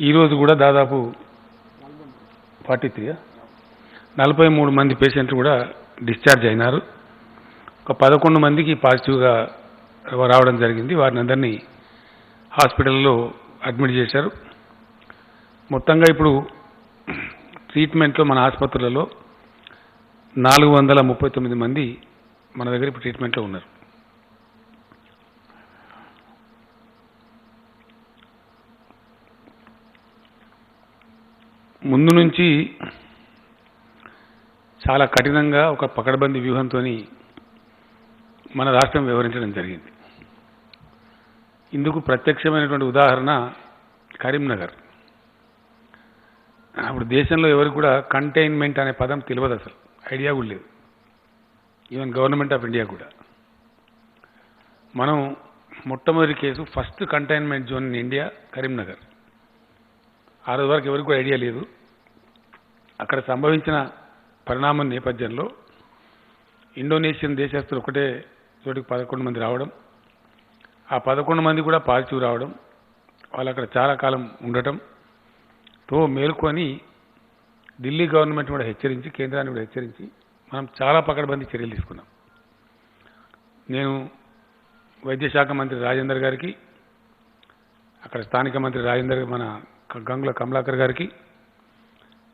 ఈరోజు కూడా దాదాపు 43 మంది పేషెంట్లు కూడా డిశ్చార్జ్ అయినారు. ఒక 11 మందికి పాజిటివ్గా రావడం జరిగింది. వారిని అందరినీ హాస్పిటల్లో అడ్మిట్ చేశారు. మొత్తంగా ఇప్పుడు ట్రీట్మెంట్లో మన ఆసుపత్రులలో 439 మంది మన దగ్గర ఇప్పుడు ట్రీట్మెంట్లో ఉన్నారు. ముందు నుంచి చాలా కఠినంగా ఒక పకడ్బందీ వ్యూహంతో మన రాష్ట్రం వ్యవహరించడం జరిగింది. ఇందుకు ప్రత్యక్షమైనటువంటి ఉదాహరణ కరీంనగర్. అప్పుడు దేశంలో ఎవరికి కూడా కంటైన్మెంట్ అనే పదం తెలియదు, అసలు ఐడియా కూడా లేదు. ఈవెన్ గవర్నమెంట్ ఆఫ్ ఇండియా కూడా. మనం మొట్టమొదటి case first containment zone in India Karimnagar. ఆ రోజు వరకు ఎవరికి కూడా ఐడియా లేదు. అక్కడ సంభవించిన పరిణామం నేపథ్యంలో ఇండోనేషియన్ దేశస్తులు ఒకటే చోటికి 11 మంది రావడం, ఆ 11 మంది కూడా పాజిటివ్ రావడం, వాళ్ళు అక్కడ చాలా కాలం ఉండటంతో మేల్కొని ఢిల్లీ గవర్నమెంట్ కూడా హెచ్చరించి, కేంద్రాన్ని కూడా హెచ్చరించి మనం చాలా పకడ్బందీ చర్యలు తీసుకున్నాం. నేను వైద్య శాఖ మంత్రి రాజేందర్ గారికి, అక్కడ స్థానిక మంత్రి రాజేందర్, మన గంగుల కమలాకర్ గారికి,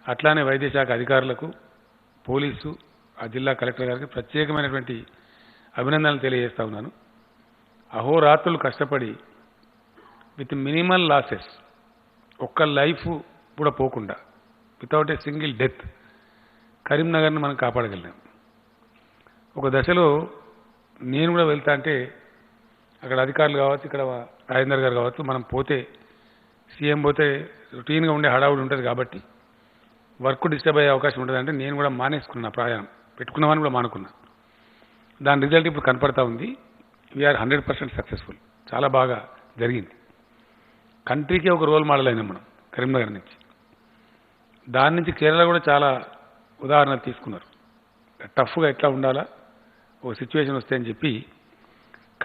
అట్లానే వైద్య శాఖ అధికారులకు, పోలీసు, ఆ జిల్లా కలెక్టర్ గారికి ప్రత్యేకమైనటువంటి అభినందనలు తెలియజేస్తా ఉన్నాను. అహోరాత్రులు కష్టపడి విత్ మినిమల్ లాసెస్, ఒక్క లైఫ్ కూడా పోకుండా, వితౌట్ ఏ సింగిల్ డెత్ కరీంనగర్ని మనం కాపాడగలిగాం. ఒక దశలో నేను కూడా వెళ్తా అంటే అక్కడ అధికారులు కావచ్చు, ఇక్కడ రాజేందర్ గారు కావచ్చు, మనం పోతే సీఎం పోతే రొటీన్గా ఉండే హడావుడి ఉంటుంది కాబట్టి వర్క్ డిస్టర్బ్ అయ్యే అవకాశం ఉంటుంది. అంటే నేను కూడా మానేసుకున్నా, ప్రయాణం పెట్టుకున్నామని కూడా మానుకున్నా. దాని రిజల్ట్ ఇప్పుడు కనపడతా ఉంది. We're 100% successful. చాలా బాగా జరిగింది. కంట్రీకే ఒక రోల్ మోడల్ అయినాం మనం కరీంనగర్ నుంచి. దాని నుంచి కేరళ కూడా చాలా ఉదాహరణలు తీసుకున్నారు. టఫ్గా ఎట్లా ఉండాలా ఓ సిచ్యువేషన్ వస్తే అని చెప్పి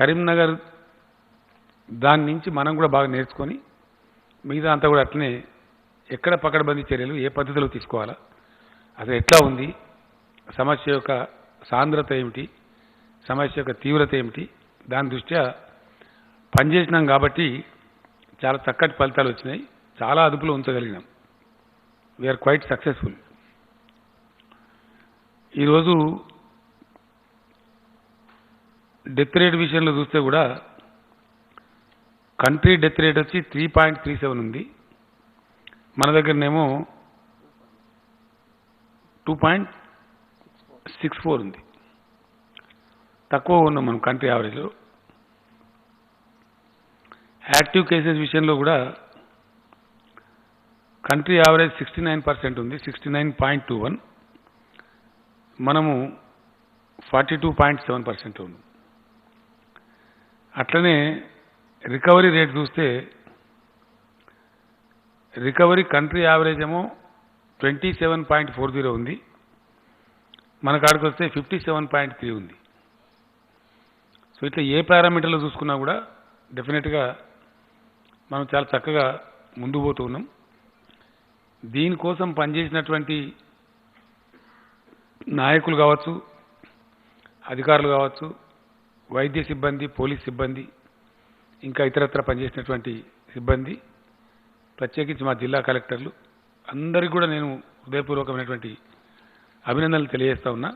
కరీంనగర్ దాని నుంచి మనం కూడా బాగా నేర్చుకొని మిగతా అంతా కూడా అట్లనే ఎక్కడ పకడ్బందీ చర్యలు ఏ పద్ధతిలో తీసుకోవాలా, అసలు ఎట్లా ఉంది, సమస్య యొక్క సాంద్రత ఏమిటి, సమస్య యొక్క తీవ్రత ఏమిటి, దాని దృష్ట్యా పనిచేసినాం కాబట్టి చాలా చక్కటి ఫలితాలు వచ్చినాయి. చాలా అదుపులో ఉంచగలిగినాం. We are quite successful. ఈరోజు డెత్ రేట్ విషయంలో చూస్తే కూడా కంట్రీ డెత్ రేట్ వచ్చి 3.37 ఉంది. మన దగ్గరనేమో 2.64 ఉంది. తక్కువ ఉన్నాం మనం కంట్రీ యావరేజ్లో. యాక్టివ్ కేసెస్ విషయంలో కూడా కంట్రీ యావరేజ్ 69% ఉంది, 69.21. మనము 42.7% ఉంది. అట్లనే రికవరీ రేట్ చూస్తే రికవరీ కంట్రీ యావరేజ్ ఏమో 27.40 ఉంది, మన కాడికి వస్తే 57.3 ఉంది. సో ఇట్లా ఏ పారామీటర్లో చూసుకున్నా కూడా డెఫినెట్గా మనం చాలా చక్కగా ముందుకు పోతూ ఉన్నాం. దీనికోసం పనిచేసినటువంటి నాయకులు కావచ్చు, అధికారులు కావచ్చు, వైద్య సిబ్బంది, పోలీస్ సిబ్బంది, ఇంకా ఇతరత్ర పనిచేసినటువంటి సిబ్బంది, ప్రత్యేకించి మా జిల్లా కలెక్టర్లు అందరికీ కూడా నేను హృదయపూర్వకమైనటువంటి అభినందనలు తెలియజేస్తా ఉన్నా.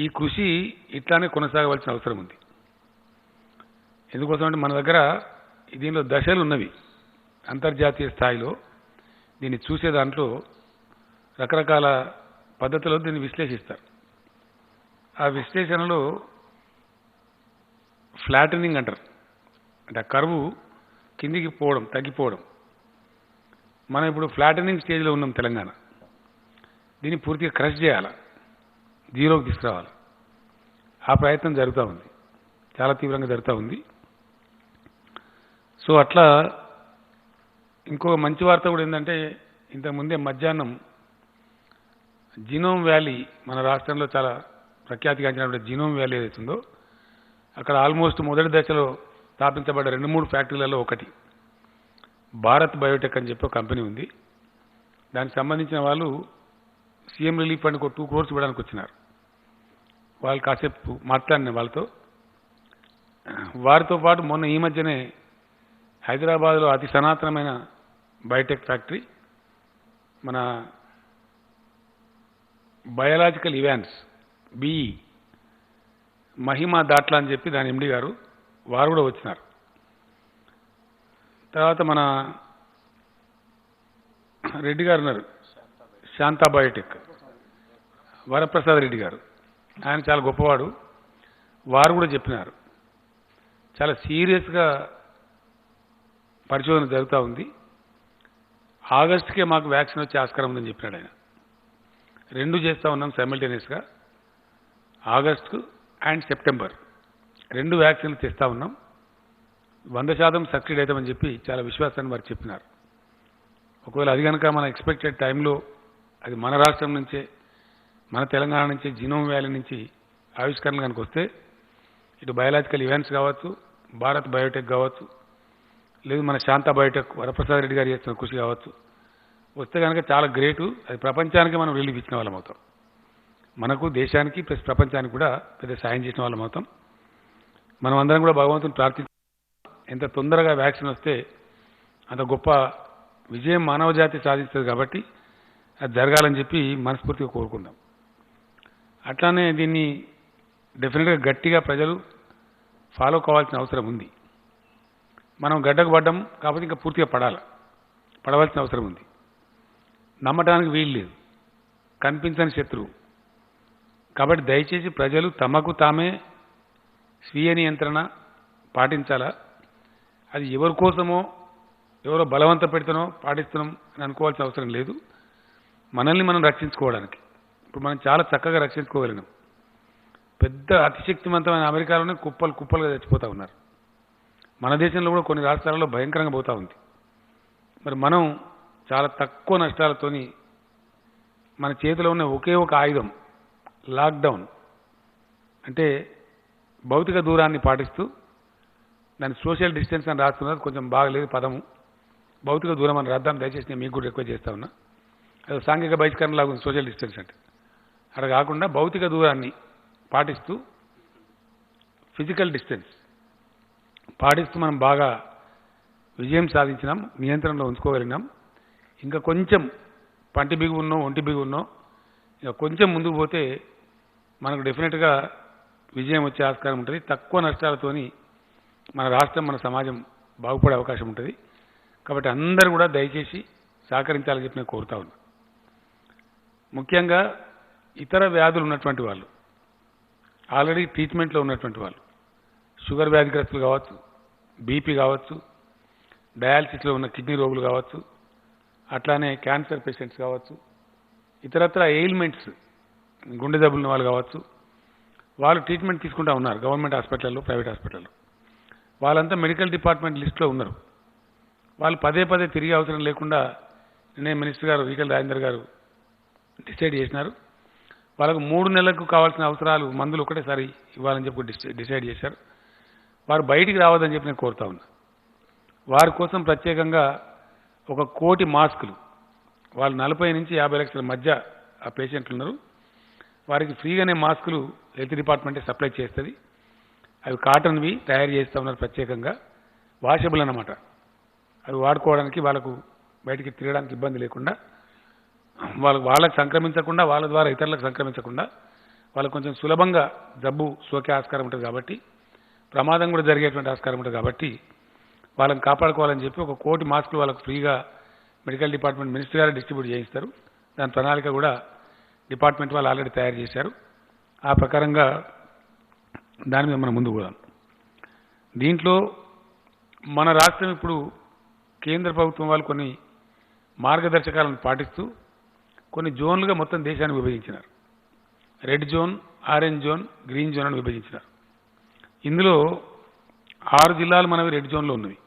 ఈ కృషి ఇట్లానే కొనసాగవలసిన అవసరం ఉంది. ఎందుకోసం అంటే మన దగ్గర దీనిలో దశలు ఉన్నవి. అంతర్జాతీయ స్థాయిలో దీన్ని చూసే దాంట్లో రకరకాల పద్ధతుల్లో దీన్ని విశ్లేషిస్తారు. ఆ విశ్లేషణలో ఫ్లాటనింగ్ అంటారు. అంటే ఆ కర్వ్ కిందికి పోవడం, తగ్గిపోవడం. మనం ఇప్పుడు ఫ్లాటనింగ్ స్టేజ్లో ఉన్నాం తెలంగాణ. దీన్ని పూర్తిగా క్రష్ చేయాలి, జీరోకి తీసుకురావాలి. ఆ ప్రయత్నం జరుగుతూ ఉంది, చాలా తీవ్రంగా జరుగుతూ ఉంది. సో అట్లా ఇంకో మంచి వార్త కూడా ఏంటంటే, ఇంతకుముందే మధ్యాహ్నం జీనోమ్ వ్యాలీ, మన రాష్ట్రంలో చాలా ప్రఖ్యాతిగాంచినటువంటి జీనోమ్ వ్యాలీ ఏదైతుందో అక్కడ ఆల్మోస్ట్ మొదటి దశలో స్థాపించబడ్డ 2-3 ఫ్యాక్టరీలలో ఒకటి భారత్ బయోటెక్ అని చెప్పి ఒక కంపెనీ ఉంది. దానికి సంబంధించిన వాళ్ళు సీఎం రిలీఫ్ ఫండ్కి ఒక 2 crores ఇవ్వడానికి వచ్చినారు. వాళ్ళు కాసేపు మాట్లాడిన వారితో పాటు మొన్న ఈ మధ్యనే హైదరాబాద్లో అతి సనాతనమైన బయోటెక్ ఫ్యాక్టరీ మన బయాలజికల్ ఇవాన్స్ బిఈ మహిమా దాట్లా అని చెప్పి దాని ఎండి గారు వారు కూడా వచ్చినారు. తర్వాత మన రెడ్డి గారు ఉన్నారు, శాంతా బయోటెక్ వరప్రసాద్ రెడ్డి గారు, ఆయన చాలా గొప్పవాడు. వారు కూడా చెప్పినారు చాలా సీరియస్గా పరిశోధన జరుగుతూ ఉంది, ఆగస్టుకే మాకు వ్యాక్సిన్ వచ్చే ఆస్కారం ఉందని చెప్పినాడు ఆయన. 2 చేస్తూ ఉన్నాం సైమల్టేనియస్గా, ఆగస్టు అండ్ సెప్టెంబర్ 2 వ్యాక్సిన్లు తెస్తూ ఉన్నాం. 100% సక్సీడ్ అవుతామని చెప్పి చాలా విశ్వాసాన్ని వారు చెప్పినారు. ఒకవేళ అది కనుక మన ఎక్స్పెక్టెడ్ టైంలో అది మన రాష్ట్రం నుంచే, మన తెలంగాణ నుంచి, జీనోమ్ వ్యాలీ నుంచి ఆవిష్కరణ కనుక వస్తే, ఇటు బయాలజికల్ ఈవెంట్స్ కావచ్చు, భారత్ బయోటెక్ కావచ్చు, లేదు మన శాంతా బయోటెక్ వరప్రసాద్ రెడ్డి గారు చేస్తున్న కృషి కావచ్చు, వస్తే కనుక చాలా గ్రేటు. అది ప్రపంచానికి మనం రిలీఫ్ ఇచ్చిన వాళ్ళం అవుతాం. మనకు దేశానికి ప్లస్ ప్రపంచానికి కూడా పెద్ద సాయం చేసిన వాళ్ళం అవుతాం. మనం అందరం కూడా భగవంతుని ప్రార్థించాం, ఎంత తొందరగా వ్యాక్సిన్ వస్తే అంత గొప్ప విజయం మానవజాతి సాధిస్తుంది కాబట్టి అది జరగాలని చెప్పి మనస్ఫూర్తిగా కోరుకుందాం. అట్లానే దీన్ని డెఫినెట్గా గట్టిగా ప్రజలు ఫాలో కావాల్సిన అవసరం ఉంది. మనం గడ్డకు పడ్డం కాకపోతే ఇంకా పూర్తిగా పడవలసిన అవసరం ఉంది. నమ్మటానికి వీలు లేదు, కనిపించని శత్రువు. కాబట్టి దయచేసి ప్రజలు తమకు తామే స్వీయ నియంత్రణ పాటించాలా. అది ఎవరి కోసమో ఎవరో బలవంత పెడుతున్నాం పాటిస్తున్నాం అని అనుకోవాల్సిన అవసరం లేదు. మనల్ని మనం రక్షించుకోవడానికి ఇప్పుడు మనం చాలా చక్కగా రక్షించుకోగలిగినాం. పెద్ద అతిశక్తివంతమైన అమెరికాలోనే కుప్పలుగా చచ్చిపోతూ ఉన్నారు. మన దేశంలో కూడా కొన్ని రాష్ట్రాలలో భయంకరంగా పోతూ ఉంది. మరి మనం చాలా తక్కువ నష్టాలతోని మన చేతిలో ఉన్న ఒకే ఒక ఆయుధం లాక్డౌన్, అంటే భౌతిక దూరాన్ని పాటిస్తూ, దాన్ని సోషల్ డిస్టెన్స్ అని రాస్తున్నారు, కొంచెం బాగలేదు పదము, భౌతిక దూరం అని రాద్దాం దయచేసి. నేను మీకు కూడా రిక్వెస్ట్ చేస్తా ఉన్నా. అది సాంఘిక బహిష్కరణ లాగా ఉంది సోషల్ డిస్టెన్స్ అంటే. అలా కాకుండా భౌతిక దూరాన్ని పాటిస్తూ, ఫిజికల్ డిస్టెన్స్ పాటిస్తూ మనం బాగా విజయం సాధించినాం, నియంత్రణలో ఉంచుకోగలిగినాం. ఇంకా కొంచెం పంటి బిగు ఉన్నో ఒంటి బిగు ఉన్నో ఇంకా కొంచెం ముందుకు పోతే మనకు డెఫినెట్గా విజయం వచ్చే ఆస్కారం ఉంటుంది. తక్కువ నష్టాలతోని మన రాష్ట్రం, మన సమాజం బాగుపడే అవకాశం ఉంటుంది. కాబట్టి అందరూ కూడా దయచేసి సహకరించాలని చెప్పి నేను కోరుతా ఉన్నా. ముఖ్యంగా ఇతర వ్యాధులు ఉన్నటువంటి వాళ్ళు, ఆల్రెడీ ట్రీట్మెంట్లో ఉన్నటువంటి వాళ్ళు, షుగర్ వ్యాధిగ్రస్తులు కావచ్చు, బీపీ కావచ్చు, డయాలసిస్లో ఉన్న కిడ్నీ రోగులు కావచ్చు, అట్లానే క్యాన్సర్ పేషెంట్స్ కావచ్చు, ఇతరత్ర ఎయిల్మెంట్స్ గుండె జబ్బులున్న వాళ్ళు కావచ్చు, వాళ్ళు ట్రీట్మెంట్ తీసుకుంటూ ఉన్నారు గవర్నమెంట్ హాస్పిటల్లో, ప్రైవేట్ హాస్పిటల్లో. వాళ్ళంతా మెడికల్ డిపార్ట్మెంట్ లిస్టులో ఉన్నారు. వాళ్ళు పదే తిరిగే అవసరం లేకుండా నిన్నే మినిస్టర్ గారు ఈటెల రాజేందర్ గారు డిసైడ్ చేసినారు. వాళ్ళకు 3 నెలలకు కావాల్సిన అవసరాలు మందులు ఒకటేసారి ఇవ్వాలని చెప్పి డిసైడ్ చేశారు. వారు బయటికి రావద్దని చెప్పి నేను కోరుతా ఉన్నా. వారి కోసం ప్రత్యేకంగా 1 కోటి మాస్కులు, వాళ్ళు 40 నుంచి 50 లక్షల మధ్య ఆ పేషెంట్లు ఉన్నారు, వారికి ఫ్రీగానే మాస్కులు హెల్త్ డిపార్ట్మెంటే సప్లై చేస్తుంది. అవి కాటన్వి తయారు చేస్తూ ఉన్నారు ప్రత్యేకంగా, వాషబుల్ అన్నమాట. అవి వాడుకోవడానికి వాళ్ళకు బయటికి తిరగడానికి ఇబ్బంది లేకుండా, వాళ్ళకు సంక్రమించకుండా, వాళ్ళ ద్వారా ఇతరులకు సంక్రమించకుండా, వాళ్ళకు కొంచెం సులభంగా జబ్బు సోకే ఆస్కారం ఉంటుంది కాబట్టి, ప్రమాదం కూడా జరిగేటువంటి ఆస్కారం ఉంటుంది కాబట్టి వాళ్ళని కాపాడుకోవాలని చెప్పి 1 కోటి మాస్కులు వాళ్ళకు ఫ్రీగా మెడికల్ డిపార్ట్మెంట్ మినిస్టర్ గారు డిస్ట్రిబ్యూట్ చేయిస్తారు. దాని ప్రణాళిక కూడా డిపార్ట్మెంట్ వాళ్ళు ఆల్రెడీ తయారు చేశారు. ఆ ప్రకారంగా దాని మీద మనం ముందుకు పోదాం. దీంట్లో మన రాష్ట్రం ఇప్పుడు కేంద్ర ప్రభుత్వం వాళ్ళు కొన్ని మార్గదర్శకాలను పాటిస్తూ కొన్ని జోన్లుగా మొత్తం దేశాన్ని విభజించినారు. Red zone, orange zone, green zone అని విభజించినారు. ఇందులో 6 జిల్లాలు మనవి రెడ్ జోన్లో ఉన్నవి.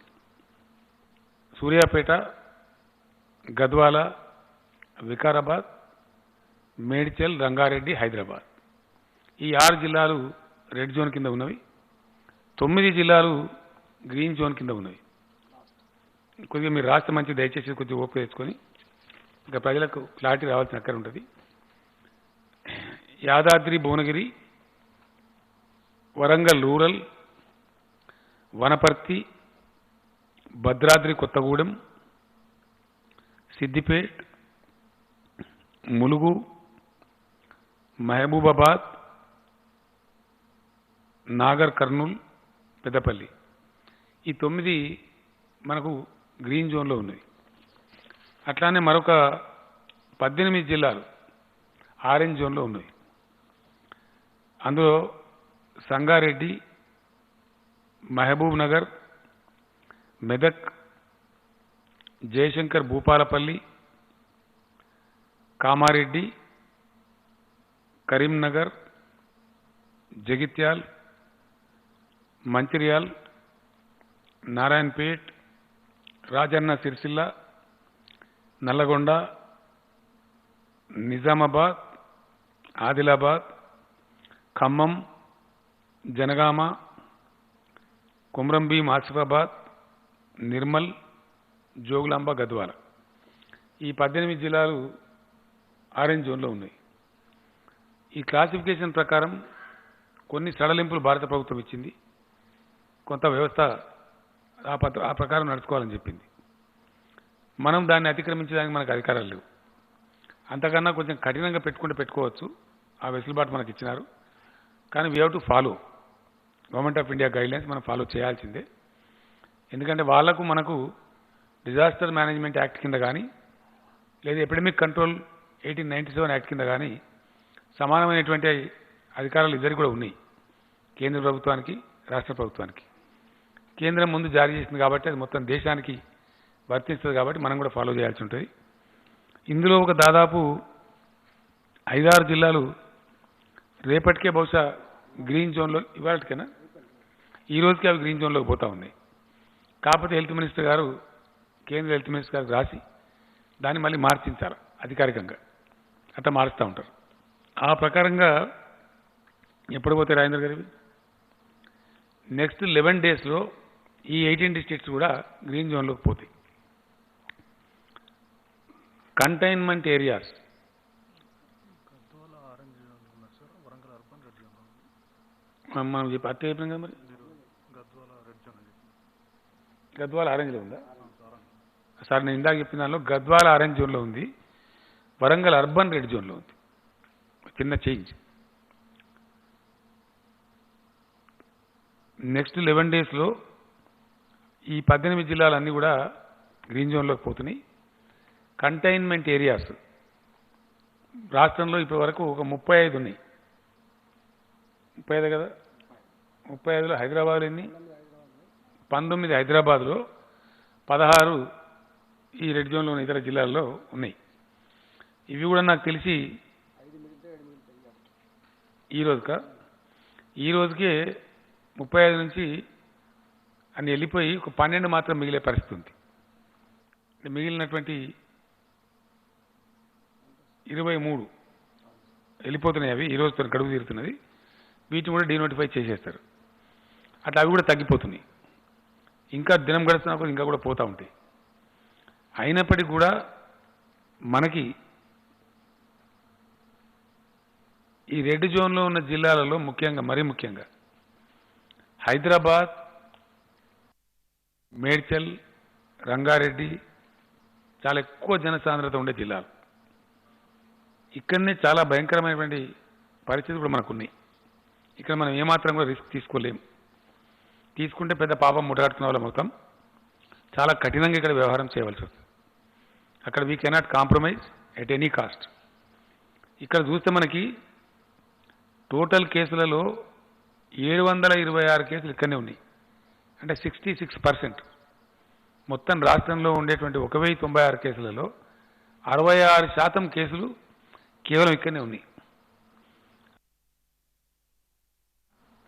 సూర్యాపేట, గద్వాల, వికారాబాద్, మేడ్చల్, రంగారెడ్డి, హైదరాబాద్. ఈ 6 జిల్లాలు రెడ్ జోన్ కింద ఉన్నవి. 9 జిల్లాలు గ్రీన్ జోన్ కింద ఉన్నవి. కొద్దిగా మీరు రాష్ట్ర మంచి దయచేసి కొద్దిగా ఓపిక తెచ్చుకొని ఇంకా ప్రజలకు క్లారిటీ రావాల్సిన అక్కర ఉంటుంది. యాదాద్రి భువనగిరి, వరంగల్ రూరల్, వనపర్తి, భద్రాద్రి కొత్తగూడెం, సిద్దిపేట్, ములుగు, మహబూబాబాద్, నాగర్ కర్నూల్, పెద్దపల్లి ఈ 9 మనకు గ్రీన్ జోన్లో ఉన్నాయి. అట్లానే మరొక 18 జిల్లాలు ఆరెంజ్ జోన్లో ఉన్నాయి. అందులో సంగారెడ్డి, మహబూబ్ నగర్, మెదక్, జయశంకర్ భూపాలపల్లి, కామారెడ్డి, కరీంనగర్, జగిత్యాల్, మంచిర్యాల్, నారాయణపేట్, రాజన్న సిరిసిల్ల, నల్లగొండ, నిజామాబాద్, ఆదిలాబాద్, ఖమ్మం, జనగామ, కుమ్రంభీం, ఆసిఫాబాద్, నిర్మల్, జోగులాంబ, గద్వాల ఈ 18 జిల్లాలు ఆరెంజ్ జోన్లో ఉన్నాయి. ఈ క్లాసిఫికేషన్ ప్రకారం కొన్ని సడలింపులు భారత ప్రభుత్వం ఇచ్చింది, కొంత వ్యవస్థ ఆ ప్రకారం నడుచుకోవాలని చెప్పింది. మనం దాన్ని అతిక్రమించడానికి మనకు అధికారాలు లేవు. అంతకన్నా కొంచెం కఠినంగా పెట్టుకోవచ్చు, ఆ వెసులుబాటు మనకి ఇచ్చినారు. కానీ we have to follow government of India guidelines మనం ఫాలో చేయాల్సిందే. ఎందుకంటే వాళ్లకు మనకు డిజాస్టర్ మేనేజ్మెంట్ యాక్ట్ కింద కానీ లేదా ఎపిడమిక్ కంట్రోల్ 1897 యాక్ట్ కింద కానీ సమానమైనటువంటి అధికారాలు ఇద్దరికి కూడా ఉన్నాయి, కేంద్ర ప్రభుత్వానికి, రాష్ట్ర ప్రభుత్వానికి. కేంద్రం ముందు జారీ చేసింది కాబట్టి అది మొత్తం దేశానికి వర్తిస్తుంది కాబట్టి మనం కూడా ఫాలో చేయాల్సి ఉంటుంది. ఇందులో ఒక దాదాపు 5-6 జిల్లాలు రేపటికే బహుశా గ్రీన్ జోన్లో, ఇవాళకైనా ఈ రోజుకి అవి గ్రీన్ జోన్లోకి పోతూ ఉన్నాయి. కాకపోతే హెల్త్ మినిస్టర్ గారు, కేంద్ర హెల్త్ మినిస్టర్ గారికి రాసి దాన్ని మళ్ళీ మార్చించాలి అధికారికంగా, అట్లా మారుస్తూ ఉంటారు. ఆ ప్రకారంగా ఎప్పుడు పోతే రాజేంద్ర గారివి నెక్స్ట్ 11 డేస్లో ఈ 18 డిస్ట్రిక్ట్స్ కూడా గ్రీన్ జోన్లోకి పోతాయి. కంటైన్మెంట్ ఏరియాస్ మనం చెప్పి అట్టే చెప్పినాం కదా. మరి గద్వాల ఆరెంజ్లో ఉందా సార్? నేను ఇందాక చెప్పిన దానిలో గద్వాల ఆరెంజ్ జోన్లో ఉంది, వరంగల్ అర్బన్ రెడ్ జోన్లో ఉంది. చిన్న చేంజ్. నెక్స్ట్ 11 డేస్లో ఈ 18 జిల్లాలన్నీ కూడా గ్రీన్ జోన్లోకి పోతున్నాయి. కంటైన్మెంట్ ఏరియాస్ రాష్ట్రంలో ఇప్పటి వరకు ఒక 35 ఉన్నాయి. 35 కదా, 35లో హైదరాబాద్ ఎన్ని? 19 హైదరాబాద్లో, 16 ఈ రెడ్ జోన్లో ఉన్న ఇతర జిల్లాల్లో ఉన్నాయి. ఇవి కూడా నాకు తెలిసి ఈ రోజుకే 35 నుంచి అన్ని వెళ్ళిపోయి ఒక 12 మాత్రం మిగిలే పరిస్థితి ఉంది. మిగిలినటువంటి 23 వెళ్ళిపోతున్నాయి. అవి ఈ రోజుతో గడువు తీరుతున్నది. వీటిని కూడా డీనోటిఫై చేసేస్తారు. అట్లా అవి కూడా తగ్గిపోతున్నాయి. ఇంకా దినం గడుస్తున్నప్పుడు ఇంకా కూడా పోతూ ఉంటాయి. అయినప్పటికీ కూడా మనకి ఈ రెడ్ జోన్లో ఉన్న జిల్లాలలో మరీ ముఖ్యంగా హైదరాబాద్, మేడ్చల్, రంగారెడ్డి చాలా ఎక్కువ జనసాంద్రత ఉండే జిల్లాలు. ఇక్కడనే చాలా భయంకరమైనటువంటి పరిస్థితులు కూడా మనకున్నాయి. ఇక్కడ మనం ఏమాత్రం కూడా రిస్క్ తీసుకోలేము. తీసుకుంటే పెద్ద పాపం ముట్టగట్టుకునే వాళ్ళం అవుతాం. చాలా కఠినంగా ఇక్కడ వ్యవహారం చేయవలసి వస్తుంది. అక్కడ we cannot compromise at any cost. ఇక్కడ చూస్తే మనకి టోటల్ కేసులలో 726 కేసులు ఇక్కడనే ఉన్నాయి. అంటే 66%. మొత్తం రాష్ట్రంలో ఉండేటువంటి 1096 కేసులలో 66% కేసులు కేవలం ఇక్కడనే ఉన్నాయి.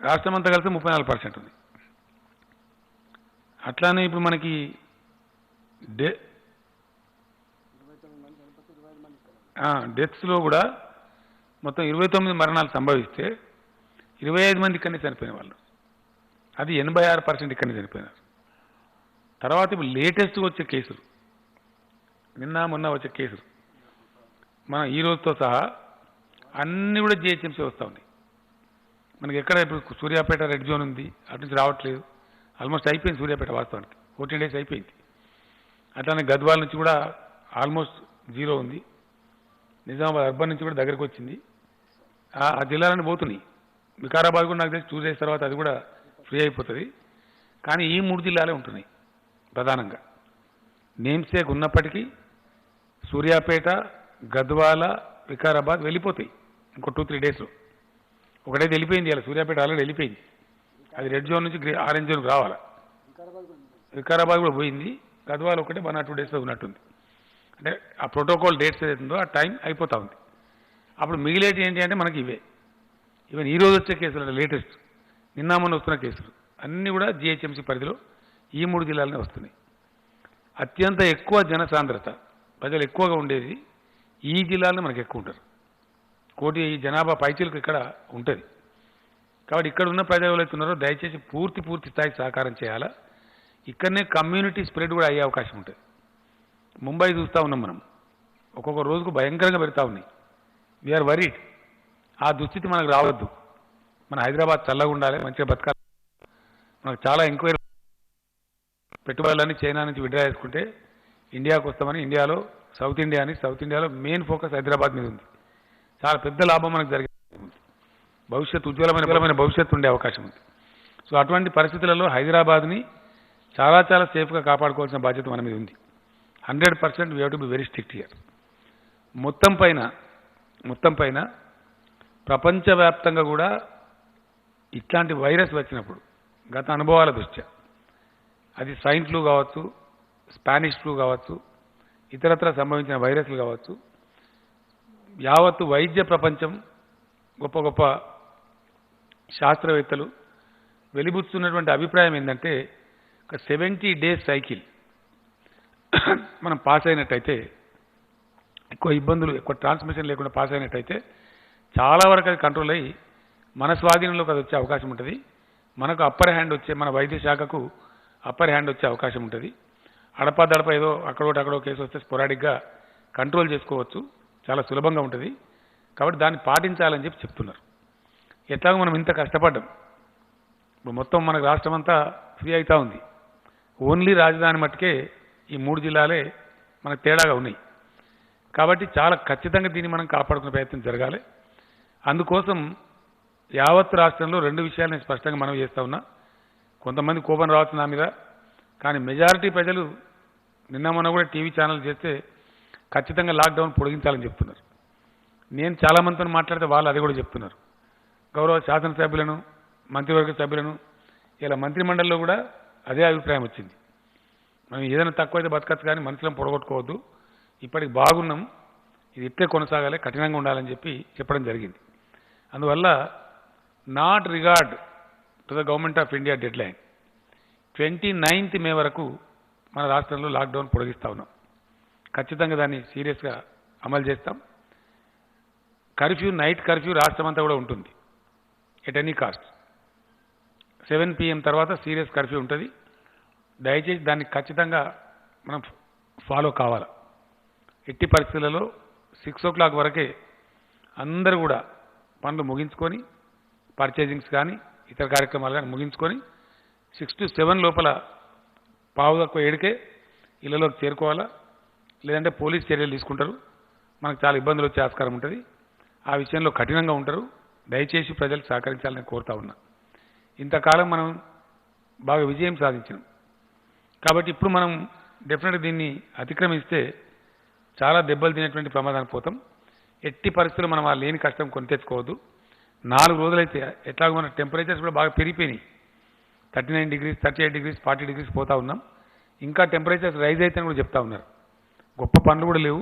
రాష్ట్రం అంతా కలిసి 34% ఉంది. అట్లానే ఇప్పుడు మనకి డెత్స్లో కూడా మొత్తం 29 మరణాలు సంభవిస్తే 25 మంది ఇక్కడనే చనిపోయిన వాళ్ళు. అది 86% ఇక్కడనే చనిపోయినారు. తర్వాత ఇప్పుడు లేటెస్ట్గా వచ్చే కేసులు, నిన్న మొన్న వచ్చే కేసులు మనం ఈ రోజుతో సహా అన్నీ కూడా జిహెచ్ఎంసీ వస్తూ ఉన్నాయి. మనకి ఎక్కడ ఇప్పుడు సూర్యాపేట రెడ్ జోన్ ఉంది, అటు నుంచి రావట్లేదు. ఆల్మోస్ట్ అయిపోయింది సూర్యాపేట, వాస్తవానికి 14 days అయిపోయింది. అట్లానే గద్వాల నుంచి కూడా ఆల్మోస్ట్ జీరో ఉంది. నిజామాబాద్ అర్బన్ నుంచి కూడా దగ్గరకు వచ్చింది. ఆ జిల్లాలన్నీ పోతున్నాయి. వికారాబాద్ కూడా నాకు తెలిసి 2 days తర్వాత అది కూడా ఫ్రీ అయిపోతుంది. కానీ ఈ 3 జిల్లాలే ఉంటున్నాయి ప్రధానంగా. నేమ్సేక్ ఉన్నప్పటికీ సూర్యాపేట, గద్వాల, వికారాబాద్ వెళ్ళిపోతాయి ఇంకో 2-3 daysలో. ఒకటైతే వెళ్ళిపోయింది, ఇలా సూర్యాపేట ఆల్రెడీ వెళ్ళిపోయింది. అది రెడ్ జోన్ నుంచి ఆరెంజ్ జోన్కి రావాలా. వికారాబాద్ కూడా పోయింది. గద్వాల ఒకటే 1 or 2 daysలో ఉన్నట్టుంది. అంటే ఆ ప్రోటోకాల్ డేట్స్ ఏదైతుందో ఆ టైం అయిపోతూ ఉంది. అప్పుడు మిగిలేటి ఏంటి అంటే మనకి ఈవెన్ ఈరోజు వచ్చే కేసులు అంటే లేటెస్ట్ నిన్న మొన్న వస్తున్న కేసులు అన్నీ కూడా జిహెచ్ఎంసీ పరిధిలో ఈ 3 జిల్లాలనే వస్తున్నాయి. అత్యంత ఎక్కువ జనసాంద్రత, ప్రజలు ఎక్కువగా ఉండేది ఈ జిల్లాలోనే మనకు ఎక్కువ ఉంటారు. 1 కోటి జనాభా పైచీలకు ఇక్కడ ఉంటుంది. కాబట్టి ఇక్కడ ఉన్న ప్రజలు ఎవరైతే ఉన్నారో దయచేసి పూర్తి స్థాయి సహకారం చేయాలా. ఇక్కడనే కమ్యూనిటీ స్ప్రెడ్ కూడా అయ్యే అవకాశం ఉంటుంది. ముంబై చూస్తూ ఉన్నాం మనం, ఒక్కొక్క రోజుకు భయంకరంగా పెడతా ఉన్నాయి. We're worried. ఆ దుస్థితి మనకు రావద్దు. మన హైదరాబాద్ చల్లగా ఉండాలి, మంచిగా బతకాలి. మనకు చాలా ఎంక్వైరీ పెట్టుబడులన్నీ చైనా నుంచి విడ్రా చేసుకుంటే ఇండియాకు వస్తామని, ఇండియాలో సౌత్ ఇండియాలో మెయిన్ ఫోకస్ హైదరాబాద్ మీద ఉంది. చాలా పెద్ద లాభం మనకు జరిగింది. భవిష్యత్తు ఉజ్వలమైన భవిష్యత్తు ఉండే అవకాశం ఉంది. సో అటువంటి పరిస్థితులలో హైదరాబాద్ని చాలా సేఫ్గా కాపాడుకోవాల్సిన బాధ్యత మన మీద ఉంది. 100% we have to be very strict here. మొత్తం పైన ప్రపంచవ్యాప్తంగా కూడా ఇట్లాంటి వైరస్ వచ్చినప్పుడు గత అనుభవాల దృష్ట్యా, అది స్వైన్ ఫ్లూ కావచ్చు, స్పానిష్ ఫ్లూ కావచ్చు, ఇతరత్ర సంభవించిన వైరస్లు కావచ్చు, యావత్తు వైద్య ప్రపంచం, గొప్ప శాస్త్రవేత్తలు వెలిబుచ్చుతున్నటువంటి అభిప్రాయం ఏంటంటే ఒక 70 days సైకిల్ మనం పాస్ అయినట్టయితే, ఎక్కువ ఇబ్బందులు, ఎక్కువ ట్రాన్స్మిషన్ లేకుండా పాస్ అయినట్టయితే చాలా వరకు అది కంట్రోల్ అయ్యి మన స్వాధీనంలోకి అది వచ్చే అవకాశం ఉంటుంది. మనకు అప్పర్ హ్యాండ్ వచ్చే, మన వైద్య శాఖకు అప్పర్ హ్యాండ్ వచ్చే అవకాశం ఉంటుంది. అడపా ఏదో అక్కడో కేసు వస్తే స్పొరాడిక్గా కంట్రోల్ చేసుకోవచ్చు, చాలా సులభంగా ఉంటుంది. కాబట్టి దాన్ని పాటించాలని చెప్తున్నారు. ఎట్లాగో మనం ఇంత కష్టపడ్డాం, ఇప్పుడు మొత్తం మనకు రాష్ట్రం అంతా ఫ్రీ అవుతూ ఉంది. ఓన్లీ రాజధాని మట్టుకే ఈ 3 జిల్లాలే మనకు తేడాగా ఉన్నాయి. కాబట్టి చాలా ఖచ్చితంగా దీన్ని మనం కాపాడుకునే ప్రయత్నం జరగాలి. అందుకోసం యావత్ రాష్ట్రంలో 2 విషయాలు నేను స్పష్టంగా మనం చేస్తూ ఉన్నా. కొంతమంది కోపం రావచ్చు నా మీద, కానీ మెజారిటీ ప్రజలు నిన్న మొన్న కూడా టీవీ ఛానల్ చేస్తే ఖచ్చితంగా లాక్డౌన్ పొడిగించాలని చెప్తున్నారు. నేను చాలామందితో మాట్లాడితే వాళ్ళు అది కూడా చెప్తున్నారు. గౌరవ శాసనసభ్యులను, మంత్రివర్గ సభ్యులను, ఇలా మంత్రిమండలిలో కూడా అదే అభిప్రాయం వచ్చింది. మనం ఏదైనా తక్కువైతే బతకచ్చు, కానీ మనుషులను పొడగొట్టుకోవద్దు, ఇప్పటికి బాగున్నాం, ఇది ఇట్లే కొనసాగాలి, కఠినంగా ఉండాలని చెప్పడం జరిగింది. అందువల్ల not regard to the government of India dead line 29th May వరకు మన రాష్ట్రంలో లాక్డౌన్ పొడిగిస్తూ ఉన్నాం. ఖచ్చితంగా దాన్ని సీరియస్గా అమలు చేస్తాం. నైట్ కర్ఫ్యూ రాష్ట్రం అంతా కూడా ఉంటుంది. ఎట్ ఎనీ కాస్ట్ 7 PM తర్వాత సీరియస్ కర్ఫ్యూ ఉంటుంది. దయచేసి దాన్ని ఖచ్చితంగా మనం ఫాలో కావాలి. ఎట్టి పరిస్థితులలో 6 o'clock వరకే అందరూ కూడా పనులు ముగించుకొని, పర్చేజింగ్స్ కానీ ఇతర కార్యక్రమాలు కానీ ముగించుకొని 6 to 7 లోపల 6:15 ఇళ్లలోకి చేరుకోవాలా. లేదంటే పోలీస్ చర్యలు తీసుకుంటారు, మనకు చాలా ఇబ్బందులు వచ్చే ఆస్కారం ఉంటుంది. ఆ విషయంలో కఠినంగా ఉంటారు. దయచేసి ప్రజలు సహకరించాలని కోరుతా ఉన్నా. ఇంతకాలం మనం బాగా విజయం సాధించినాం. కాబట్టి ఇప్పుడు మనం డెఫినెట్గా దీన్ని అతిక్రమిస్తే చాలా దెబ్బలు తినేటువంటి ప్రమాదానికి పోతాం. ఎట్టి పరిస్థితుల్లో మనం ఆ లేని కష్టం కొని తెచ్చుకోవద్దు. 4 రోజులైతే ఎట్లాగో మన టెంపరేచర్స్ కూడా బాగా పెరిగిపోయినాయి. 39 degrees, 38 degrees, 40 degrees పోతా ఉన్నాం. ఇంకా టెంపరేచర్స్ రైజ్ అవుతాయని కూడా చెప్తా ఉన్నారు. గొప్ప పనులు కూడా లేవు.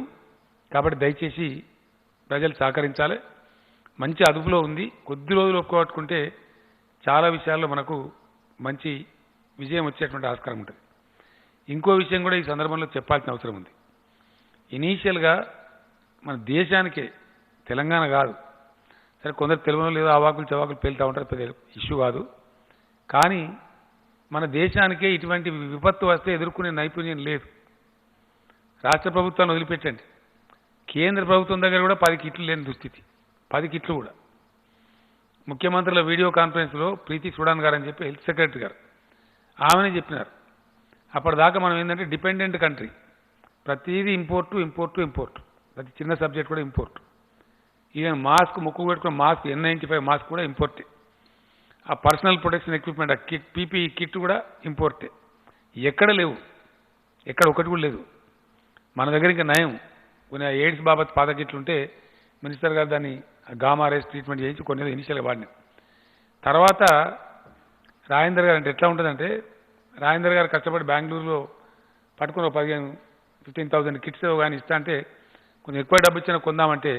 కాబట్టి దయచేసి ప్రజలు సహకరించాలి. మంచి అదుపులో ఉంది. కొద్ది రోజులు ఒప్పుకోట్టుకుంటే చాలా విషయాల్లో మనకు మంచి విజయం వచ్చేటువంటి ఆస్కారం ఉంటుంది. ఇంకో విషయం కూడా ఈ సందర్భంలో చెప్పాల్సిన అవసరం ఉంది. ఇనీషియల్గా మన దేశానికే, తెలంగాణ కాదు, సరే కొందరు తెలుగులో లేదో అవాకులు చవాకులు పేలుతూ ఉంటారు, పెద్ద ఇష్యూ కాదు. కానీ మన దేశానికే ఇటువంటి విపత్తు వస్తే ఎదుర్కొనే నైపుణ్యం లేదు. రాష్ట్ర ప్రభుత్వాన్ని వదిలిపెట్టండి, కేంద్ర ప్రభుత్వం దగ్గర కూడా 10 కిట్లు లేని దుస్థితి. 10 కిట్లు కూడా. ముఖ్యమంత్రుల వీడియో కాన్ఫరెన్స్లో ప్రీతి సుడాన్ గారు అని చెప్పి హెల్త్ సెక్రటరీ గారు ఆమెనే చెప్పినారు. అప్పటిదాకా మనం ఏంటంటే డిపెండెంట్ కంట్రీ, ప్రతిదీ ఇంపోర్టు, ప్రతి చిన్న సబ్జెక్ట్ కూడా ఇంపోర్ట్. ఈవెన్ మాస్క్, ముక్కు పెట్టుకున్న మాస్క్ N95 మాస్క్ కూడా ఇంపోర్టే. ఆ పర్సనల్ ప్రొటెక్షన్ ఎక్విప్మెంట్, ఆ కిట్, పీపీఈ కిట్ కూడా ఇంపోర్టే. ఎక్కడ లేవు, ఎక్కడ ఒకటి కూడా లేదు. మన దగ్గర ఇంకా నయం, కొన్ని ఎయిడ్స్ బాబత్ పాత కిట్లు ఉంటే మినిస్టర్ గారు దాన్ని గామా రేస్ ట్రీట్మెంట్ చేయించి కొన్ని ఇనిషియల్గా వాడినాం. తర్వాత రాజేందర్ గారు అంటే ఎట్లా ఉంటుందంటే, రాజేందర్ గారు కష్టపడి బెంగళూరులో పట్టుకుని 15,000 కిట్స్ కానీ ఇస్తా అంటే కొంచెం ఎక్కువ డబ్బు ఇచ్చినా కొందామంటే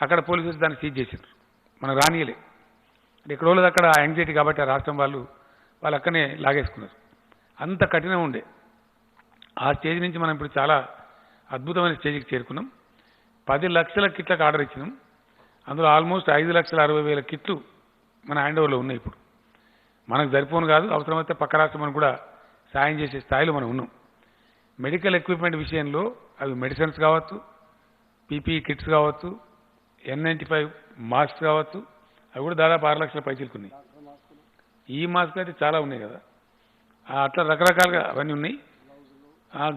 అక్కడ పోలీసులు దాన్ని సీజ్ చేశారు, మనకు రానియలే. ఎక్కడ వాళ్ళది అక్కడ యాంగ్జైటీ కాబట్టి ఆ రాష్ట్రం వాళ్ళు అక్కడనే లాగేసుకున్నారు. అంత కఠినం ఉండే. ఆ స్టేజ్ నుంచి మనం ఇప్పుడు చాలా అద్భుతమైన స్టేజ్కి చేరుకున్నాం. 10 లక్షల కిట్లకు ఆర్డర్ ఇచ్చినాం. అందులో ఆల్మోస్ట్ 5,60,000 కిట్లు మన హ్యాండ్ ఓవర్లో ఉన్నాయి. ఇప్పుడు మనకు సరిపోను కాదు, అవసరమైతే పక్క రాష్ట్రం కూడా సాయం చేసే స్థాయిలో మనం ఉన్నాం. మెడికల్ ఎక్విప్మెంట్ విషయంలో అవి మెడిసిన్స్ కావచ్చు, పీపీఈ కిట్స్ కావచ్చు, N95 మాస్క్ కావచ్చు, అవి కూడా దాదాపు 6 లక్షల పైసలకు ఉన్నాయి. ఈ మాస్క్ అయితే చాలా ఉన్నాయి కదా, అట్లా రకరకాలుగా అవన్నీ ఉన్నాయి.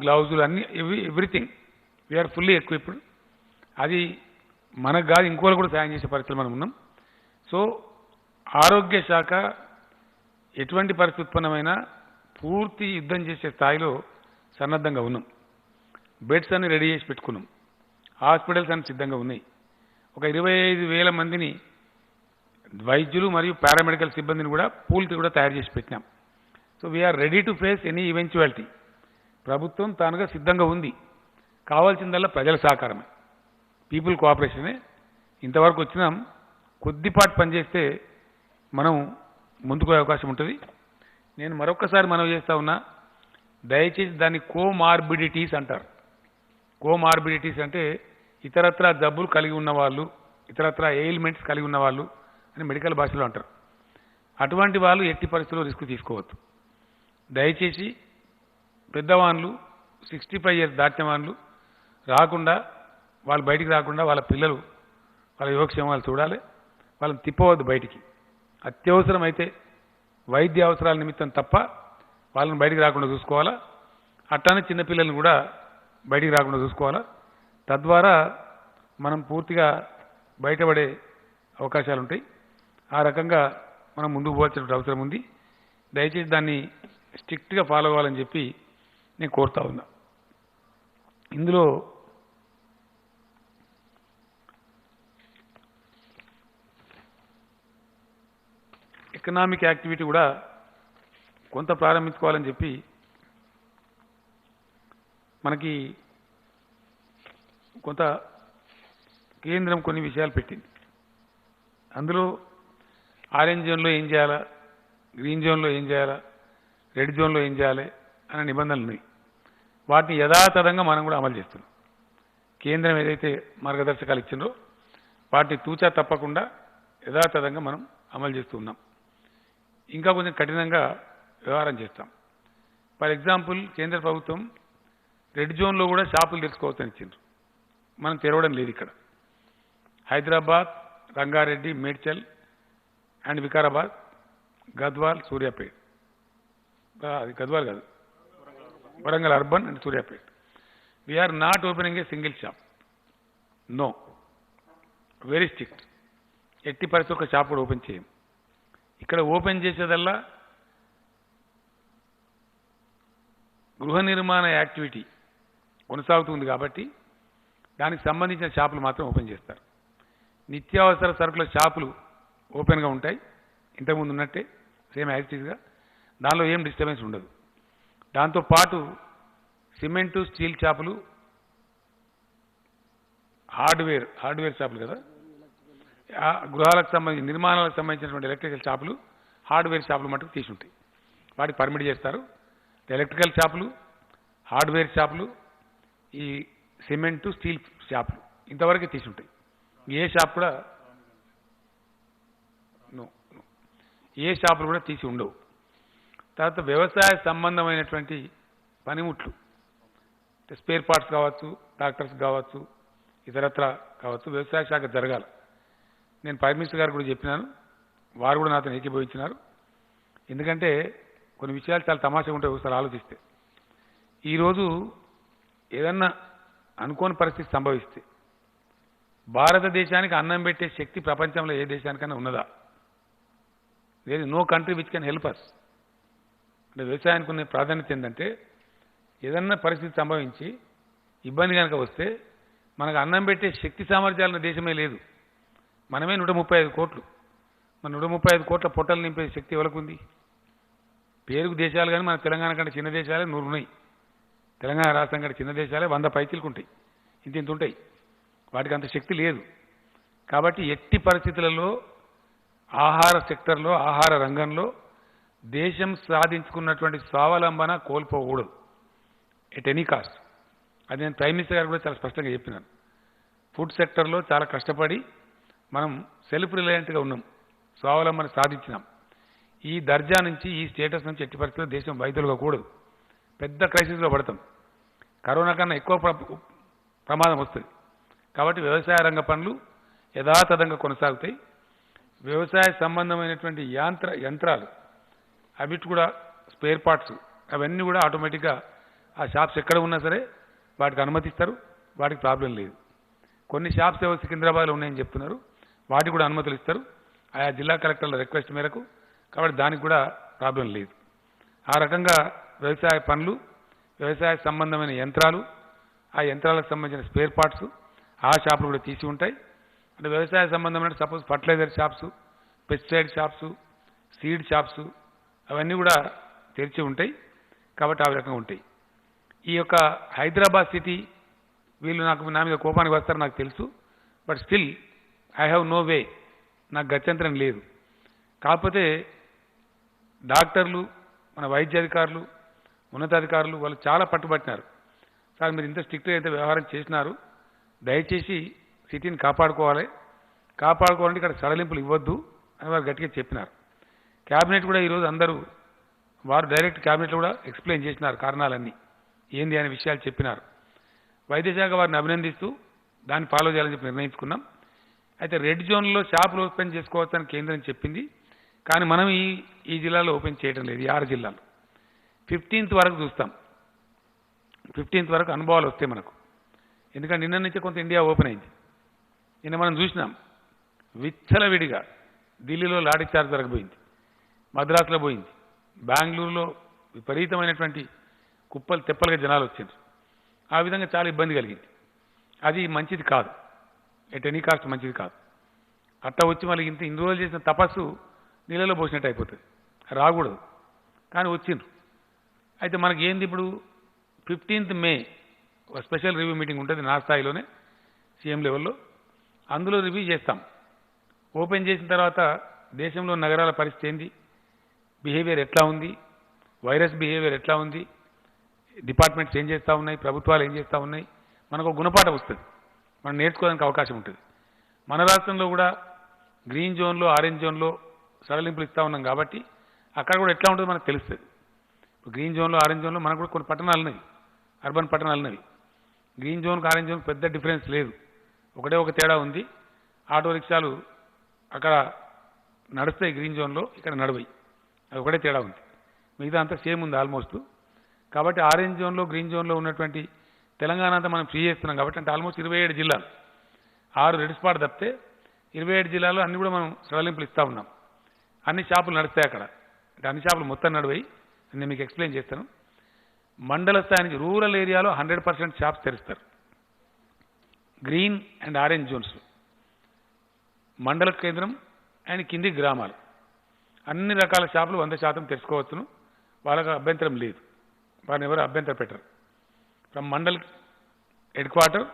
గ్లౌజులు అన్నీ, ఎవ్రీథింగ్ వీఆర్ ఫుల్లీ ఎక్విప్డ్. అది మనకు కాదు, ఇంకోళ్ళు కూడా సాయం చేసే పరిస్థితులు మనం ఉన్నాం. సో ఆరోగ్య శాఖ ఎటువంటి పరిస్థితి ఉత్పన్నమైనా పూర్తి యుద్ధం చేసే స్థాయిలో సన్నద్ధంగా ఉన్నాం. బెడ్స్ అన్ని రెడీ చేసి పెట్టుకున్నాం. హాస్పిటల్స్ అన్ని సిద్ధంగా ఉన్నాయి. ఒక 25,000 మందిని వైద్యులు మరియు పారామెడికల్ సిబ్బందిని కూడా పూల్కి కూడా తయారు చేసి పెట్టినాం. So we are ready to face any eventuality. ప్రభుత్వం తానుగా సిద్ధంగా ఉంది. కావాల్సిందల్లా ప్రజల సహకారమే, పీపుల్ కోఆపరేషనే. ఇంతవరకు వచ్చినాం, కొద్దిపాటు పనిచేస్తే మనం ముందుకు అవకాశం ఉంటుంది. నేను మరొకసారి మనవి చేస్తా ఉన్నా, దయచేసి దాన్ని కోమార్బిడిటీస్ అంటారు. కోమార్బిడిటీస్ అంటే ఇతరత్రా జబ్బులు కలిగి ఉన్నవాళ్ళు, ఇతరత్రా ఎయిల్మెంట్స్ కలిగి ఉన్నవాళ్ళు అని మెడికల్ భాషలో అంటారు. అటువంటి వాళ్ళు ఎట్టి పరిస్థితుల్లో రిస్క్ తీసుకోవద్దు. దయచేసి పెద్దవాళ్ళు 65 ఇయర్స్ దాటిన వాళ్ళు రాకుండా, వాళ్ళు బయటికి రాకుండా, వాళ్ళ పిల్లలు వాళ్ళ యోగక్షేమాలు చూడాలి. వాళ్ళని తిప్పవద్దు బయటికి. అత్యవసరం అయితే వైద్య అవసరాల నిమిత్తం తప్ప వాళ్ళని బయటికి రాకుండా చూసుకోవాలా. అట్లానే చిన్నపిల్లల్ని కూడా బయటికి రాకుండా చూసుకోవాలా. తద్వారా మనం పూర్తిగా బయటపడే అవకాశాలు ఉంటాయి. ఆ రకంగా మనం ముందుకు పోవాల్సిన అవసరం ఉంది. దయచేసి దాన్ని స్ట్రిక్ట్గా ఫాలో అవ్వాలని చెప్పి నేను కోరుతా ఉన్నా. ఇందులో ఎకనామిక్ యాక్టివిటీ కూడా కొంత ప్రారంభించుకోవాలని చెప్పి మనకి కొంత కేంద్రం కొన్ని విషయాలు పెట్టింది. అందులో ఆరెంజ్ జోన్లో ఏం చేయాలా, గ్రీన్ జోన్లో ఏం చేయాలా, రెడ్ జోన్లో ఏం చేయాలి అనే నిబంధనలు ఉన్నాయి. వాటిని యథాతథంగా మనం కూడా అమలు చేస్తున్నాం. కేంద్రం ఏదైతే మార్గదర్శకాలు ఇచ్చిందో వాటిని తూచా తప్పకుండా యథాతథంగా మనం అమలు చేస్తూ ఉన్నాం. ఇంకా కొంచెం కఠినంగా వ్యవహారం చేస్తాం. ఫర్ ఎగ్జాంపుల్, కేంద్ర ప్రభుత్వం రెడ్ జోన్లో కూడా షాపులు తెరుచుకోవచ్చని ఇచ్చిండ్రు. మనం తెరవడం లేదు. ఇక్కడ హైదరాబాద్, రంగారెడ్డి, మేడ్చల్ అండ్ వికారాబాద్, గద్వాల్, సూర్యాపేట్, అది గద్వాల్ కాదు, Warangal urban and Suryapet. We're not opening a single shop. No, very strict. ఎట్టి పరిస్థితి ఒక షాప్ కూడా ఓపెన్ చేయం. ఇక్కడ ఓపెన్ చేసేదల్లా గృహ నిర్మాణ యాక్టివిటీ కొనసాగుతుంది కాబట్టి దానికి సంబంధించిన షాపులు మాత్రం ఓపెన్ చేస్తారు. నిత్యావసర సరుకుల షాపులు ఓపెన్గా ఉంటాయి, ఇంతకుముందు ఉన్నట్టే సేమ్ యాక్టివిటీస్గా. దానిలో ఏం డిస్టర్బెన్స్ ఉండదు. దాంతోపాటు సిమెంటు, స్టీల్ షాపులు, హార్డ్వేర్ షాపులు కదా, గృహాలకు సంబంధించి నిర్మాణాలకు సంబంధించినటువంటి ఎలక్ట్రికల్ షాపులు, హార్డ్వేర్ షాపులు మటుకు తీసి ఉంటాయి. వాటికి పర్మిట్ చేస్తారు. ఎలక్ట్రికల్ షాపులు, హార్డ్వేర్ షాపులు, ఈ సిమెంటు, స్టీల్ షాపులు ఇంతవరకు తీసి ఉంటాయి. ఏ షాప్ కూడా ఏ షాపులు కూడా తీసి ఉండవు. తర్వాత వ్యవసాయ సంబంధమైనటువంటి పనిముట్లు స్పేర్ పార్ట్స్ కావచ్చు, డాక్టర్స్ కావచ్చు, ఇతరత్ర కావచ్చు, వ్యవసాయ శాఖ జరగాలి. నేను ప్రైమ్ మినిస్టర్ గారు కూడా చెప్పినాను, వారు కూడా నాతో ఏకీభవించినారు. ఎందుకంటే కొన్ని విషయాలు చాలా తమాషగా ఉంటాయి ఒకసారి ఆలోచిస్తే. ఈరోజు ఏదన్నా అనుకోని పరిస్థితి సంభవిస్తే భారతదేశానికి అన్నం పెట్టే శక్తి ప్రపంచంలో ఏ దేశానికైనా ఉన్నదా? There is no country which can help us. అంటే వ్యవసాయానికి ఉన్న ప్రాధాన్యత ఏంటంటే ఏదన్నా పరిస్థితి సంభవించి ఇబ్బంది కనుక వస్తే మనకు అన్నం పెట్టే శక్తి సామర్థ్యాలున్న దేశమే లేదు. మనమే 135 కోట్లు. మన 135 కోట్ల పొట్టలు నింపే శక్తి ఎవరికి ఉంది? పేరుకు దేశాలు కానీ మన తెలంగాణ కంటే చిన్న దేశాలే 100 ఉన్నాయి. తెలంగాణ రాష్ట్రం కంటే చిన్న దేశాలే 100 పైచీలకు ఉంటాయి, ఇంత ఉంటాయి. వాటికి అంత శక్తి లేదు. కాబట్టి ఎట్టి పరిస్థితులలో ఆహార సెక్టర్లో, ఆహార రంగంలో దేశం సాధించుకున్నటువంటి స్వావలంబన కోల్పోకూడదు ఎట్ ఎనీ కాస్ట్. అది నేను ప్రైమ్ మినిస్టర్ గారు కూడా చాలా స్పష్టంగా చెప్పినాను. ఫుడ్ సెక్టర్లో చాలా కష్టపడి మనం సెల్ఫ్ రిలయంట్గా ఉన్నాం, స్వావలంబన సాధించినాం. ఈ దర్జా నుంచి, ఈ స్టేటస్ నుంచి ఎట్టి పరిస్థితుల్లో దేశం వైదొలగకూడదు. పెద్ద క్రైసిస్లో పడతాం. కరోనా కన్నా ఎక్కువ ప్రమాదం వస్తుంది. కాబట్టి వ్యవసాయ రంగ పనులు యథాతథంగా కొనసాగుతాయి. వ్యవసాయ సంబంధమైనటువంటి యంత్రాలు అవిటి కూడా స్పేర్ పార్ట్స్ అవన్నీ కూడా ఆటోమేటిక్గా ఆ షాప్స్ ఎక్కడ ఉన్నా సరే వాటికి అనుమతిస్తారు, వాటికి ప్రాబ్లం లేదు. కొన్ని షాప్స్ ఏవో సికింద్రాబాద్లో ఉన్నాయని చెప్తున్నారు, వాటికి కూడా అనుమతులు ఇస్తారు ఆయా జిల్లా కలెక్టర్ల రిక్వెస్ట్ మేరకు. కాబట్టి దానికి కూడా ప్రాబ్లం లేదు. ఆ రకంగా వ్యవసాయ పనులు, వ్యవసాయ సంబంధమైన యంత్రాలు, ఆ యంత్రాలకు సంబంధించిన స్పేర్ పార్ట్స్ ఆ షాపులు కూడా తీసి ఉంటాయి. అంటే వ్యవసాయ సంబంధమైన suppose fertilizer shops, pesticide shops, seed shops అవన్నీ కూడా తెరిచి ఉంటాయి. కాబట్టి ఆ రకంగా ఉంటాయి. ఈ యొక్క హైదరాబాద్ సిటీ వీళ్ళు నా మీద కోపానికి వస్తారు నాకు తెలుసు. But still I have no way, నాకు గత్యంతరం లేదు. కాకపోతే డాక్టర్లు, మన వైద్యాధికారులు, ఉన్నతాధికారులు వాళ్ళు చాలా పట్టుబట్టినారు. సార్ మీరు ఇంత స్ట్రిక్ట్గా అయితే వ్యవహారం చేసినారు, దయచేసి సిటీని కాపాడుకోవాలంటే ఇక్కడ సడలింపులు ఇవ్వద్దు అని వారు గట్టిగా చెప్పినారు. క్యాబినెట్ కూడా ఈరోజు అందరూ వారు డైరెక్ట్ క్యాబినెట్లో కూడా ఎక్స్ప్లెయిన్ చేసినారు, కారణాలన్నీ ఏంది అనే విషయాలు చెప్పినారు. వైద్యశాఖ వారిని అభినందిస్తూ దాన్ని ఫాలో చేయాలని చెప్పి నిర్ణయించుకున్నాం. అయితే రెడ్ జోన్లో షాపులు ఓపెన్ చేసుకోవచ్చని కేంద్రం చెప్పింది, కానీ మనం ఈ జిల్లాలో ఓపెన్ చేయడం లేదు. ఈ 6 జిల్లాలు 15th వరకు చూస్తాం. 15th వరకు అనుభవాలు వస్తాయి మనకు. ఎందుకంటే నిన్న నుంచే కొంత ఇండియా ఓపెన్ అయింది. నిన్న మనం చూసినాం విచ్చలవిడిగా ఢిల్లీలో లాఠీ చార్జ్ జరగబోయింది, మద్రాసులో పోయింది, బెంగళూరులో విపరీతమైనటువంటి కుప్పలు తెప్పలుగా జనాలు వచ్చారు. ఆ విధంగా చాలా ఇబ్బంది కలిగింది. అది మంచిది కాదు, ఎట్ ఎనీ కాస్ట్ మంచిది కాదు. అట్లా వచ్చి మళ్ళీ ఇన్ని రోజులు చేసిన తపస్సు నీళ్ళలో పోసినట్టు అయిపోతుంది, రాకూడదు. కానీ వచ్చిండ్రు. అయితే మనకి ఏంది ఇప్పుడు 15th మే ఒక స్పెషల్ రివ్యూ మీటింగ్ ఉంటుంది నా స్థాయిలోనే, సీఎం లెవెల్లో. అందులో రివ్యూ చేస్తాం. ఓపెన్ చేసిన తర్వాత దేశంలో నగరాల పరిస్థితి ఏంది, బిహేవియర్ ఎట్లా ఉంది, వైరస్ బిహేవియర్ ఎట్లా ఉంది, డిపార్ట్మెంట్స్ ఏం చేస్తూ ఉన్నాయి, ప్రభుత్వాలు ఏం చేస్తూ ఉన్నాయి, మనకు ఒక గుణపాఠం వస్తుంది, మనం నేర్చుకోవడానికి అవకాశం ఉంటుంది. మన రాష్ట్రంలో కూడా గ్రీన్ జోన్లో, ఆరెంజ్ జోన్లో సడలింపులు ఇస్తూ ఉన్నాం కాబట్టి అక్కడ కూడా ఎట్లా ఉంటుందో మనకు తెలుస్తుంది. గ్రీన్ జోన్లో, ఆరెంజ్ జోన్లో మనకు కూడా కొన్ని పట్టణాలు ఉన్నాయి, అర్బన్ పట్టణాలు ఉన్నవి. గ్రీన్ జోన్కి ఆరెంజ్ జోన్కి పెద్ద డిఫరెన్స్ లేదు, ఒకటే ఒక తేడా ఉంది. ఆటో రిక్షాలు అక్కడ నడుస్తాయి గ్రీన్ జోన్లో, ఇక్కడ నడవయి, అది ఒకటే తేడా ఉంది. మిగతా అంతా సేమ్ ఉంది ఆల్మోస్ట్. కాబట్టి ఆరెంజ్ జోన్లో, గ్రీన్ జోన్లో ఉన్నటువంటి తెలంగాణ అంతా మనం ఫ్రీ చేస్తున్నాం కాబట్టి, అంటే ఆల్మోస్ట్ 27 జిల్లాలు, 6 రెడ్ స్పాట్ తప్పితే 27 జిల్లాలు అన్ని కూడా మనం సడలింపులు ఇస్తూ ఉన్నాం. అన్ని షాపులు నడుస్తాయి అక్కడ, అంటే అన్ని షాపులు మొత్తం నడివాయి. నేను మీకు ఎక్స్ప్లెయిన్ చేస్తాను. మండల స్థాయి నుంచి రూరల్ ఏరియాలో 100% షాప్స్ తెరుస్తారు. గ్రీన్ అండ్ ఆరెంజ్ జోన్స్, మండల కేంద్రం అండ్ కింది గ్రామాలు అన్ని రకాల షాపులు 100% తెరుచుకోవచ్చును. వాళ్ళకు అభ్యంతరం లేదు, వారిని ఎవరు అభ్యంతరం పెట్టరు. From mandal head quarter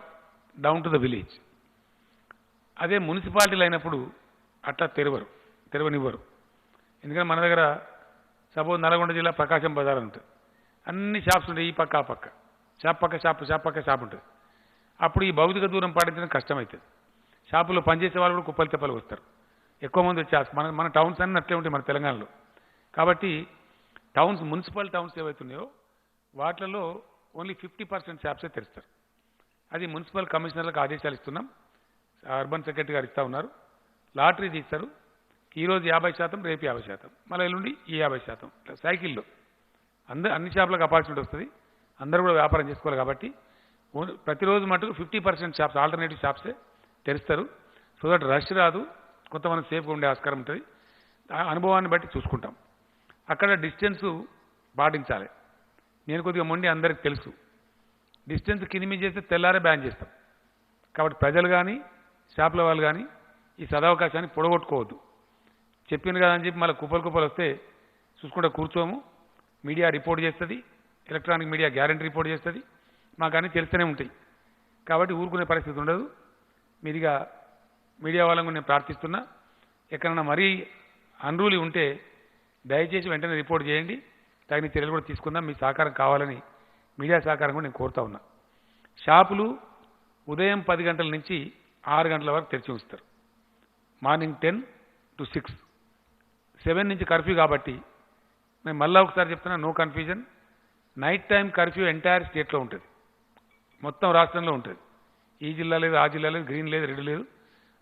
down to the village. అదే మున్సిపాలిటీలు అయినప్పుడు అట్లా తెరవనివ్వరు. ఎందుకంటే మన దగ్గర సపోజ్ నల్గొండ జిల్లా ప్రకాశం బజార్ ఉంటుంది, అన్ని షాప్స్ ఉంటాయి, ఈ పక్క ఆ పక్క, షాప్ పక్క షాప్ ఉంటుంది. అప్పుడు ఈ భౌతిక దూరం పాటించడం కష్టమవుతుంది. షాపులో పనిచేసే వాళ్ళు కూడా కుప్పలు తెప్పలు వస్తారు, ఎక్కువ మంది వచ్చి మన టౌన్స్ అన్నీ అట్లే ఉంటాయి మన తెలంగాణలో. కాబట్టి టౌన్స్ మున్సిపల్ టౌన్స్ ఏవైతున్నాయో వాటిలలో ఓన్లీ 50% షాప్సే తెరుస్తారు. అది మున్సిపల్ కమిషనర్లకు ఆదేశాలు ఇస్తున్నాం. అర్బన్ సెక్రటరీ గారు ఇస్తా ఉన్నారు. లాటరీ తీస్తారు. ఈరోజు 50%, రేపు 50%, మళ్ళీ ఎల్లుండి ఈ 50%. సైకిల్లో అన్ని షాపులకు ఆపర్చునిటీ వస్తుంది. అందరూ కూడా వ్యాపారం చేసుకోవాలి కాబట్టి ప్రతిరోజు మటుకు 50% షాప్స్, ఆల్టర్నేటివ్ షాప్సే తెరుస్తారు. సో దట్ రష్ రాదు, కొంతమంది సేఫ్గా ఉండే ఆస్కారం ఉంటుంది. అనుభవాన్ని బట్టి చూసుకుంటాం. అక్కడ డిస్టెన్స్ పాటించాలి. నేను కొద్దిగా మొండి, అందరికి తెలుసు. డిస్టెన్స్ కింది చేస్తే తెల్లారే బ్యాన్ చేస్తాం. కాబట్టి ప్రజలు కానీ షాపుల వాళ్ళు కానీ ఈ సదవకాశాన్ని పొడగొట్టుకోవద్దు. చెప్పింది కదా అని చెప్పి మళ్ళీ కుప్పలు వస్తే చూసుకుంటే కూర్చోము. మీడియా రిపోర్ట్ చేస్తుంది, ఎలక్ట్రానిక్ మీడియా గ్యారంటీ రిపోర్ట్ చేస్తుంది. మాకు అన్నీ తెలుస్తూనే ఉంటాయి. కాబట్టి ఊరుకునే పరిస్థితి ఉండదు. మీదిగా మీడియా వాళ్ళని నేను ప్రార్థిస్తున్నా, ఎక్కడన్నా మరీ అన్రూలీ ఉంటే దయచేసి వెంటనే రిపోర్ట్ చేయండి. తగిన చర్యలు కూడా తీసుకుందాం. మీ సహకారం కావాలని, మీడియా సహకారం కూడా నేను కోరుతా ఉన్నా. షాపులు ఉదయం 10 గంటల నుంచి 6 గంటల వరకు తెరిచి ఉంచుతారు. మార్నింగ్ 10 to 6, 7 నుంచి కర్ఫ్యూ. కాబట్టి నేను మళ్ళీ ఒకసారి చెప్తున్నా, no confusion. Night time curfew entire స్టేట్లో ఉంటుంది, మొత్తం రాష్ట్రంలో ఉంటుంది. ఈ జిల్లా లేదు, ఆ జిల్లా లేదు, గ్రీన్ లేదు, రెడ్ లేదు.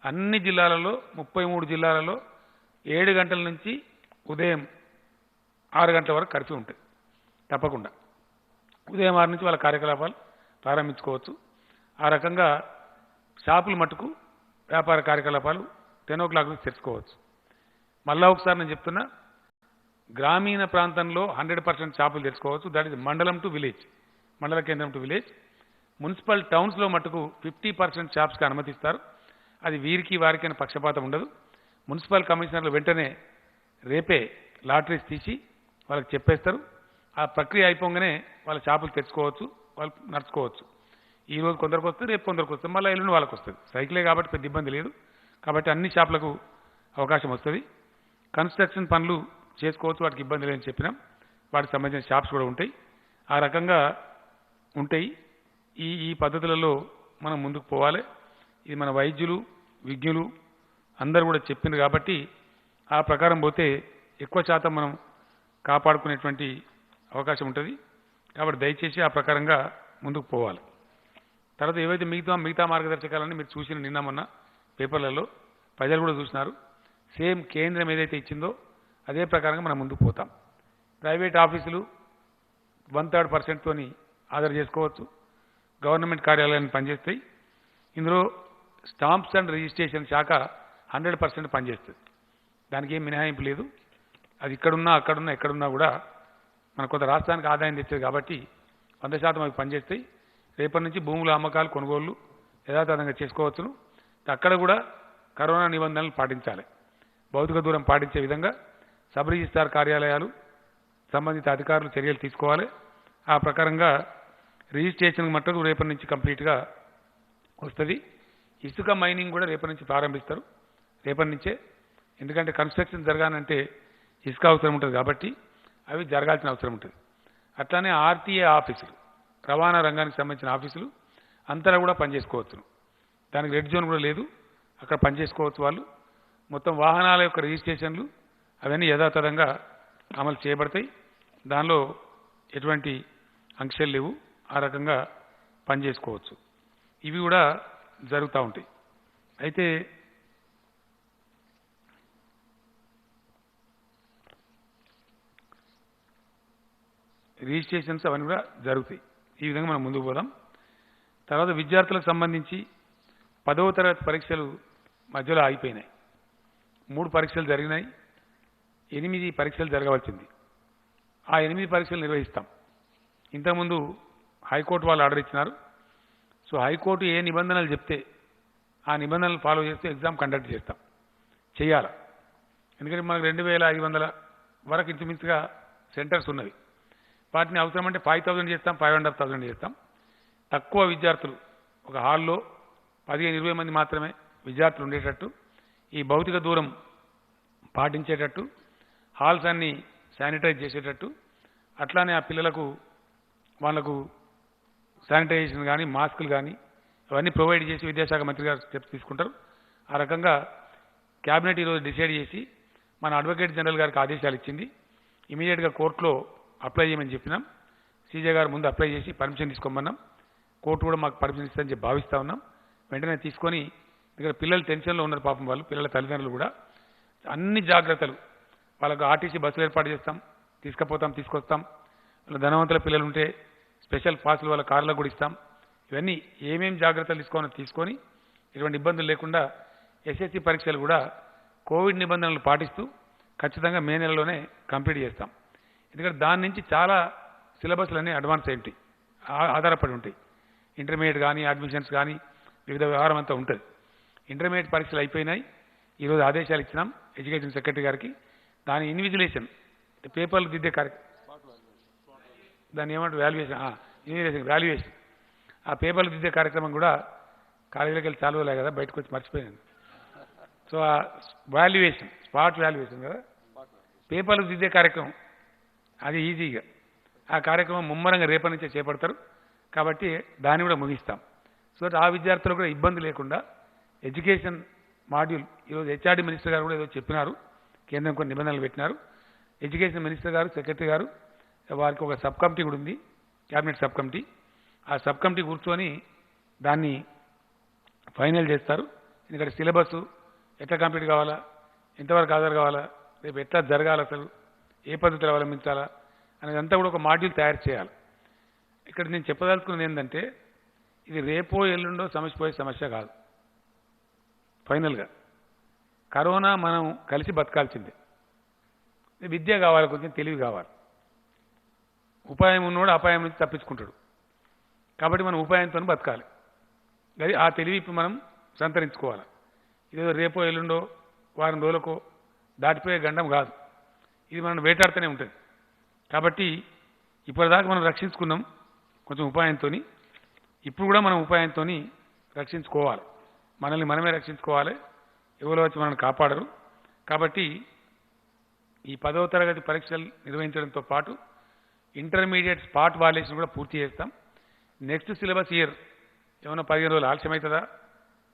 అన్ని జిల్లాలలో 33 జిల్లాలలో 7 గంటల నుంచి ఉదయం 6 గంటల వరకు కర్ఫ్యూ ఉంటుంది తప్పకుండా. ఉదయం 6 నుంచి వాళ్ళ కార్యకలాపాలు ప్రారంభించుకోవచ్చు. ఆ రకంగా షాపులు మట్టుకు వ్యాపార కార్యకలాపాలు 10 o'clock నుంచి తెరుచుకోవచ్చు. మళ్ళా ఒకసారి నేను చెప్తున్నా, గ్రామీణ ప్రాంతంలో 100% షాపులు తెరుచుకోవచ్చు. దట్ ఈజ్ మండలం టు విలేజ్, మండల కేంద్రం టు విలేజ్. మున్సిపల్ టౌన్స్లో మట్టుకు 50% షాప్స్కి అనుమతిస్తారు. అది వీరికి వారికి అని పక్షపాతం ఉండదు. మున్సిపల్ కమిషనర్లు వెంటనే రేపే లాటరీస్ తీసి వాళ్ళకి చెప్పేస్తారు. ఆ ప్రక్రియ అయిపోగానే వాళ్ళ షాపులు తెచ్చుకోవచ్చు, వాళ్ళు నడుచుకోవచ్చు. ఈ రోజు కొందరికి వస్తుంది, రేపు కొందరికి వస్తుంది, మళ్ళీ ఎల్లుండి వాళ్ళకి వస్తుంది. సైకిలే కాబట్టి పెద్ద ఇబ్బంది లేదు. కాబట్టి అన్ని షాపులకు అవకాశం వస్తుంది. కన్స్ట్రక్షన్ పనులు చేసుకోవచ్చు, వాటికి ఇబ్బంది లేదని చెప్పినాం. వాటికి సంబంధించిన షాప్స్ కూడా ఉంటాయి. ఆ రకంగా ఉంటాయి. ఈ పద్ధతులలో మనం ముందుకు పోవాలి. ఇది మన వైద్యులు, విజ్ఞులు అందరూ కూడా చెప్పింది కాబట్టి ఆ ప్రకారం పోతే ఎక్కువ శాతం మనం కాపాడుకునేటువంటి అవకాశం ఉంటుంది. కాబట్టి దయచేసి ఆ ప్రకారంగా ముందుకు పోవాలి. తర్వాత ఏవైతే మిగతా మార్గదర్శకాలని మీరు చూసిన నిన్న మొన్న పేపర్లలో ప్రజలు కూడా చూసినారు. సేమ్ కేంద్రం ఏదైతే ఇచ్చిందో అదే ప్రకారంగా మనం ముందుకు పోతాం. ప్రైవేట్ ఆఫీసులు 1/3% తోని ఆర్డర్ చేసుకోవచ్చు. గవర్నమెంట్ కార్యాలయాన్ని పనిచేస్తాయి. ఇందులో స్టాంప్స్ అండ్ రిజిస్ట్రేషన్ శాఖ 100% పనిచేస్తుంది. దానికి ఏం మినహాయింపు లేదు. అది ఇక్కడున్నా, అక్కడున్నా, ఎక్కడున్నా కూడా మన కొంత రాష్ట్రానికి ఆదాయం తెచ్చేది కాబట్టి 100% అవి పనిచేస్తాయి. రేపటి నుంచి భూముల అమ్మకాలు, కొనుగోళ్లు యథాతథంగా చేసుకోవచ్చును. అక్కడ కూడా కరోనా నిబంధనలు పాటించాలి. భౌతిక దూరం పాటించే విధంగా సబ్ రిజిస్ట్రార్ కార్యాలయాలు, సంబంధిత అధికారులు చర్యలు తీసుకోవాలి. ఆ ప్రకారంగా రిజిస్ట్రేషన్ మట్టుకు రేపటి నుంచి కంప్లీట్గా వస్తుంది. ఇసుక మైనింగ్ కూడా రేపటి నుంచి ప్రారంభిస్తారు, రేపటి నుంచే. ఎందుకంటే కన్స్ట్రక్షన్ జరగాలంటే ఇసుక అవసరం ఉంటుంది కాబట్టి అవి జరగాల్సిన అవసరం ఉంటుంది. అట్లానే ఆర్టీఏ ఆఫీసులు, రవాణా రంగానికి సంబంధించిన ఆఫీసులు అంతటా కూడా పనిచేసుకోవచ్చు. దానికి రెడ్ జోన్ కూడా లేదు, అక్కడ పనిచేసుకోవచ్చు వాళ్ళు. మొత్తం వాహనాల యొక్క రిజిస్ట్రేషన్లు అవన్నీ యథాతథంగా అమలు చేయబడతాయి. దానిలో ఎటువంటి ఆంక్షలు లేవు. ఆ రకంగా పనిచేసుకోవచ్చు. ఇవి కూడా జరుగుతూ ఉంటాయి. అయితే రిజిస్ట్రేషన్స్ అవన్నీ కూడా జరుగుతాయి. ఈ విధంగా మనం ముందుకు పోదాం. తర్వాత విద్యార్థులకు సంబంధించి 10వ తరగతి పరీక్షలు మధ్యలో ఆగిపోయినాయి. 3 పరీక్షలు జరిగినాయి, 8 పరీక్షలు జరగవలసింది. ఆ 8 పరీక్షలు నిర్వహిస్తాం. ఇంతకుముందు హైకోర్టు వాళ్ళు ఆర్డర్ ఇచ్చినారు. సో హైకోర్టు ఏ నిబంధనలు చెప్తే ఆ నిబంధనలు ఫాలో చేస్తూ ఎగ్జామ్ కండక్ట్ చేస్తాం, చేయాలి. ఎందుకంటే మనకు 2500 వరకు ఇంచుమించుగా సెంటర్స్ ఉన్నవి. వాటిని అవసరమంటే 5000 చేస్తాం, 5500 చేస్తాం. తక్కువ విద్యార్థులు, ఒక హాల్లో 15-20 మంది మాత్రమే విద్యార్థులు ఉండేటట్టు, ఈ భౌతిక దూరం పాటించేటట్టు, హాల్స్ అన్ని శానిటైజ్ చేసేటట్టు, అట్లానే ఆ పిల్లలకు వాళ్లకు శానిటైజేషన్ కానీ, మాస్కులు కానీ అవన్నీ ప్రొవైడ్ చేసి విద్యాశాఖ మంత్రి గారు స్టెప్స్ తీసుకుంటారు. ఆ రకంగా క్యాబినెట్ ఈరోజు డిసైడ్ చేసి మన అడ్వకేట్ జనరల్ గారికి ఆదేశాలు ఇచ్చింది. ఇమీడియట్గా కోర్టులో అప్లై చేయమని చెప్పినాం. సీజే గారు ముందు అప్లై చేసి పర్మిషన్ తీసుకోమన్నాం. కోర్టు కూడా మాకు పర్మిషన్ ఇస్తుందని చెప్పి భావిస్తూ ఉన్నాం. వెంటనే తీసుకొని ఇక్కడ పిల్లలు టెన్షన్లో ఉన్నారు పాపం వాళ్ళు, పిల్లల తల్లిదండ్రులు కూడా. అన్ని జాగ్రత్తలు, వాళ్ళకు ఆర్టీసీ బస్సులు ఏర్పాటు చేస్తాం, తీసుకుపోతాం, తీసుకొస్తాం. వాళ్ళ ధనవంతుల పిల్లలు ఉంటే స్పెషల్ పాసులు వాళ్ళ కార్లకు కూడా ఇస్తాం. ఇవన్నీ ఏమేమి జాగ్రత్తలు తీసుకొని ఎటువంటి ఇబ్బందులు లేకుండా ఎస్ఎస్సి పరీక్షలు కూడా కోవిడ్ నిబంధనలు పాటిస్తూ ఖచ్చితంగా మే నెలలోనే కంప్లీట్ చేస్తాం. ఎందుకంటే దాని నుంచి చాలా సిలబస్లు అన్నీ అడ్వాన్స్ అయి ఉంటాయి, ఆధారపడి ఉంటాయి. ఇంటర్మీడియట్ కానీ అడ్మిషన్స్ కానీ వివిధ వ్యవహారం అంతా ఉంటుంది. ఇంటర్మీడియట్ పరీక్షలు అయిపోయినాయి. ఈరోజు ఆదేశాలు ఇచ్చినాం ఎడ్యుకేషన్ సెక్రటరీ గారికి. దాని ఇన్విజిలేషన్, పేపర్లు దిద్దే కార్యక్రమం, దాన్ని ఏమంటారు వాల్యుయేషన్, ఆ పేపర్లు దిద్దే కార్యక్రమం కూడా కాలేజీలోకి వెళ్ళి చాలు లే కదా, బయటకు వచ్చి మర్చిపోయాను. సో ఆ వాల్యుయేషన్, స్పాట్ వాల్యుయేషన్ కదా, పేపర్లు దిద్దే కార్యక్రమం, అది ఈజీగా ఆ కార్యక్రమం ముమ్మరంగా రేపటి నుంచే చేపడతారు. కాబట్టి దాన్ని కూడా ముగిస్తాం. సో ఆ విద్యార్థులకు కూడా ఇబ్బంది లేకుండా ఎడ్యుకేషన్ మాడ్యూల్ ఈరోజు హెచ్ఆర్డీ మినిస్టర్ గారు కూడా ఏదో చెప్పినారు, కేంద్రం కొన్ని నిబంధనలు పెట్టినారు. ఎడ్యుకేషన్ మినిస్టర్ గారు, సెక్రటరీ గారు, వారికి ఒక సబ్ కమిటీ కూడా ఉంది, క్యాబినెట్ సబ్ కమిటీ. ఆ సబ్ కమిటీ కూర్చొని దాన్ని ఫైనల్ చేస్తారు. ఎందుకంటే సిలబస్ ఎట్లా కంప్లీట్ కావాలా, ఎంతవరకు హాజరు కావాలా, రేపు ఎట్లా జరగాలి, అసలు ఏ పద్ధతిలో అవలంబించాలా అనేదంతా కూడా ఒక మాడ్యూల్ తయారు చేయాలి. ఇక్కడ నేను చెప్పదలుచుకున్నది ఏంటంటే ఇది రేపో ఎల్లుండో సమస్య సమస్య కాదు. ఫైనల్గా కరోనా మనం కలిసి బతకాల్సిందే. విద్య కావాలి, కొంచెం తెలివి కావాలి. ఉపాయం ఉన్నోడు అపాయం నుంచి తప్పించుకుంటాడు. కాబట్టి మనం ఉపాయంతో బతకాలి. అది ఆ తెలివి ఇప్పుడు మనం సంతరించుకోవాలి. ఇదేదో రేపో ఎల్లుండో వారం రోజులకో దాటిపోయే గండం కాదు. ఇది మనం వేటాడుతూనే ఉంటుంది. కాబట్టి ఇప్పటిదాకా మనం రక్షించుకున్నాం కొంచెం ఉపాయంతో. ఇప్పుడు కూడా మనం ఉపాయంతో రక్షించుకోవాలి. మనల్ని మనమే రక్షించుకోవాలి, ఎవరో వచ్చి మనల్ని కాపాడరు. కాబట్టి ఈ 10వ తరగతి పరీక్షలు నిర్వహించడంతో పాటు ఇంటర్మీడియట్ స్పాట్ వాల్యుయేషన్ కూడా పూర్తి చేస్తాం. నెక్స్ట్ సిలబస్ ఇయర్ ఏమైనా 15 రోజులు ఆలస్యం అవుతుందా,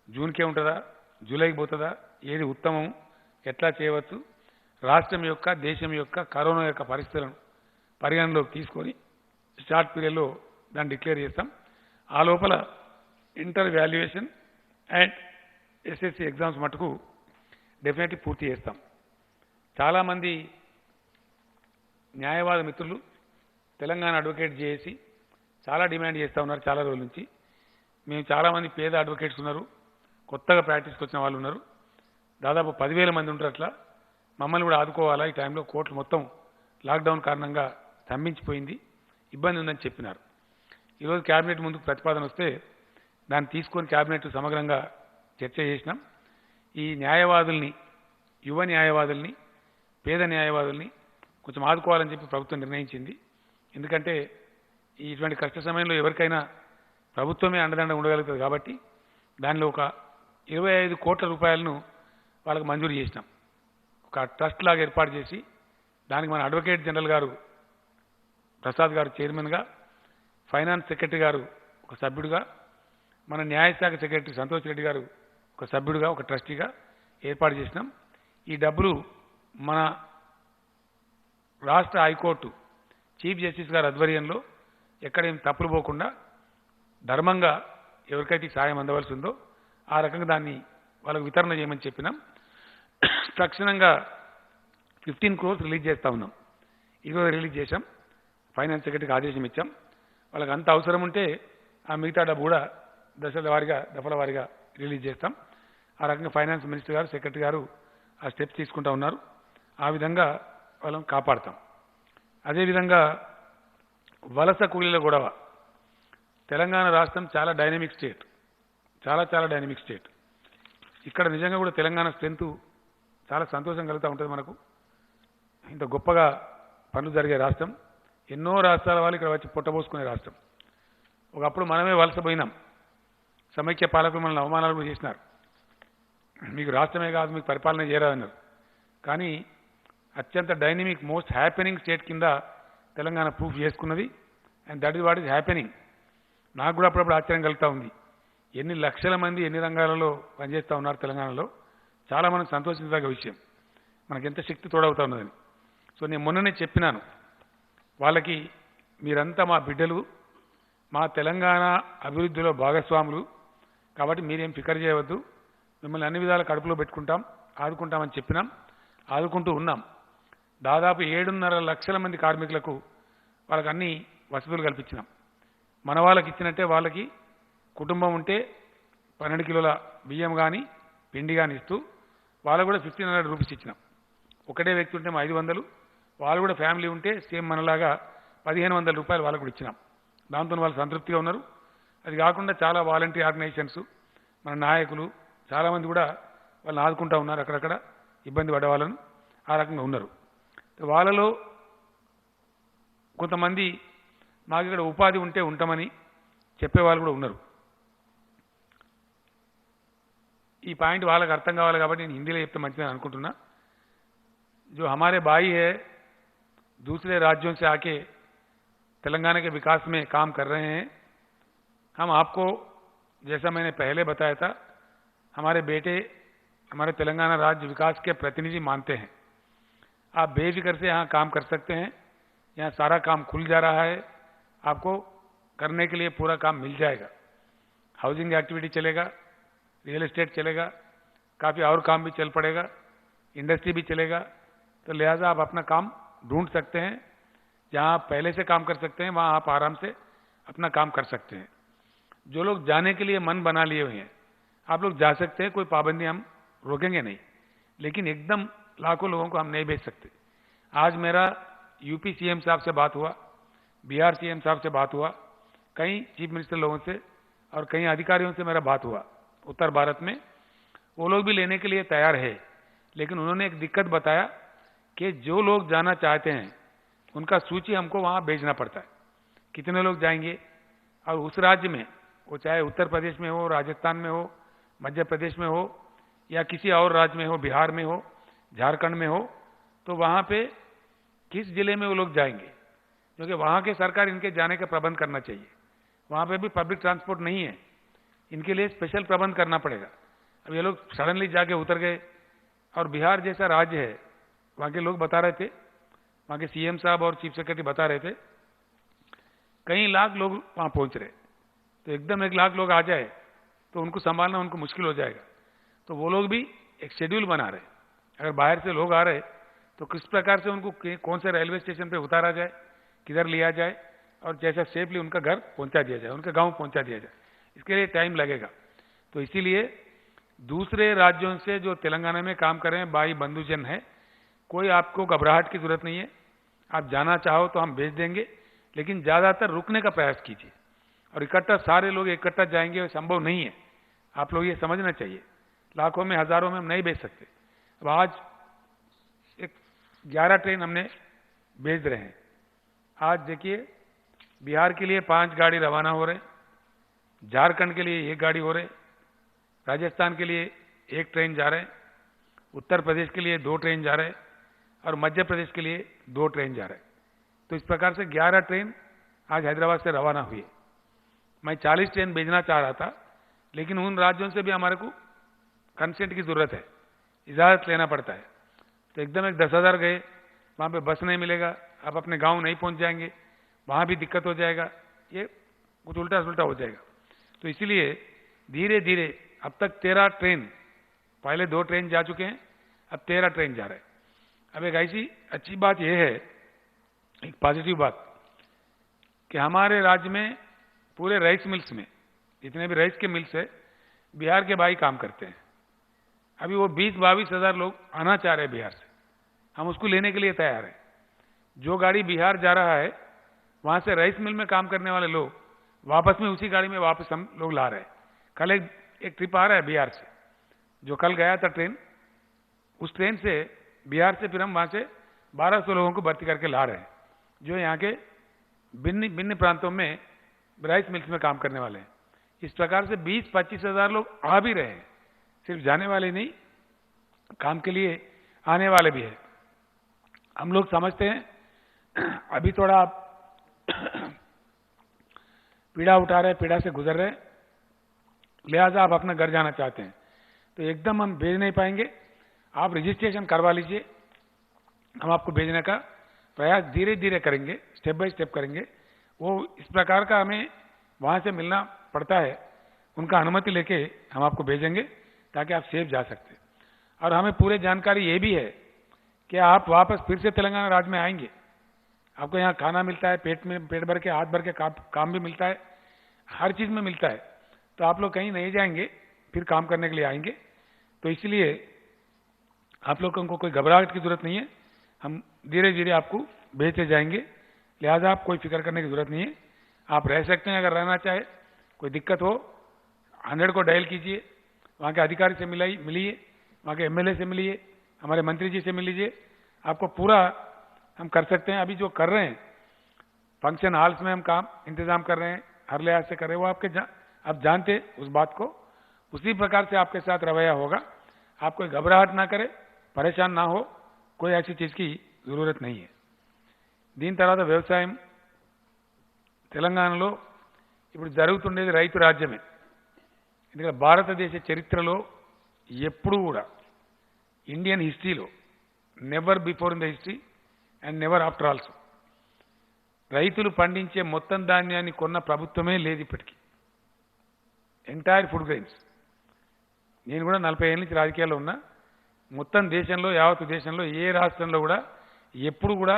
జూన్కే ఉంటుందా, జూలైకి పోతుందా, ఏది ఉత్తమం, ఎట్లా చేయవచ్చు, రాష్ట్రం యొక్క దేశం యొక్క కరోనా యొక్క పరిస్థితులను పరిగణలోకి తీసుకొని షార్ట్ పీరియడ్లో దాన్ని డిక్లేర్ చేస్తాం. ఆ లోపల inter valuation and SSC exams మటుకు డెఫినెట్లీ పూర్తి చేస్తాం. చాలామంది న్యాయవాద మిత్రులు తెలంగాణ అడ్వకేట్ చేసి చాలా డిమాండ్ చేస్తూ ఉన్నారు చాలా రోజుల నుంచి. మేము చాలామంది పేద అడ్వకేట్స్ ఉన్నారు, కొత్తగా ప్రాక్టీస్కి వచ్చిన వాళ్ళు ఉన్నారు, దాదాపు 10,000 మంది ఉంటారు. అట్లా మమ్మల్ని కూడా ఆదుకోవాలా, ఈ టైంలో కోర్టులు మొత్తం లాక్డౌన్ కారణంగా స్తంభించిపోయింది, ఇబ్బంది ఉందని చెప్పినారు. ఈరోజు క్యాబినెట్ ముందుకు ప్రతిపాదన వస్తే దాన్ని తీసుకొని క్యాబినెట్ సమగ్రంగా చర్చ చేసినాం. ఈ న్యాయవాదుల్ని, యువ న్యాయవాదుల్ని, పేద న్యాయవాదుల్ని కొంచెం ఆదుకోవాలని చెప్పి ప్రభుత్వం నిర్ణయించింది. ఎందుకంటే ఇటువంటి కష్ట సమయంలో ఎవరికైనా ప్రభుత్వమే అండదండ ఉండగలుగుతుంది. కాబట్టి దానిలో ఒక 25 కోట్ల రూపాయలను వాళ్ళకు మంజూరు చేసినాం. ఒక ట్రస్ట్ లాగా ఏర్పాటు చేసి దానికి మన అడ్వకేట్ జనరల్ గారు ప్రసాద్ గారు చైర్మన్గా, ఫైనాన్స్ సెక్రటరీ గారు ఒక సభ్యుడిగా, మన న్యాయశాఖ సెక్రటరీ సంతోష్ రెడ్డి గారు ఒక సభ్యుడిగా, ఒక ట్రస్టీగా ఏర్పాటు చేసినాం. ఈ డబ్బులు మన రాష్ట్ర హైకోర్టు చీఫ్ జస్టిస్ గారి ఆధ్వర్యంలో ఎక్కడేం తప్పులు పోకుండా ధర్మంగా ఎవరికైతే సాయం అందవలసి ఉందో ఆ రకంగా దాన్ని వాళ్ళకు వితరణ చేయమని చెప్పినాం. తక్షణంగా 15 crores రిలీజ్ చేస్తూ ఉన్నాం. ఈరోజు రిలీజ్ చేశాం, ఫైనాన్స్ సెక్రటరీకి ఆదేశం ఇచ్చాం. వాళ్ళకి అంత అవసరం ఉంటే ఆ మిగతా డబ్బు కూడా దఫల వారీగా రిలీజ్ చేస్తాం. ఆ రకంగా ఫైనాన్స్ మినిస్టర్ గారు, సెక్రటరీ గారు ఆ స్టెప్స్ తీసుకుంటూ ఉన్నారు. ఆ విధంగా వాళ్ళని కాపాడతాం. అదేవిధంగా వలస కూలీల గొడవ. తెలంగాణ రాష్ట్రం చాలా డైనమిక్ స్టేట్, చాలా డైనమిక్ స్టేట్. ఇక్కడ నిజంగా కూడా తెలంగాణ స్ట్రెంత్ చాలా సంతోషం కలుగుతూ ఉంటుంది. మనకు ఇంత గొప్పగా పనులు జరిగే రాష్ట్రం. ఎన్నో రాష్ట్రాల వాళ్ళు ఇక్కడ వచ్చి పొట్టబోసుకునే రాష్ట్రం. ఒకప్పుడు మనమే వలస పోయినాం. సమైక్య పాలకులు మనల్ని అవమానాలు కూడా చేసినారు. మీకు రాష్ట్రమే కాదు, మీకు పరిపాలన చేయరాదన్నారు. కానీ అత్యంత డైనమిక్, మోస్ట్ హ్యాపెనింగ్ స్టేట్ కింద తెలంగాణ ప్రూఫ్ చేసుకున్నది. And that is what is happening. నాకు కూడా అప్పుడప్పుడు ఆశ్చర్యం కలుగుతూ ఉంది. ఎన్ని లక్షల మంది ఎన్ని రంగాలలో పనిచేస్తూ ఉన్నారు తెలంగాణలో. చాలా మనం సంతోషించదగ్గ విషయం. మనకు ఎంత శక్తి తోడవుతా ఉన్నదని. సో నేను మొన్ననే చెప్పినాను వాళ్ళకి, మీరంతా మా బిడ్డలు, మా తెలంగాణ అభివృద్ధిలో భాగస్వాములు, కాబట్టి మీరేం ఫికర్ చేయవద్దు, మిమ్మల్ని అన్ని విధాల కడుపులో పెట్టుకుంటాం, ఆదుకుంటామని చెప్పినాం, ఆదుకుంటూ ఉన్నాం. దాదాపు 7.5 లక్షల మంది కార్మికులకు వాళ్ళకి అన్ని వసతులు కల్పించినాం. మన వాళ్ళకి ఇచ్చినట్టే వాళ్ళకి కుటుంబం ఉంటే 12 కిలోల బియ్యం కానీ పిండి కానీ ఇస్తూ వాళ్ళకు కూడా 1500 రూపీస్ ఇచ్చినాం. ఒకటే వ్యక్తి ఉంటే 500, వాళ్ళు కూడా ఫ్యామిలీ ఉంటే సేమ్ మనలాగా 1500 రూపాయలు వాళ్ళకు కూడా ఇచ్చినాం. దాంతో వాళ్ళు సంతృప్తిగా ఉన్నారు. అది కాకుండా చాలా వాలంటరీ ఆర్గనైజేషన్స్, మన నాయకులు చాలామంది కూడా వాళ్ళని ఆదుకుంటూ ఉన్నారు. అక్కడక్కడ ఇబ్బంది పడే వాళ్ళను ఆ రకంగా ఉన్నారు. వాళ్ళలో కొంతమంది మాకు ఇక్కడ ఉపాధి ఉంటే ఉంటామని చెప్పేవాళ్ళు కూడా ఉన్నారు. ఈ పాయింట్ వాళ్ళకి అర్థం కావాలి కాబట్టి నేను హిందీలో చెప్తే మంచిదని అనుకుంటున్నా. जो हमारे भाई है दूसरे राज्यों से आके तेलंगाना के विकास में काम कर रहे हैं, हम आपको जैसा मैंने पहले बताया था, हमारे बेटे हमारे तेलंगाना राज्य विकास के प्रतिनिधि मानते हैं. आप बेफिक्र से यहाँ काम कर सकते हैं. यहाँ सारा काम खुल जा रहा है, आपको करने के लिए पूरा काम मिल जाएगा. हाउसिंग एक्टिविटी चलेगा, रियल एस्टेट चलेगा, काफ़ी और काम भी चल पड़ेगा, इंडस्ट्री भी चलेगा. तो लिहाजा आप अपना काम ढूंढ सकते हैं. जहाँ आप पहले से काम कर सकते हैं वहाँ आप आराम से अपना काम कर सकते हैं. जो लोग जाने के लिए मन बना लिए हुए हैं, आप लोग जा सकते हैं, कोई पाबंदी हम रोकेंगे नहीं, लेकिन एकदम लाखों लोगों को हम नहीं भेज सकते. आज मेरा यूपी सीएम साहब से बात हुआ, बिहार सीएम साहब से बात हुआ, कई चीफ मिनिस्टर लोगों से और कई अधिकारियों से मेरा बात हुआ उत्तर भारत में. वो लोग भी लेने के लिए तैयार है, लेकिन उन्होंने एक दिक्कत बताया कि जो लोग जाना चाहते हैं उनका सूची हमको वहाँ भेजना पड़ता है, कितने लोग जाएंगे, और उस राज्य में, वो चाहे उत्तर प्रदेश में हो, राजस्थान में हो, मध्य प्रदेश में हो, या किसी और राज्य में हो, बिहार में हो, झारखंड में हो, तो वहाँ पे किस जिले में वो लोग जाएंगे, क्योंकि वहाँ के सरकार इनके जाने का प्रबंध करना चाहिए. वहाँ पे भी पब्लिक ट्रांसपोर्ट नहीं है, इनके लिए स्पेशल प्रबंध करना पड़ेगा. अब ये लोग सडनली जाके उतर गए, और बिहार जैसा राज्य है, वहाँ के लोग बता रहे थे, वहाँ के सीएम साहब और चीफ सेक्रेटरी बता रहे थे, कई लाख लोग वहाँ पहुँच रहे. तो एकदम 1 लाख लोग आ जाए तो उनको संभालना उनको मुश्किल हो जाएगा. तो वो लोग भी एक शेड्यूल बना रहे. अगर बाहर से लोग आ रहे तो किस प्रकार से उनको कौन से रेलवे स्टेशन पे उतारा जाए, किधर लिया जाए, और जैसा सेफली उनका घर पहुँचा दिया जाए, उनके गाँव पहुँचा दिया जाए. इसके लिए टाइम लगेगा. तो इसीलिए दूसरे राज्यों से जो तेलंगाना में काम कर रहे हैं भाई बंधुजन है, कोई आपको घबराहट की जरूरत नहीं है. आप जाना चाहो तो हम भेज देंगे, लेकिन ज़्यादातर रुकने का प्रयास कीजिए. और इकट्ठा सारे लोग इकट्ठा जाएंगे वो संभव नहीं है. आप लोग ये समझना चाहिए, लाखों में हज़ारों में हम नहीं भेज सकते. अब आज 11 ट्रेन हमने भेज रहे हैं. आज देखिए बिहार के लिए 5 गाड़ी रवाना हो रहे, झारखंड के लिए 1 गाड़ी हो रहे, राजस्थान के लिए 1 ट्रेन जा रहे, उत्तर प्रदेश के लिए 2 ट्रेन जा रहे, और मध्य प्रदेश के लिए 2 ट्रेन जा रहे. तो इस प्रकार से 11 ट्रेन आज हैदराबाद से रवाना हुई है. मैं 40 ट्रेन भेजना चाह रहा था, लेकिन उन राज्यों से भी हमारे को कंसेंट की जरूरत है, इजाज़त लेना पड़ता है. तो एकदम 10,000 गए, वहाँ पे बस नहीं मिलेगा, आप अपने गांव नहीं पहुँच जाएंगे, वहाँ भी दिक्कत हो जाएगा, ये कुछ उल्टा सुल्टा हो जाएगा. तो इसीलिए धीरे धीरे अब तक 13 ट्रेन, पहले 2 ट्रेन जा चुके हैं, अब 13 ट्रेन जा रहे हैं. अब एक ऐसी अच्छी बात यह है, एक पॉजिटिव बात, कि हमारे राज्य में पूरे राइस मिल्स में, जितने भी राइस के मिल्स है, बिहार के भाई काम करते हैं. अभी वो 20-22 हज़ार लोग आना चाह रहे हैं बिहार से, हम उसको लेने के लिए तैयार हैं. जो गाड़ी बिहार जा रहा है, वहाँ से राइस मिल में काम करने वाले लोग वापस में उसी गाड़ी में वापस हम लोग ला रहे हैं. कल एक ट्रिप आ रहा है बिहार से, जो कल गया था ट्रेन, उस ट्रेन से बिहार से फिर हम वहाँ से 1200 लोगों को भर्ती करके ला रहे हैं, जो यहाँ के भिन्न प्रांतों में राइस मिल्स में काम करने वाले हैं. इस प्रकार से 20-25 हज़ार लोग आ भी रहे हैं, सिर्फ जाने वाले नहीं, काम के लिए आने वाले भी हैं. हम लोग समझते हैं अभी थोड़ा आप पीड़ा उठा रहे, पीड़ा से गुजर रहे, लिहाजा आप अपना घर जाना चाहते हैं, तो एकदम हम भेज नहीं पाएंगे. आप रजिस्ट्रेशन करवा लीजिए, हम आपको भेजने का प्रयास धीरे धीरे करेंगे, स्टेप बाय स्टेप करेंगे। वो इस प्रकार का हमें वहाँ से मिलना पड़ता है, उनका अनुमति लेके हम आपको भेजेंगे ताकि आप सेफ जा सकते। और हमें पूरी जानकारी ये भी है कि आप वापस फिर से तेलंगाना राज्य में आएंगे, आपको यहाँ खाना मिलता है, पेट भर के हाथ भर के काम भी मिलता है, हर चीज़ में मिलता है। तो आप लोग कहीं नहीं जाएंगे, फिर काम करने के लिए आएंगे। तो इसलिए आप लोगों को कोई घबराहट की जरूरत नहीं है, हम धीरे धीरे आपको भेजते जाएंगे, लिहाजा आप कोई फिक्र करने की जरूरत नहीं है। आप रह सकते हैं, अगर रहना चाहे, कोई दिक्कत हो 100 को डायल कीजिए, वहाँ के अधिकारी से मिलिए, वहाँ के एमएलए से मिलिए, हमारे मंत्री जी से मिल लीजिए, आपको पूरा हम कर सकते हैं। अभी जो कर रहे हैं फंक्शन हॉल्स में हम काम इंतजाम कर रहे हैं, हर लिहाज से कर रहे हैं, वो आप जानते उस बात को, उसी प्रकार से आपके साथ रवैया होगा। आप कोई घबराहट ना करें, परेशान ना हो, कोई ऐसी चीज़ की जरूरत नहीं है। దీని తర్వాత వ్యవసాయం తెలంగాణలో ఇప్పుడు జరుగుతుండేది రైతు రాజ్యమే। ఎందుకంటే భారతదేశ చరిత్రలో ఎప్పుడు కూడా ఇండియన్ హిస్టరీలో never before in the history and never after also రైతులు పండించే మొత్తం ధాన్యాన్ని కొన్న ప్రభుత్వమే లేదు ఇప్పటికీ, ఎంటైర్ ఫుడ్ గ్రెయిన్స్। నేను కూడా 40 ఏళ్ళ నుంచి రాజకీయాల్లో ఉన్నా, మొత్తం దేశంలో యావత్ దేశంలో ఏ రాష్ట్రంలో కూడా ఎప్పుడు కూడా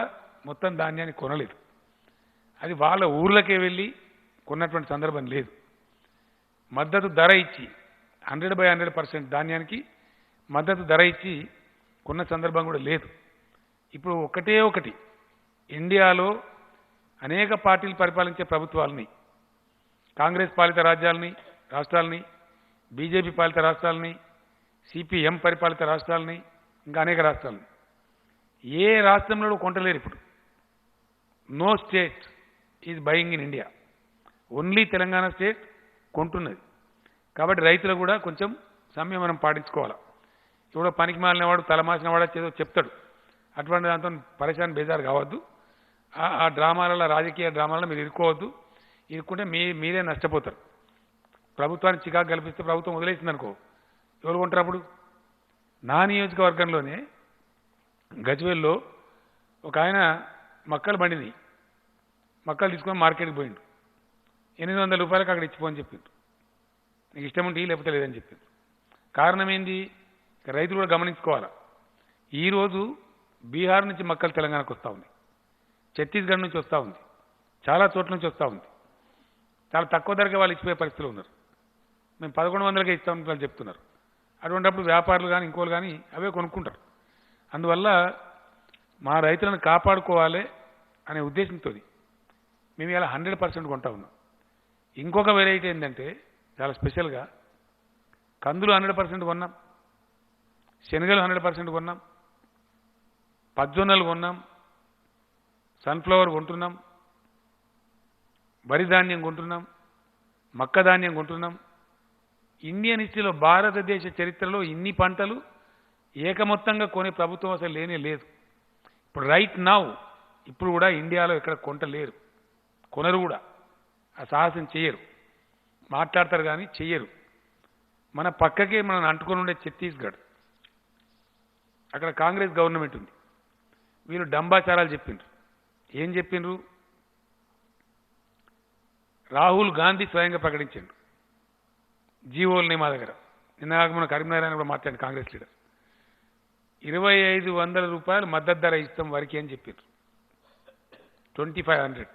మొత్తం ధాన్యాన్ని కొనలేదు। అది వాళ్ళ ఊర్లకే వెళ్ళి కొన్నటువంటి సందర్భం లేదు। మద్దతు ధర ఇచ్చి 100% ధాన్యానికి మద్దతు ధర ఇచ్చి కొన్న సందర్భం కూడా లేదు। ఇప్పుడు ఒకటి ఇండియాలో అనేక పార్టీలు పరిపాలించే ప్రభుత్వాలని, కాంగ్రెస్ పాలిత రాష్ట్రాలని, బీజేపీ పాలిత రాష్ట్రాలని, సిపిఎం పరిపాలిత రాష్ట్రాలని, ఇంకా అనేక రాష్ట్రాలని, ఏ రాష్ట్రంలో కొంటలేరు ఇప్పుడు। No state is buying in India, only Telangana state కొంటున్నది। కాబట్టి రైతులు కూడా కొంచెం సంయమనం పాటించుకోవాలి। ఇప్పుడు పనికి మాలినవాడు తలమాసిన వాడు ఏదో చెప్తాడు, అటువంటి దాంతో పరేషాన్ బేజారు కావద్దు। ఆ డ్రామాలలో, రాజకీయ డ్రామాలలో మీరు ఇరుక్కోవద్దు, ఇరుక్కుంటే మీరే నష్టపోతారు। ప్రభుత్వానికి చికాకు కల్పిస్తే ప్రభుత్వం వదిలేసిందనుకో, ఎవరు కొంటారు అప్పుడు? నా నియోజకవర్గంలోనే గజ్వేల్లో ఒక ఆయన మక్కలు బండిని మక్కలు తీసుకొని మార్కెట్కి పోయిండు, 800 రూపాయలకు అక్కడ ఇచ్చిపోని చెప్పిండు, నీకు ఇష్టం ఉంటే లేకపోతే లేదని చెప్పిండు। కారణం ఏంది? రైతులు కూడా గమనించుకోవాలి। ఈరోజు బీహార్ నుంచి మక్కలు తెలంగాణకు వస్తూ ఉంది, ఛత్తీస్గఢ్ నుంచి వస్తూ ఉంది, చాలా చోట్ల నుంచి వస్తూ ఉంది, చాలా తక్కువ ధరకే వాళ్ళు ఇచ్చిపోయే పరిస్థితులు ఉన్నారు। మేము 1100కే ఇస్తామని వాళ్ళు చెప్తున్నారు। అటువంటిప్పుడు వ్యాపారులు కానీ ఇంకోళ్ళు కానీ అవే కొనుక్కుంటారు। అందువల్ల మా రైతులను కాపాడుకోవాలి అనే ఉద్దేశంతో మేము ఇలా 100% కొంటా ఉన్నాం। ఇంకొక వెరైటీ ఏంటంటే చాలా స్పెషల్గా కందులు 100% కొన్నాం, శనగలు 100% కొన్నాం, పజ్జొన్నలు కొన్నాం, సన్ఫ్లవర్ కొంటున్నాం, వరి ధాన్యం కొంటున్నాం, మక్క ధాన్యం కొంటున్నాం। ఇండియన్ హిస్టరీలో భారతదేశ చరిత్రలో ఇన్ని పంటలు ఏకమొత్తంగా కొనే ప్రభుత్వం అసలు లేనే లేదు। ఇప్పుడు రైట్ నౌ ఇప్పుడు కూడా ఇండియాలో ఎక్కడ కొంటలేరు, కొనరు కూడా, ఆ సాహసం చేయరు, మాట్లాడతారు కానీ చెయ్యరు। మన పక్కకే మనం అంటుకొని ఉండే ఛత్తీస్గఢ్, అక్కడ కాంగ్రెస్ గవర్నమెంట్ ఉంది, వీళ్ళు డంబాచారాలు చెప్పిండ్రు। ఏం చెప్పిండ్రు? రాహుల్ గాంధీ స్వయంగా ప్రకటించాడు జీవోల్ని మా దగ్గర, నిన్న మన కరీంనగర్ అని కూడా మాట్లాడి కాంగ్రెస్ లీడర్ 2500 రూపాయలు మద్దతు ధర ఇస్తాం వరకు అని చెప్పారు, 2500।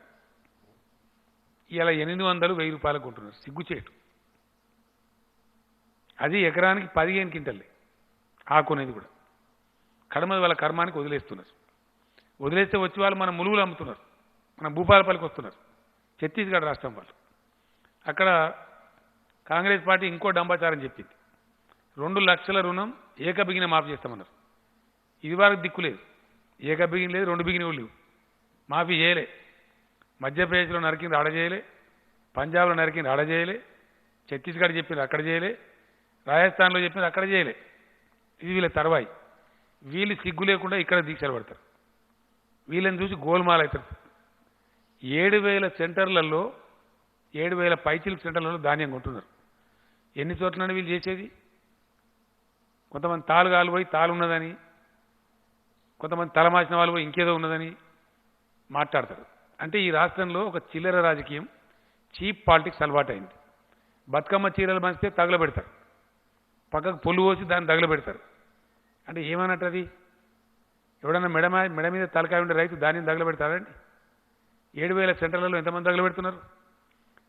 ఇలా 800, 1000 రూపాయలకు కొంటున్నారు, సిగ్గుచేటు। అది ఎకరానికి 15 క్వింటల్లే ఆకునేది కూడా, కడమది వాళ్ళ కర్మానికి వదిలేస్తున్నారు। వదిలేస్తే వచ్చి వాళ్ళు మన ములుగులు అమ్ముతున్నారు, మన భూపాలపల్లికి వస్తున్నారు, ఛత్తీస్గఢ్ రాష్ట్రం వాళ్ళు। అక్కడ కాంగ్రెస్ పార్టీ ఇంకో డంబాచారం చెప్పింది, 2 లక్షల రుణం ఏకబిగిన మాఫీ చేస్తామన్నారు। ఇది వరకు దిక్కులేదు, ఏకబిగిన లేదు, 2 బిగిన లేవు, మాఫీ చేయలే। మధ్యప్రదేశ్లో నరికింది ఆడ చేయలే, పంజాబ్లో నరికింది ఆడ చేయలే, ఛత్తీస్గఢ్ చెప్పింది అక్కడ చేయలే, రాజస్థాన్లో చెప్పింది అక్కడ చేయలే। ఇది వీళ్ళ తర్వాయి, వీళ్ళు సిగ్గు లేకుండా ఇక్కడ దీక్షలు పడతారు, వీళ్ళని చూసి గోల్మాల్ అవుతారు। 7000 సెంటర్లలో 7000 పైచిల్క్ సెంటర్లలో ధాన్యం కొంటున్నారు। ఎన్ని చోట్లనే వీళ్ళు చేసేది? కొంతమంది తాలు పోయి తాలు ఉన్నదని, కొంతమంది తలమాసిన వాళ్ళు కూడా ఇంకేదో ఉన్నదని మాట్లాడతారు. అంటే ఈ రాష్ట్రంలో ఒక చిల్లర రాజకీయం, చీప్ పాలిటిక్స్ అలవాటైంది. బతుకమ్మ చీరలు మంచితే తగలబెడతారు, పక్కకు పొల్లు పోసి దాన్ని తగలబెడతారు. అంటే ఏమన్నట్టు అది? ఎవడన్నా మెడ మీద తలకాయ ఉండే రైతు ధాన్యం తగలబెడతాడండి? 7,000 సెంటర్లలో ఎంతమంది తగలబెడుతున్నారు?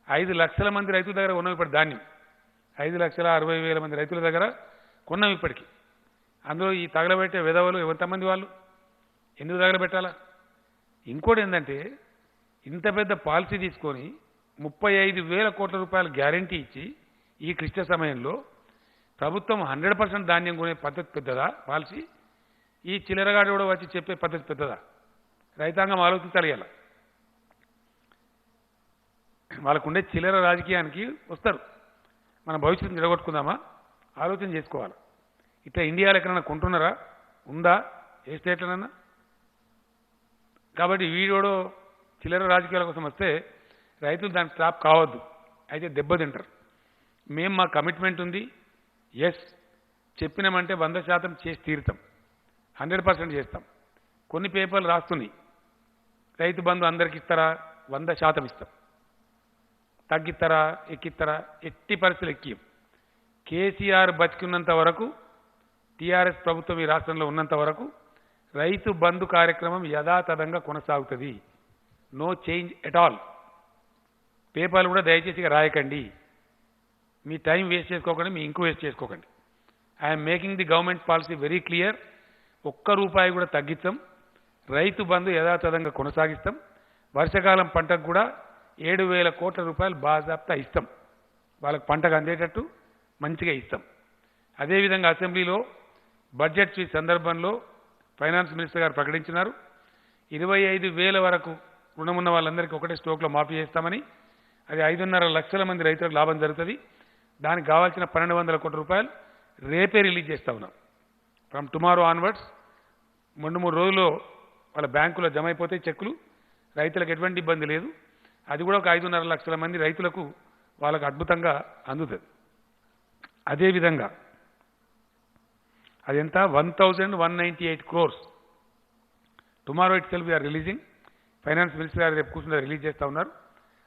5 లక్షల మంది రైతుల దగ్గర ఉన్నాం ఇప్పుడు ధాన్యం. 5,60,000 మంది రైతుల దగ్గర కొన్నాం ఇప్పటికి. అందులో ఈ తగలబెట్టే విధవలు ఎంతమంది? వాళ్ళు ఎందుకు తగలబెట్టాలా? ఇంకోటి ఏంటంటే, ఇంత పెద్ద పాలసీ తీసుకొని 35,000 కోట్ల రూపాయల గ్యారంటీ ఇచ్చి ఈ క్లిష్ట సమయంలో ప్రభుత్వం 100% ధాన్యం కొనే పద్ధతి పెద్దదా పాలసీ? ఈ చిల్లరగాడు కూడా వచ్చి చెప్పే పద్ధతి పెద్దదా? రైతాంగం ఆలోచించాలి. ఇలా వాళ్ళకుండే చిల్లర రాజకీయానికి వస్తారు. మన భవిష్యత్తును నిలగొట్టుకుందామా? ఆలోచన చేసుకోవాలి. ఇట్లా ఇండియాలో ఎక్కడైనా కొంటున్నారా? ఉందా ఏ స్టేట్లోనన్నా? కాబట్టి వీడోడో చిల్లర రాజకీయాల కోసం వస్తే రైతులు దానికి ట్రాప్ కావద్దు, అయితే దెబ్బతింటారు. మేము మా కమిట్మెంట్ ఉంది, ఎస్ చెప్పినామంటే 100% చేసి తీరుతాం, 100% చేస్తాం. కొన్ని పేపర్లు రాస్తున్నాయి, రైతు బంధు అందరికి ఇస్తారా? 100% ఇస్తాం. తగ్గిస్తారా? ఎక్కిస్తారా? ఎట్టి పరిస్థితులు ఎక్కియం. కేసీఆర్ బతికున్నంత వరకు, టీఆర్ఎస్ ప్రభుత్వం ఈ రాష్ట్రంలో ఉన్నంత వరకు రైతు బంధు కార్యక్రమం యథాతథంగా కొనసాగుతుంది. No change at all. పేపర్లు కూడా దయచేసి రాయకండి, మీ టైం వేస్ట్ చేసుకోకండి, మీ ఇంకు వేస్ట్ చేసుకోకండి. I'm making the government policy very clear. ఒక్క రూపాయి కూడా తగ్గించాం. రైతు బంధు యథాతథంగా కొనసాగిస్తాం. వర్షాకాలం పంటకు కూడా 7,000 కోట్ల రూపాయలు బాజాప్తా ఇస్తాం. వాళ్ళకి పంటకు అందేటట్టు మంచిగా ఇస్తాం. అదేవిధంగా అసెంబ్లీలో బడ్జెట్ స్పీచ్ సందర్భంలో ఫైనాన్స్ మినిస్టర్ గారు ప్రకటించినారు, 25,000 వరకు రుణమున్న వాళ్ళందరికీ ఒకటే స్ట్రోక్లో మాఫీ చేస్తామని. అది 5.5 లక్షల మంది రైతులకు లాభం జరుగుతుంది. దానికి కావాల్సిన 1,200 కోట్ల రూపాయలు రేపే రిలీజ్ చేస్తా ఉన్నాం. ఫ్రమ్ టుమారో ఆన్వర్డ్స్ 2-3 రోజుల్లో వాళ్ళ బ్యాంకులో జమ అయిపోతాయి చెక్కులు. రైతులకు ఎటువంటి ఇబ్బంది లేదు. అది కూడా ఒక 5.5 లక్షల మంది రైతులకు వాళ్ళకు అద్భుతంగా అందుతుంది. అదేవిధంగా అదెంత? 1,198 crores. Tomorrow itself we're releasing. Finance minister గారు రేపు కూర్చుని రిలీజ్ చేస్తూ ఉన్నారు.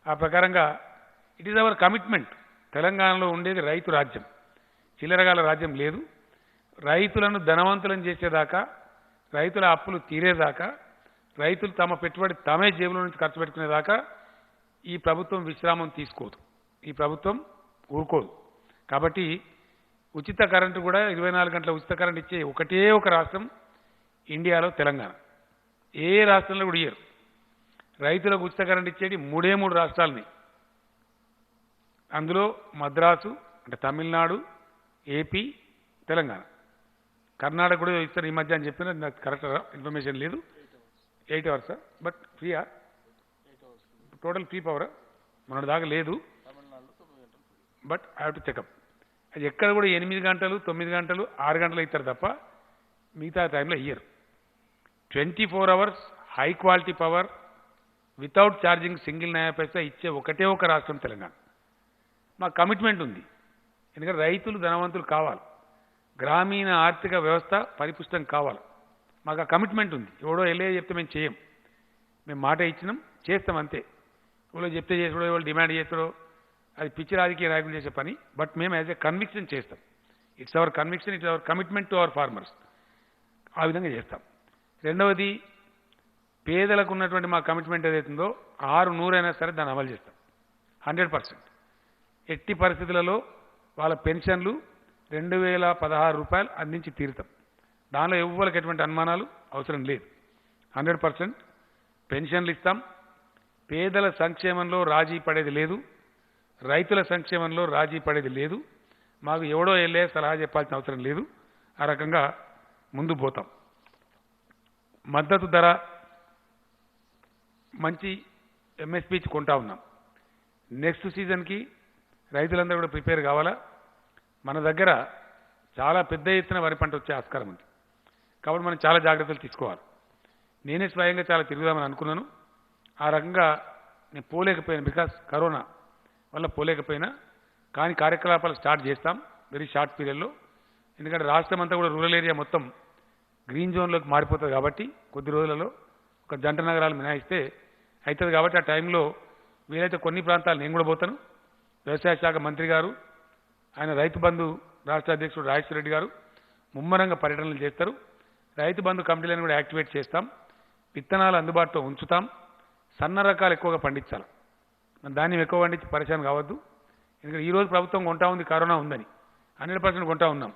ఆ ప్రకారంగా ఇట్ ఈజ్ అవర్ కమిట్మెంట్. తెలంగాణలో ఉండేది రైతు రాజ్యం, చిల్లరగాల రాజ్యం లేదు. రైతులను ధనవంతులను చేసేదాకా, రైతుల అప్పులు తీరేదాకా, రైతులు తమ పెట్టుబడి తమే జేబులో నుంచి ఖర్చు పెట్టుకునేదాకా ఈ ప్రభుత్వం విశ్రామం తీసుకోదు, ఈ ప్రభుత్వం ఊరుకోదు. కాబట్టి ఉచిత కరెంటు కూడా 24 గంటల ఉచిత కరెంట్ ఇచ్చే ఒకటే ఒక రాష్ట్రం ఇండియాలో తెలంగాణ. ఏ రాష్ట్రంలో కూడా ఇయ్యరు. రైతులకు ఉచిత కరెంట్ ఇచ్చేది 3 రాష్ట్రాలని. అందులో మద్రాసు అంటే తమిళనాడు, ఏపీ, తెలంగాణ. కర్ణాటక కూడా ఇస్తారు ఈ మధ్య అని చెప్పిన, నాకు కరెక్ట్ ఇన్ఫర్మేషన్ లేదు. 8 hours బట్ ఫ్రీయా? టోటల్ ఫ్రీ పవర్ మన దాకా లేదు, but I have to checkup. అది ఎక్కడ కూడా 8 గంటలు, 9 గంటలు, 6 గంటలు ఇస్తారు తప్ప మిగతా టైంలో ఇయ్యరు. 24 hours high quality power without charging single నయా పైసా ఇచ్చే ఒకటే ఒక రాష్ట్రం తెలంగాణ. మా కమిట్మెంట్ ఉంది. ఎందుకంటే రైతులు ధనవంతులు కావాలి, గ్రామీణ ఆర్థిక వ్యవస్థ పరిపుష్టం కావాలి. మాకు ఆ కమిట్మెంట్ ఉంది. ఎవడో వెళ్ళే చెప్తే మేము చేయం, మేము మాట ఇచ్చినాం, చేస్తాం అంతే. ఎవరో చెప్తే చేసాడో, ఎవరు డిమాండ్ చేస్తాడో, అది పిచ్చి రాజకీయ నాయకులు చేసే పని. బట్ మేము యాజ్ ఏ కన్విక్షన్ చేస్తాం. It's our conviction, it's our commitment to our farmers. ఆ విధంగా చేస్తాం. రెండవది, పేదలకు ఉన్నటువంటి మా కమిట్మెంట్ ఏదైతుందో 600 అయినా సరే దాన్ని అమలు చేస్తాం 100%. ఎట్టి పరిస్థితులలో వాళ్ళ పెన్షన్లు 2,016 రూపాయలు అందించి తీరుతాం. దానిలో ఎవ్వరికి ఎటువంటి అనుమానాలు అవసరం లేదు. 100% పెన్షన్లు ఇస్తాం. పేదల సంక్షేమంలో రాజీ పడేది లేదు, రైతుల సంక్షేమంలో రాజీ పడేది లేదు. మాకు ఎవడో వెళ్ళే సలహా చెప్పాల్సిన అవసరం లేదు. ఆ రకంగా ముందు పోతాం. మద్దతు ధర మంచి ఎంఎస్పీ కొంటా ఉన్నాం. నెక్స్ట్ సీజన్కి రైతులందరూ కూడా ప్రిపేర్ కావాలా. మన దగ్గర చాలా పెద్ద ఎత్తున వరి పంట వచ్చే ఆస్కారం ఉంది. కాబట్టి మనం చాలా జాగ్రత్తలు తీసుకోవాలి. నేనే స్వయంగా చాలా తిరుగుదామని అనుకున్నాను. ఆ రకంగా నేను పోలేకపోయాను, బికాస్ కరోనా వల్ల పోలేకపోయినా. కానీ కార్యకలాపాలు స్టార్ట్ చేస్తాం వెరీ షార్ట్ పీరియడ్లో. ఎందుకంటే రాష్ట్రం అంతా కూడా రూరల్ ఏరియా మొత్తం గ్రీన్ జోన్లోకి మారిపోతుంది కాబట్టి కొద్ది రోజులలో ఒక జంట నగరాలు మినహాయిస్తే అవుతుంది కాబట్టి ఆ టైంలో వీలైతే కొన్ని ప్రాంతాలు నేను కూడా పోతాను. వ్యవసాయ శాఖ మంత్రి గారు, ఆయన రైతు బంధు రాష్ట్ర అధ్యక్షుడు రాజేశ్వర రెడ్డి గారు ముమ్మరంగా పర్యటనలు చేస్తారు. రైతు బంధు కమిటీలను కూడా యాక్టివేట్ చేస్తాం. విత్తనాలు అందుబాటులో ఉంచుతాం. సన్న రకాలు ఎక్కువగా పండించాలి. ధాన్యం ఎక్కువ పండించి పరిశాన్ కావద్దు. ఎందుకంటే ఈరోజు ప్రభుత్వం కొంటా ఉంది, కరోనా ఉందని 100% కొంటా ఉన్నాం.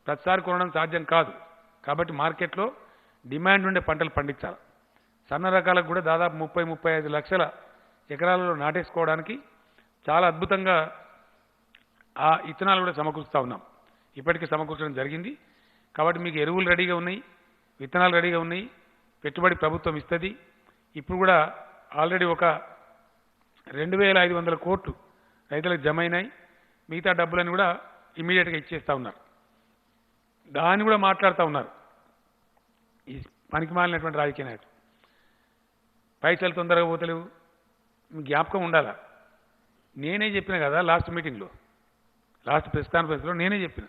ప్రతిసారి కొనడం సాధ్యం కాదు. కాబట్టి మార్కెట్లో డిమాండ్ ఉండే పంటలు పండించాలి. సన్న రకాలకు కూడా దాదాపు 30-35 లక్షల ఎకరాలలో నాటేసుకోవడానికి చాలా అద్భుతంగా ఆ ఇత్తనాలు కూడా సమకూరుస్తూ ఉన్నాం. ఇప్పటికే సమకూర్చడం జరిగింది. కాబట్టి మీకు ఎరువులు రెడీగా ఉన్నాయి, విత్తనాలు రెడీగా ఉన్నాయి, పెట్టుబడి ప్రభుత్వం ఇస్తుంది. ఇప్పుడు కూడా ఆల్రెడీ ఒక 2,500 కోట్లు రైతులకు జమ అయినాయి. మిగతా డబ్బులను కూడా ఇమీడియట్గా ఇచ్చేస్తూ ఉన్నారు. దాన్ని కూడా మాట్లాడుతూ ఉన్నారు ఈ పనికి మాలినటువంటి రాజకీయ నాయకులు. పైసలు తొందరగా పోతలేవు, మీకు జ్ఞాపకం ఉండాలా. నేనే చెప్పిన కదా లాస్ట్ మీటింగ్లో, లాస్ట్ ప్రెస్ కాన్ఫరెన్స్లో నేనే చెప్పిన,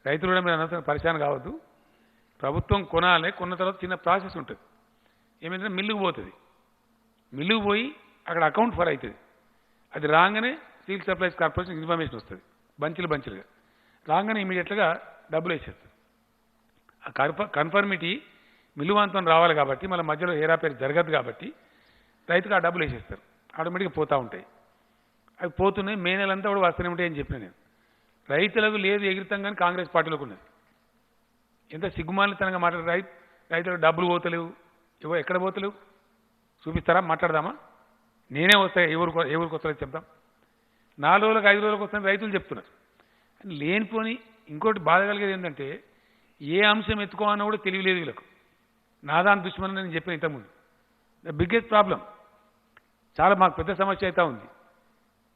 రైతులు కూడా మీరు అనవసరంగా పరిశాన్ కావద్దు. ప్రభుత్వం కొనాలి, కొన్న తర్వాత చిన్న ప్రాసెస్ ఉంటుంది. ఏమైందంటే మిల్లుకు పోతుంది, మిల్లుకు పోయి అక్కడ అకౌంట్ ఫర్ అవుతుంది. అది రాగానే సివిల్ సప్లైస్ కార్పొరేషన్ ఇన్ఫర్మేషన్ వస్తుంది, బంచులుగా రాగానే ఇమీడియట్గా డబ్బులు వేసేస్తారు. ఆ కన్ఫర్మిటీ మిల్లువాంతం రావాలి కాబట్టి, మళ్ళీ మధ్యలో హేరాపేరు జరగదు కాబట్టి రైతుకు ఆ డబ్బులు వేసేస్తారు. ఆటోమేటిక్గా పోతూ ఉంటాయి. అవి పోతున్నాయి. మే నెలంతా కూడా వస్తూనే ఉంటాయి అని చెప్పిన నేను. రైతులకు లేదు ఎగిరితం కానీ కాంగ్రెస్ పార్టీలోకి ఉన్నది. ఎంత సిగ్గుమాలితనంగా మాట్లాడారు. రైతులకు డబ్బులు పోతలేవు, ఎక్కడ పోతలేవు చూపిస్తారా, మాట్లాడదామా? నేనే వస్తాయి, ఎవరికి వస్తారో చెప్తాం. 4 రోజులకు 5 రోజులకు వస్తాయని రైతులు చెప్తున్నారు. లేనిపోని ఇంకోటి బాధ కలిగేది ఏంటంటే, ఏ అంశం ఎత్తుకోవాలన్నా కూడా తెలియలేదు వీళ్ళకు. నాదాని దుష్మని నేను చెప్పిన ఇంతకుముందు. ద బిగ్గెస్ట్ ప్రాబ్లం, చాలా మాకు పెద్ద సమస్య అవుతా ఉంది.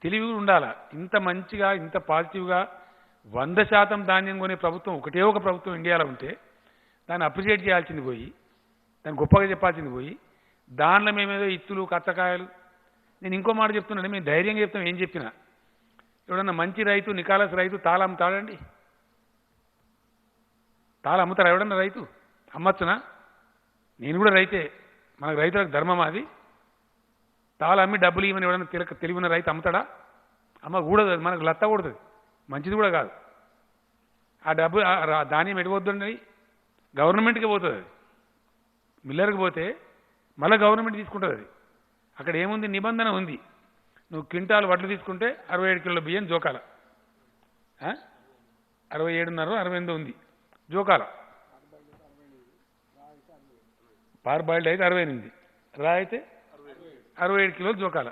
తెలివి ఉండాలా. ఇంత మంచిగా, ఇంత పాజిటివ్గా 100% ధాన్యం కొనే ప్రభుత్వం ఒకటే ఒక ప్రభుత్వం ఇండియాలో ఉంటే దాన్ని అప్రిషియేట్ చేయాల్సింది పోయి, దాన్ని గొప్పగా చెప్పాల్సింది పోయి, దానిలో మేమేదో ఇత్తులు కచ్చకాయలు. నేను ఇంకో మాట చెప్తున్నాను, మేము ధైర్యంగా చెప్తాం. ఏం చెప్పినా ఎవడన్నా మంచి రైతు, నికాలస్ రైతు తాళ అమ్ముతాడండి? తాళ అమ్ముతారా ఎవడన్నా రైతు? అమ్మచ్చునా? నేను కూడా రైతే, మనకు రైతులకు ధర్మం అది. తాళ అమ్మి డబ్బులు ఇవ్వని ఎవడన్నా తెలివిన రైతు అమ్ముతాడా? అమ్మ కూడదు, మనకు లత్త కూడదు, మంచిది కూడా కాదు. ఆ డబ్బు ధాన్యం ఎడిపోద్దండి, గవర్నమెంట్కి పోతుంది. అది మిల్లర్కి పోతే మళ్ళీ గవర్నమెంట్ తీసుకుంటుంది. అది అక్కడ ఏముంది, నిబంధన ఉంది. నువ్వు క్వింటాల్ వడ్లు తీసుకుంటే 67 కిలోల బియ్యం జోకాల, 67.5 68 ఉంది జోకాల. పార్బాయిల్డ్ అయితే 68, రా అయితే 67 కిలోలు జోకాల.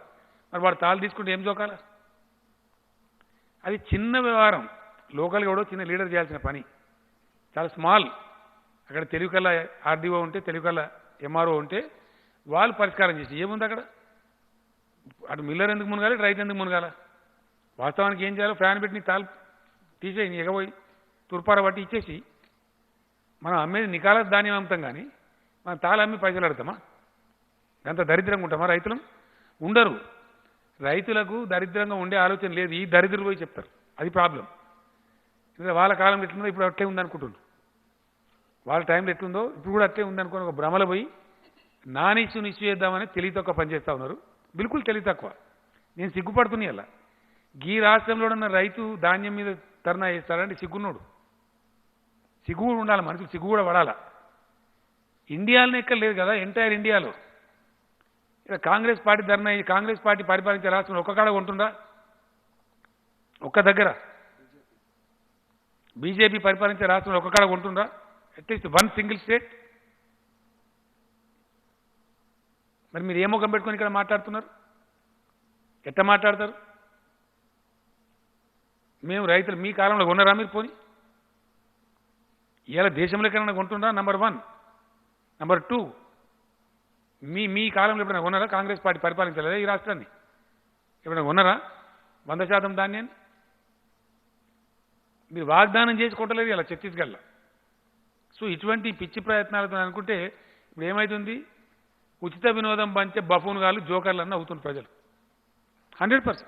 మరి వాడు తాళ్ళు తీసుకుంటే ఏం జోకాల? అది చిన్న వ్యవహారం. లోకల్గా కూడా చిన్న లీడర్ చేయాల్సిన పని, చాలా స్మాల్. అక్కడ తెలుగుకల్లా ఆర్డీఓ ఉంటే, తెలుగుకల్లా ఎంఆర్ఓ ఉంటే వాళ్ళు పరిష్కారం చేసి ఏముంది అక్కడ? అటు మిల్లర్ ఎందుకు మునగాలి, రైతు ఎందుకు మునగాల? వాస్తవానికి ఏం చేయాలో, ఫ్యాన్ పెట్టి నీ తాళ్ళు తీసేయి, నీ ఎగబోయి తుర్పార బట్టి ఇచ్చేసి, మనం అమ్మేది నికాలస్ ధాన్యం అమ్ముతాం కానీ మనం తాళ అమ్మి పైసలు అడతామా? అంత దరిద్రంగా ఉంటామా? రైతులం ఉండరు. రైతులకు దరిద్రంగా ఉండే ఆలోచన లేదు. ఈ దరిద్రులు పోయి చెప్తారు, అది ప్రాబ్లం. ఎందుకంటే వాళ్ళ కాలం ఎట్లుందో ఇప్పుడు అట్లే ఉందనుకుంటున్నారు. వాళ్ళ టైంలో ఎట్లుందో ఇప్పుడు కూడా అట్లే ఉందనుకుని ఒక భ్రమలో పోయి నాన్ ఇష్యూ చేద్దామని తెలివి తక్కువ పనిచేస్తూ ఉన్నారు. బిల్కుల్ తెలివి తక్కువ. నేను సిగ్గుపడుతున్నా. అలా ఈ రాష్ట్రంలో ఉన్న రైతు ధాన్యం మీద ధర్నా చేస్తారంటే సిగ్గున్నోడు. సిగ్గు కూడా ఉండాలి, మనుషులు సిగ్గు కూడా పడాలా. ఇండియాలోనే ఎక్కడ లేదు కదా, ఎంటైర్ ఇండియాలో. ఇక కాంగ్రెస్ పార్టీ ధర్నా, కాంగ్రెస్ పార్టీ పరిపాలించే రాష్ట్రంలో ఒక్క కాడ ఉంటుందా? ఒక్క దగ్గర. బీజేపీ పరిపాలించే రాష్ట్రంలో ఒక్క కాడ ఉంటుందా? At least one single state. మరి మీరు ఏ ముఖం పెట్టుకొని ఇక్కడ మాట్లాడుతున్నారు? ఎట్లా మాట్లాడతారు? మేము రైతులు మీ కాలంలో కొన్నారా మీరు? పోని ఇలా దేశంలో ఎక్కడైనా కొంటుండ్రా? నంబర్ 1. నంబర్ 2, మీ కాలంలో ఎప్పుడైనా కొన్నారా? కాంగ్రెస్ పార్టీ పరిపాలించలేదా ఈ రాష్ట్రాన్ని? ఎప్పుడైనా కొన్నారా 100% ధాన్యాన్ని? మీరు వాగ్దానం చేసి కొట్టలేదు ఇలా ఛత్తీస్గఢ్లో. సో ఇటువంటి పిచ్చి ప్రయత్నాలతో అనుకుంటే ఇప్పుడు ఏమవుతుంది? ఉచిత వినోదం పంచే బఫూన్ గాళ్ళు, జోకర్లన్నీ అవుతుంది ప్రజలు 100%.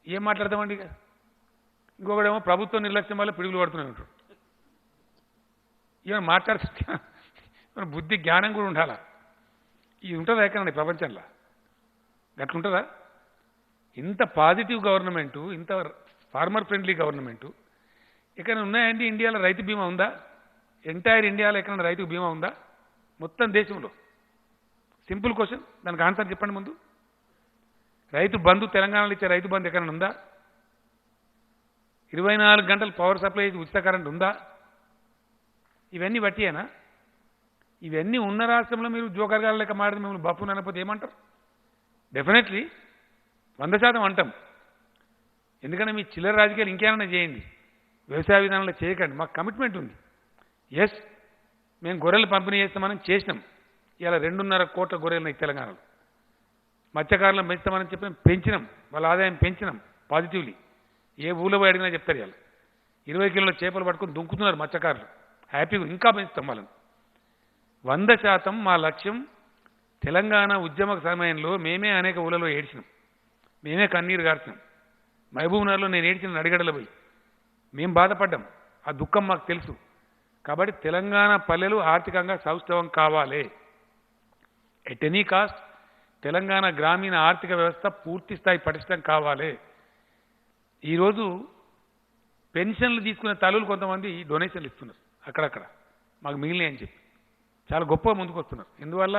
ఏం మాట్లాడతామండి? ఇంకొకడేమో ప్రభుత్వ నిర్లక్ష్యం వల్ల పిడుగులు పడుతూనే ఉంటాడు. ఈవెన్ మాట్లాడుతుంటే మన బుద్ధి జ్ఞానం కూడా ఉండాలా. ఇది ఉంటుందా ఎక్కడండి ప్రపంచంలో? గట్లుంటుందా? ఇంత పాజిటివ్ గవర్నమెంటు, ఇంత ఫార్మర్ ఫ్రెండ్లీ గవర్నమెంటు ఎక్కడైనా ఉన్నాయండి? ఇండియాలో రైతు బీమా ఉందా? ఎంటైర్ ఇండియాలో ఎక్కడైనా రైతు బీమా ఉందా? మొత్తం దేశంలో. సింపుల్ క్వశ్చన్, దానికి ఆన్సర్ చెప్పండి ముందు. రైతు బంధు, తెలంగాణలో ఇచ్చే రైతు బంధు ఎక్కడైనా ఉందా? 24 గంటలు పవర్ సప్లై, ఉచిత కరెంట్ ఉందా? ఇవన్నీ బట్టియేనా? ఇవన్నీ ఉన్న రాష్ట్రంలో మీరు జోకర్గాల లెక్క మాడితే మిమ్మల్ని బఫ్ఫుని అనకపోతే ఏమంటారు? డెఫినెట్లీ 100% అంటాం. ఎందుకంటే మీ చిల్లర రాజకీయాలు ఇంకేమైనా చేయండి, వ్యవసాయ విధానంలో చేయకండి. మాకు కమిట్మెంట్ ఉంది. ఎస్, మేము గొర్రెలు పంపిణీ చేస్తామని చేసినాం. ఇలా 2.5 కోట్ల గొర్రెలు తెలంగాణలో. మత్స్యకారులను పెంచుతామని చెప్పి పెంచినాం, వాళ్ళ ఆదాయం పెంచినాం పాజిటివ్లీ. ఏ ఊళ్ళో పోయి అడిగినా చెప్తారు. ఇలా 20 కిలోల చేపలు పట్టుకొని దుంకుతున్నారు మత్స్యకారులు, హ్యాపీగా. ఇంకా పెంచుతాం వాళ్ళని. 100% మా లక్ష్యం. తెలంగాణ ఉద్యమ సమయంలో మేమే అనేక ఊళ్ళలో ఏడ్చినాం, మేమే కన్నీరు గార్చినాం. మహబూబ్నగర్లో నేను ఏడ్చిన నడిగడలు పోయి మేము బాధపడ్డాం. ఆ దుఃఖం మాకు తెలుసు. కాబట్టి తెలంగాణ పల్లెలు ఆర్థికంగా సౌష్ఠవం కావాలి. ఎట్ ఎనీ కాస్ట్ తెలంగాణ గ్రామీణ ఆర్థిక వ్యవస్థ పూర్తి స్థాయి పటిష్టం కావాలి. ఈరోజు పెన్షన్లు తీసుకునే తల్లులు కొంతమంది డొనేషన్లు ఇస్తున్నారు అక్కడక్కడ, మాకు మిగిలినాయి అని చెప్పి చాలా గొప్పగా ముందుకు వస్తున్నారు. ఎందువల్ల?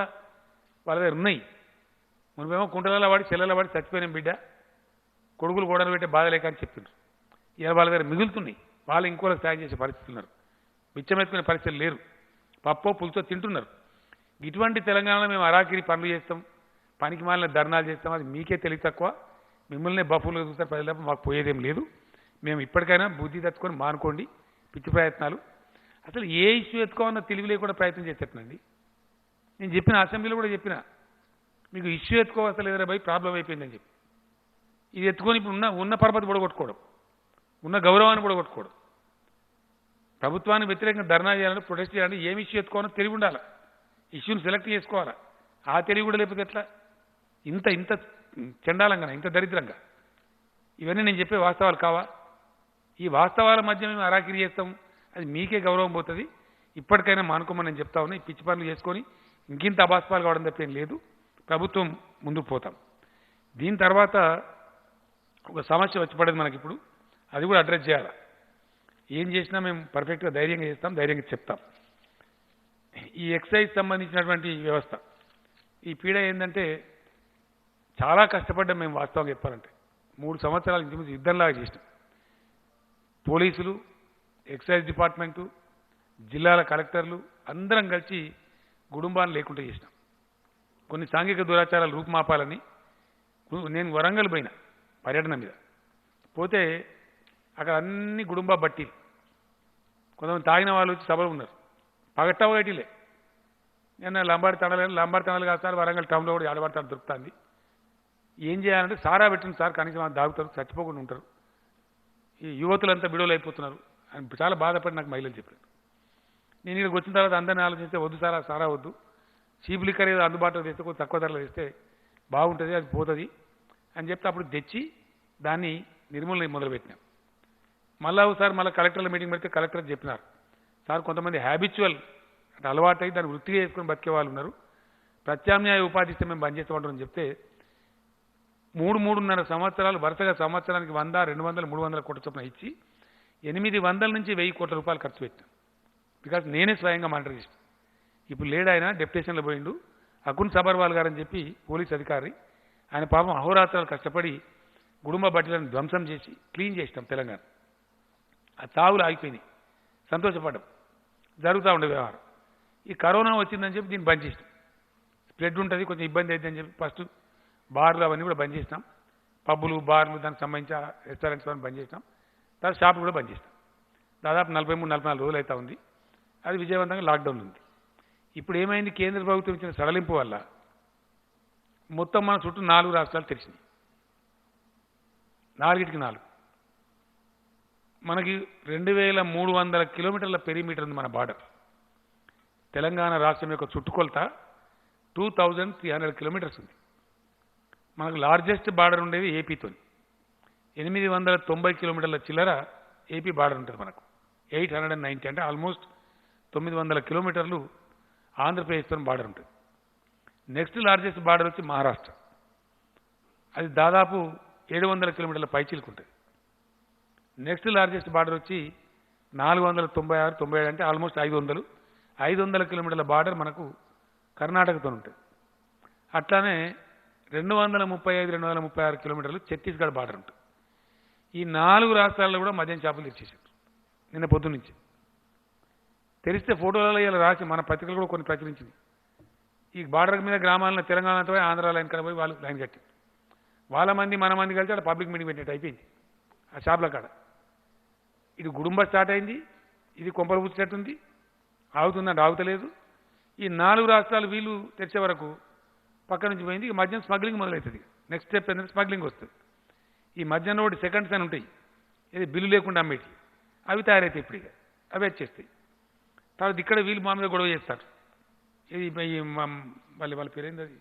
వాళ్ళ దగ్గర ఉన్నాయి. మనమేమో కుంటలలో వాడి చెల్లెల వాడి చచ్చిపోయిన బిడ్డ, కొడుకులు గోడలు పెట్టే బాధ లేక అని చెప్తున్నారు. ఇలా వాళ్ళ దగ్గర మిగులుతున్నాయి. వాళ్ళు ఇంకోళ్ళకి సాయం చేసే పరిస్థితులు ఉన్నారు, బిచ్చమెత్తుకునే పరిస్థితులు లేరు, పప్పో పులుసో తింటున్నారు. ఇటువంటి తెలంగాణలో మేము అరాకిరి పనులు చేస్తాం, పనికి మాలిన ధర్నాలు చేస్తాం. అది మీకే తెలివి తక్కువ. మిమ్మల్నే బఫులుగా చూస్తారు ప్రజలకు. మాకు పోయేదేం లేదు. మేము ఇప్పటికైనా బుద్ధి తెచ్చుకొని మానుకోండి పిచ్చి ప్రయత్నాలు. అసలు ఏ ఇష్యూ ఎత్తుకోవాలన్నా తెలివి లేకుండా ప్రయత్నం చేసేటండి. నేను చెప్పిన అసెంబ్లీలో కూడా చెప్పిన, మీకు ఇష్యూ ఎత్తుకోవాల్సిన లేదరా భయ్, ప్రాబ్లం అయిపోయిందని చెప్పి. ఇది ఎత్తుకొని ఇప్పుడు ఉన్న పరపతి పొడగొట్టుకోవడం, ఉన్న గౌరవాన్ని పొడగొట్టుకోవడం, ప్రభుత్వానికి వ్యతిరేకంగా ధర్నా చేయాలని, ప్రొటెస్ట్ చేయాలని ఏమి ఇష్యూ ఎత్తుకోవాలో తెలివి ఉండాలి. ఇష్యూని సెలెక్ట్ చేసుకోవాలా. ఆ తెలివి కూడా లేకపోతే ఎట్లా? ఇంత ఇంత చండాలంగా, ఇంత దరిద్రంగా. ఇవన్నీ నేను చెప్పే వాస్తవాలు కావా? ఈ వాస్తవాల మధ్య మేము అరాకిరి చేస్తాం, అది మీకే గౌరవం పోతుంది. ఇప్పటికైనా మానుకోమని నేను చెప్తా ఉన్నా. ఈ పిచ్చి పనులు చేసుకొని ఇంకింత అబాస్పాలు కావడం తప్పేం లేదు. ప్రభుత్వం ముందుకు పోతాం. దీని తర్వాత ఒక సమస్య వచ్చి పడేది మనకి ఇప్పుడు, అది కూడా అడ్రస్ చేయాలి. ఏం చేసినా మేము పర్ఫెక్ట్గా ధైర్యంగా చేస్తాం, ధైర్యంగా చెప్తాం. ఈ ఎక్సైజ్ సంబంధించినటువంటి వ్యవస్థ, ఈ పీడ ఏంటంటే చాలా కష్టపడ్డాం మేము. వాస్తవంగా చెప్పాలంటే 3 సంవత్సరాల నుంచి యుద్ధంలాగా చేసినాం. పోలీసులు, ఎక్సైజ్ డిపార్ట్మెంటు, జిల్లాల కలెక్టర్లు అందరం కలిసి గుడుంబాన్ని లేకుండా చేసినాం. కొన్ని సాంఘిక దురాచారాలు రూపుమాపాలని నేను వరంగల్ పోయినా పర్యటన మీద. పోతే అక్కడ అన్ని గుడుంబా బట్టి, కొంతమంది తాగిన వాళ్ళు వచ్చి సభలు ఉన్నారు. పగట్టవ గట్టిలే. నేను లంబాడి తండాలు కాదు సార్, వరంగల్ టౌన్లో కూడా ఆడబడతాడు దొరుకుతుంది. ఏం చేయాలంటే సారా పెట్టింది సార్, కనీసం దాగుతారు, చచ్చిపోకుండా ఉంటారు, ఈ యువతులంతా బిడోలు అయిపోతున్నారు అని చాలా బాధపడి నాకు మహిళలు చెప్పారు. నేను ఇక్కడికి వచ్చిన తర్వాత అందరినీ ఆలోచిస్తే వద్దు సారా వద్దు, చీప్ లిక్కర్ ఏదో అందుబాటులో తెస్తే కొంచెం తక్కువ ధరలో తెస్తే బాగుంటుంది, అది పోతుంది అని చెప్తే అప్పుడు తెచ్చి దాన్ని నిర్మూలన మొదలుపెట్టినాం. మళ్ళీ ఒకసారి కలెక్టర్ల మీటింగ్ పెడితే కలెక్టర్ చెప్పినారు, సార్ కొంతమంది హ్యాబిచువల్ అంటే అలవాటు అయ్యి దాన్ని వృత్తిగా చేసుకుని బతికే వాళ్ళు ఉన్నారు, ప్రత్యామ్నాయ ఉపాధి ఇస్తే మేము బంద్ చేస్తామంటామని చెప్తే 3.5 సంవత్సరాలు వరుసగా సంవత్సరానికి 100, 200, 300 కోట్ల చొప్పున ఇచ్చి 800 నుంచి 1000 కోట్ల రూపాయలు ఖర్చు పెట్టాం. బికాజ్ నేనే స్వయంగా మానిటర్ చేసిన. ఇప్పుడు లేడు ఆయన, డెప్యుటేషన్లో పోయిండు, అకున్ సబర్వాల్ గారు అని చెప్పి పోలీస్ అధికారి. ఆయన పాపం అహోరాత్రాలు కష్టపడి గుడుంబ బట్టలను ధ్వంసం చేసి క్లీన్ చేసినాం తెలంగాణ. ఆ తావులు ఆగిపోయినాయి, సంతోషపడ్డాం. జరుగుతూ ఉండే వ్యవహారం. ఈ కరోనా వచ్చిందని చెప్పి దీన్ని బంద్ చేసినాం. స్ప్రెడ్ ఉంటుంది, కొంచెం ఇబ్బంది అవుతుందని చెప్పి ఫస్ట్ బార్లు అవన్నీ కూడా బంద్ చేసినాం. పబ్బులు, బార్లు, దానికి సంబంధించిన రెస్టారెంట్స్ అవన్నీ బంద్ చేసినాం. తర్వాత షాపులు కూడా బంద్ చేసినాం. దాదాపు 43-44 రోజులు అవుతా ఉంది. అది విజయవంతంగా లాక్డౌన్ ఉంది. ఇప్పుడు ఏమైంది? కేంద్ర ప్రభుత్వం ఇచ్చిన సడలింపు వల్ల మొత్తం మన చుట్టూ 4 రాష్ట్రాలు తెరిచినాయి. 4కి 4. మనకి 2300 కిలోమీటర్ల పెరిమీటర్ ఉంది మన బార్డర్. తెలంగాణ రాష్ట్రం యొక్క చుట్టుకొలత 2300 కిలోమీటర్స్ ఉంది. మనకు లార్జెస్ట్ బార్డర్ ఉండేది ఏపీతో. 890 కిలోమీటర్ల చిల్లర ఏపీ బార్డర్ ఉంటుంది మనకు. 890 అంటే ఆల్మోస్ట్ 900 కిలోమీటర్లు ఆంధ్రప్రదేశ్తో బార్డర్ ఉంటుంది. నెక్స్ట్ లార్జెస్ట్ బార్డర్ వచ్చి మహారాష్ట్ర, అది దాదాపు 700 కిలోమీటర్ల పైచీలకు ఉంటుంది. నెక్స్ట్ లార్జెస్ట్ బార్డర్ వచ్చి 496, 97 అంటే ఆల్మోస్ట్ 500 కిలోమీటర్ల బార్డర్ మనకు కర్ణాటకతో ఉంటుంది. అట్లానే 235, 236 కిలోమీటర్లు ఛత్తీస్గఢ్ బార్డర్ ఉంటుంది. ఈ 4 రాష్ట్రాల్లో కూడా మద్యం చేపలు తెచ్చేసారు నిన్న పొద్దు నుంచి. తెరిస్తే ఫోటోలలో ఇలా రాసి మన పత్రికలు కూడా కొన్ని ప్రచురించింది. ఈ బార్డర్ మీద గ్రామాలను తెలంగాణతో ఆంధ్ర లైన్ కడ పోయి వాళ్ళు లైన్ కట్టి వాళ్ళ మంది మన మంది కలిసి అక్కడ పబ్లిక్ మీటింగ్ పెట్టినట్టు అయిపోయింది ఆ షాప్ల కాడ. ఇది గుడుంబ స్టార్ట్ అయింది, ఇది కొంపలు పుచ్చినట్టుంది, ఆగుతుందంటే ఆగుతలేదు. ఈ 4 రాష్ట్రాలు వీళ్ళు తెచ్చే వరకు పక్క నుంచి పోయింది. ఇక మద్యం స్మగ్లింగ్ మొదలవుతుంది. నెక్స్ట్ స్టెప్ ఏంటంటే స్మగ్లింగ్ వస్తుంది. ఈ మద్యంలో ఒకటి సెకండ్స్ అని ఉంటాయి, ఇది బిల్లు లేకుండా అమ్మేటి, అవి తయారైతాయి. ఇప్పుడు ఇక అవి వచ్చేస్తాయి. తర్వాత ఇక్కడ వీళ్ళు మా మీద గొడవ చేస్తారు. ఇది వాళ్ళ పేరేంది, అది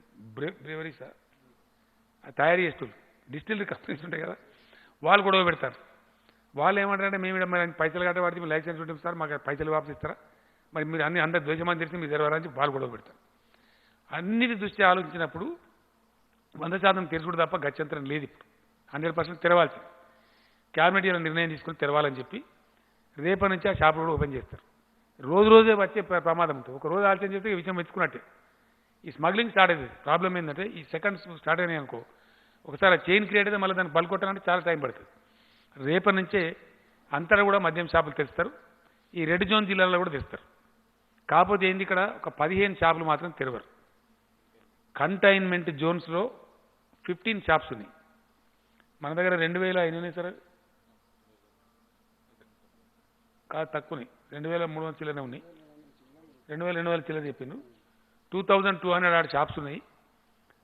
బ్రేవరీసా తయారు చేస్తారు, డిస్టిలరీ కంపెనీస్ ఉంటాయి కదా, వాళ్ళు గొడవ పెడతారు. వాళ్ళు ఏమంటారంటే మేము మరి పైసలు కట్ట వాడితే మీరు లైసెన్స్ ఉంటుంది సార్, మాకు పైసలు వాపసు ఇస్తారా, మరి మీరు అన్ని అందరు ద్వేషమని తెలిసి మీరు తెరవాలని వాళ్ళు గొడవ పెడతారు. అన్నిటి దృష్టి ఆలోచించినప్పుడు 100% తెరుచుడు తప్ప గత్యంతరం లేదు. ఇప్పుడు 100% తెరవాల్సింది. క్యాబినెట్ ఇలా నిర్ణయం తీసుకుని తెరవాలని చెప్పి రేపటి నుంచి ఆ షాపులు కూడా ఓపెన్ చేస్తారు. రోజే వచ్చే ప్రమాదం ఉంటుంది. ఒక రోజు ఆలోచన చేస్తే ఈ విషయం మెచ్చుకున్నట్టే. ఈ స్మగ్లింగ్ స్టార్ట్ అవుతుంది. ప్రాబ్లం ఏంటంటే ఈ సెకండ్స్ స్టార్ట్ అయినాయి అనుకో, ఒకసారి ఆ చైన్ క్రియేట్ అయితే మళ్ళీ దాన్ని పలుకొట్టాలంటే చాలా టైం పడుతుంది. రేపటి నుంచే అంతటా కూడా మద్యం షాపులు తెస్తారు. ఈ రెడ్ జోన్ జిల్లాలో కూడా తెస్తారు. కాకపోతే ఏంది, ఇక్కడ ఒక 15 షాపులు మాత్రం తెరవరు. కంటైన్మెంట్ జోన్స్లో 15 షాప్స్ ఉన్నాయి. మన దగ్గర 2000 అయినాయి సార్, కాదు తక్కువని 2300 చిల్లరనే ఉన్నాయి. 2200 చిల్లర చెప్పిండు. 2200 ఆడ షాప్స్ ఉన్నాయి.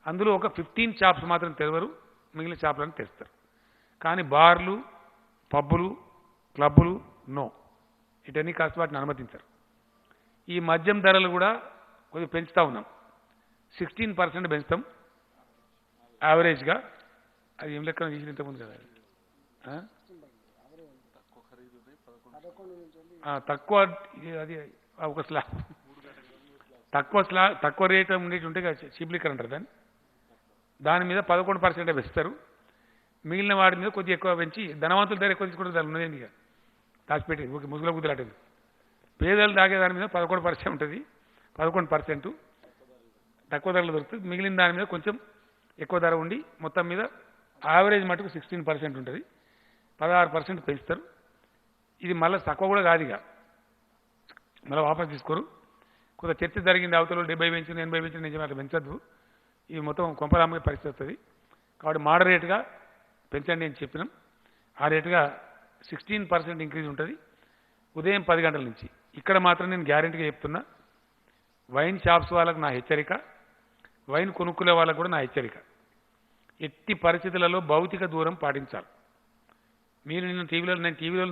అందులో ఒక 15 షాప్స్ మాత్రం తెరవరు, మిగిలిన షాపులను తెస్తారు. కానీ బార్లు, పబ్బులు, క్లబ్బులు నో, ఇటన్నీ కాస్త వాటిని అనుమతించారు. ఈ మద్యం ధరలు కూడా కొద్దిగా పెంచుతూ ఉన్నాం. 16% పెంచుతాం యావరేజ్గా. అది ఏం లెక్కన తీసిన ఇంతకుముందు కదా, తక్కువ అది ఒక తక్కువ రేట్ ఉండేటి ఉంటే చీప్ లిక్కర్ అంటారు దాని మీద 11% పెంచుతారు. మిగిలిన వాడి మీద కొద్దిగా ఎక్కువ పెంచి ధనవంతుల దగ్గర ఎక్కువ తీసుకుంటారు. దాని ఉన్నదేంటి ఇక దాచిపెట్టి ముసుగుల గుద్దులాటది. పేదలు తాగే దాని మీద 11% ఉంటుంది. 11% తక్కువ ధరలు దొరుకుతుంది. మిగిలిన దాని మీద కొంచెం ఎక్కువ ధర ఉండి మొత్తం మీద యావరేజ్ మటుకు 16% ఉంటుంది. 16% పెంచుతారు. ఇది మళ్ళీ తక్కువ కూడా కాదు, ఇక మళ్ళీ వాపస్ తీసుకోరు. కొంత చర్చ జరిగింది, అవతల 70 పెంచింది, 80 పెంచింది, నిజమే అట్లా పెంచద్దు. ఇది మొత్తం కొంపరామ్మే పరిస్థితి వస్తుంది. కాబట్టి మోడరేట్గా పెంచండి అని చెప్పినాం. ఆ రేటుగా 16% ఇంక్రీజ్ ఉంటుంది ఉదయం 10 గంటల నుంచి. ఇక్కడ మాత్రం నేను గ్యారెంటీగా చెప్తున్నా, వైన్ షాప్స్ వాళ్ళకు నా హెచ్చరిక, వైన్ కొనుక్కునే వాళ్ళకు కూడా నా హెచ్చరిక. ఎట్టి పరిస్థితులలో భౌతిక దూరం పాటించాలి. మీరు నేను టీవీలో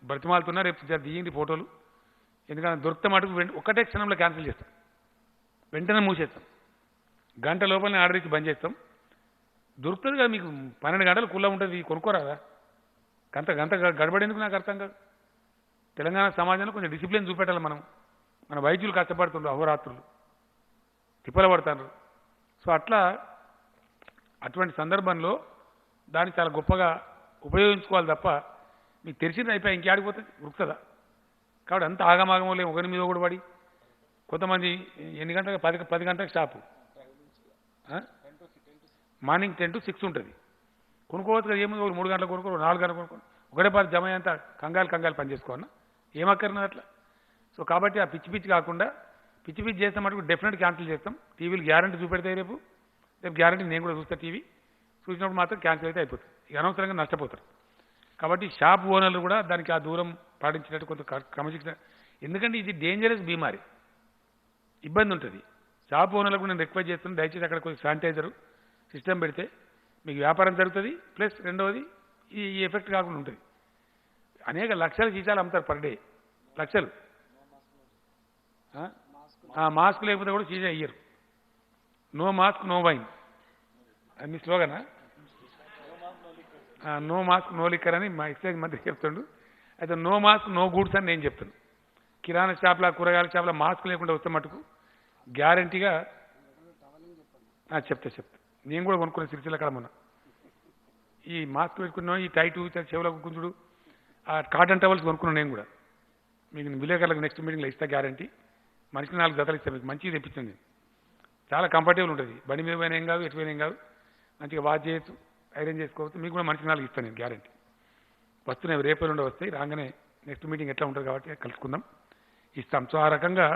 బ్రతిమాలుతున్నా, రేపు దిగింది ఫోటోలు. ఎందుకంటే దొరికితే మటుకు ఒక్కటే క్షణంలో క్యాన్సిల్ చేస్తాం, వెంటనే మూసేస్తాం. గంట లోపలనే ఆర్డర్ ఇచ్చి బంద్ చేస్తాం. దొరుకుతుంది కదా మీకు, 12 గంటలు కుల్లా ఉంటుంది, కొనుక్కోరాదా? గంట గడబడేందుకు నాకు అర్థం కాదు. తెలంగాణ సమాజంలో కొంచెం డిసిప్లిన్ చూపెట్టాలి మనం. మన వైద్యులు కష్టపడుతుండ్రు, అహోరాత్రులు తిప్పలు పడుతున్నారు. సో అటువంటి సందర్భంలో దాన్ని చాలా గొప్పగా ఉపయోగించుకోవాలి తప్ప మీకు తెలిసింది అయిపోయి ఇంకేడిపోతుంది, ఉరుకుతుందా? కాబట్టి అంత ఆగమాగం లేము, ఒకరి మీద ఒకటి పడి. కొంతమంది ఎన్ని గంటలకు 10 గంటలకు షాపు, మార్నింగ్ 10 to 6 ఉంటుంది. కొనుక్కోవచ్చు కదా, ఏముంది, 3 గంటలకు కొనుక్కో, 4 గంటలకు కొనుక్కో, ఒకటే పాటు జమ అంతా కంగాలు పని చేసుకోవాలన్నా ఏమక్కర్లేదు అట్లా. సో కాబట్టి ఆ పిచ్చి కాకుండా, పిచ్చి చేస్తే మటుకు డెఫినెట్ క్యాన్సిల్ చేస్తాం. టీవీలు గ్యారంటీ చూపెడతాయి. రేపు గ్యారంటీ నేను కూడా చూస్తా. టీవీ చూసినప్పుడు మాత్రం క్యాన్సిల్ అయితే అయిపోతుంది. ఇక అనవసరంగా నష్టపోతారు. కాబట్టి షాప్ ఓనర్లు కూడా దానికి ఆ దూరం పాటించినట్టు కొంత క్రమశిక్షణ. ఎందుకంటే ఇది డేంజరస్ బీమారి, ఇబ్బంది ఉంటుంది. షాప్ ఓనర్లకు నేను రిక్వెస్ట్ చేస్తున్నాను, దయచేసి అక్కడ కొంచెం శానిటైజరు సిస్టమ్ పెడితే మీకు వ్యాపారం జరుగుతుంది. ప్లస్ రెండవది ఈ ఎఫెక్ట్ కాకుండా ఉంటుంది. అనేక లక్షల సీసాలు అమ్ముతారు పర్ డే, లక్షలు. మాస్క్ లేకపోతే కూడా సీసా ఇయ్యరు. నో మాస్క్ నో వైన్, అది మీ స్లోగనా? నో మాస్క్ నో లిక్కర్ అని మా ఎక్సైజ్ మంత్రి చెప్తుండు. అయితే నో మాస్క్ నో గూడ్స్ అని నేను చెప్తాను. కిరాణా షాప్ల కూరగాయల షాప్ల మాస్క్ లేకుండా వస్తే మటుకు గ్యారంటీగా చెప్తా నేను కూడా కొనుక్కున్న సిరిసిల్ల అక్కడ మొన్న ఈ మాస్క్ పెట్టుకున్నాం ఈ టైటు చెవులకు గుంజుడు ఆ కాటన్ టవల్స్ కొనుక్కున్నాను నేను కూడా మీకు విలేకరులకు నెక్స్ట్ మీటింగ్లో ఇస్తా గ్యారంటీ మనిషికి 4 జతలు ఇస్తాను మీకు మంచిగా తెప్పించండి చాలా కంఫర్టబుల్ ఉంటుంది బండి మీద పోయినా ఏం కాదు ఎటు పోయినా ఏం కాదు మంచిగా వాష్ చేయొచ్చు ఐరన్ చేసుకోవచ్చు మీకు కూడా మనిషికి 4 ఇస్తాను నేను గ్యారంటీ వస్తున్నాయి రేపు నుండి వస్తాయి రాగానే నెక్స్ట్ మీటింగ్ ఎట్లా ఉంటుంది కాబట్టి కలుసుకుందాం ఇస్తాం సో ఆ రకంగా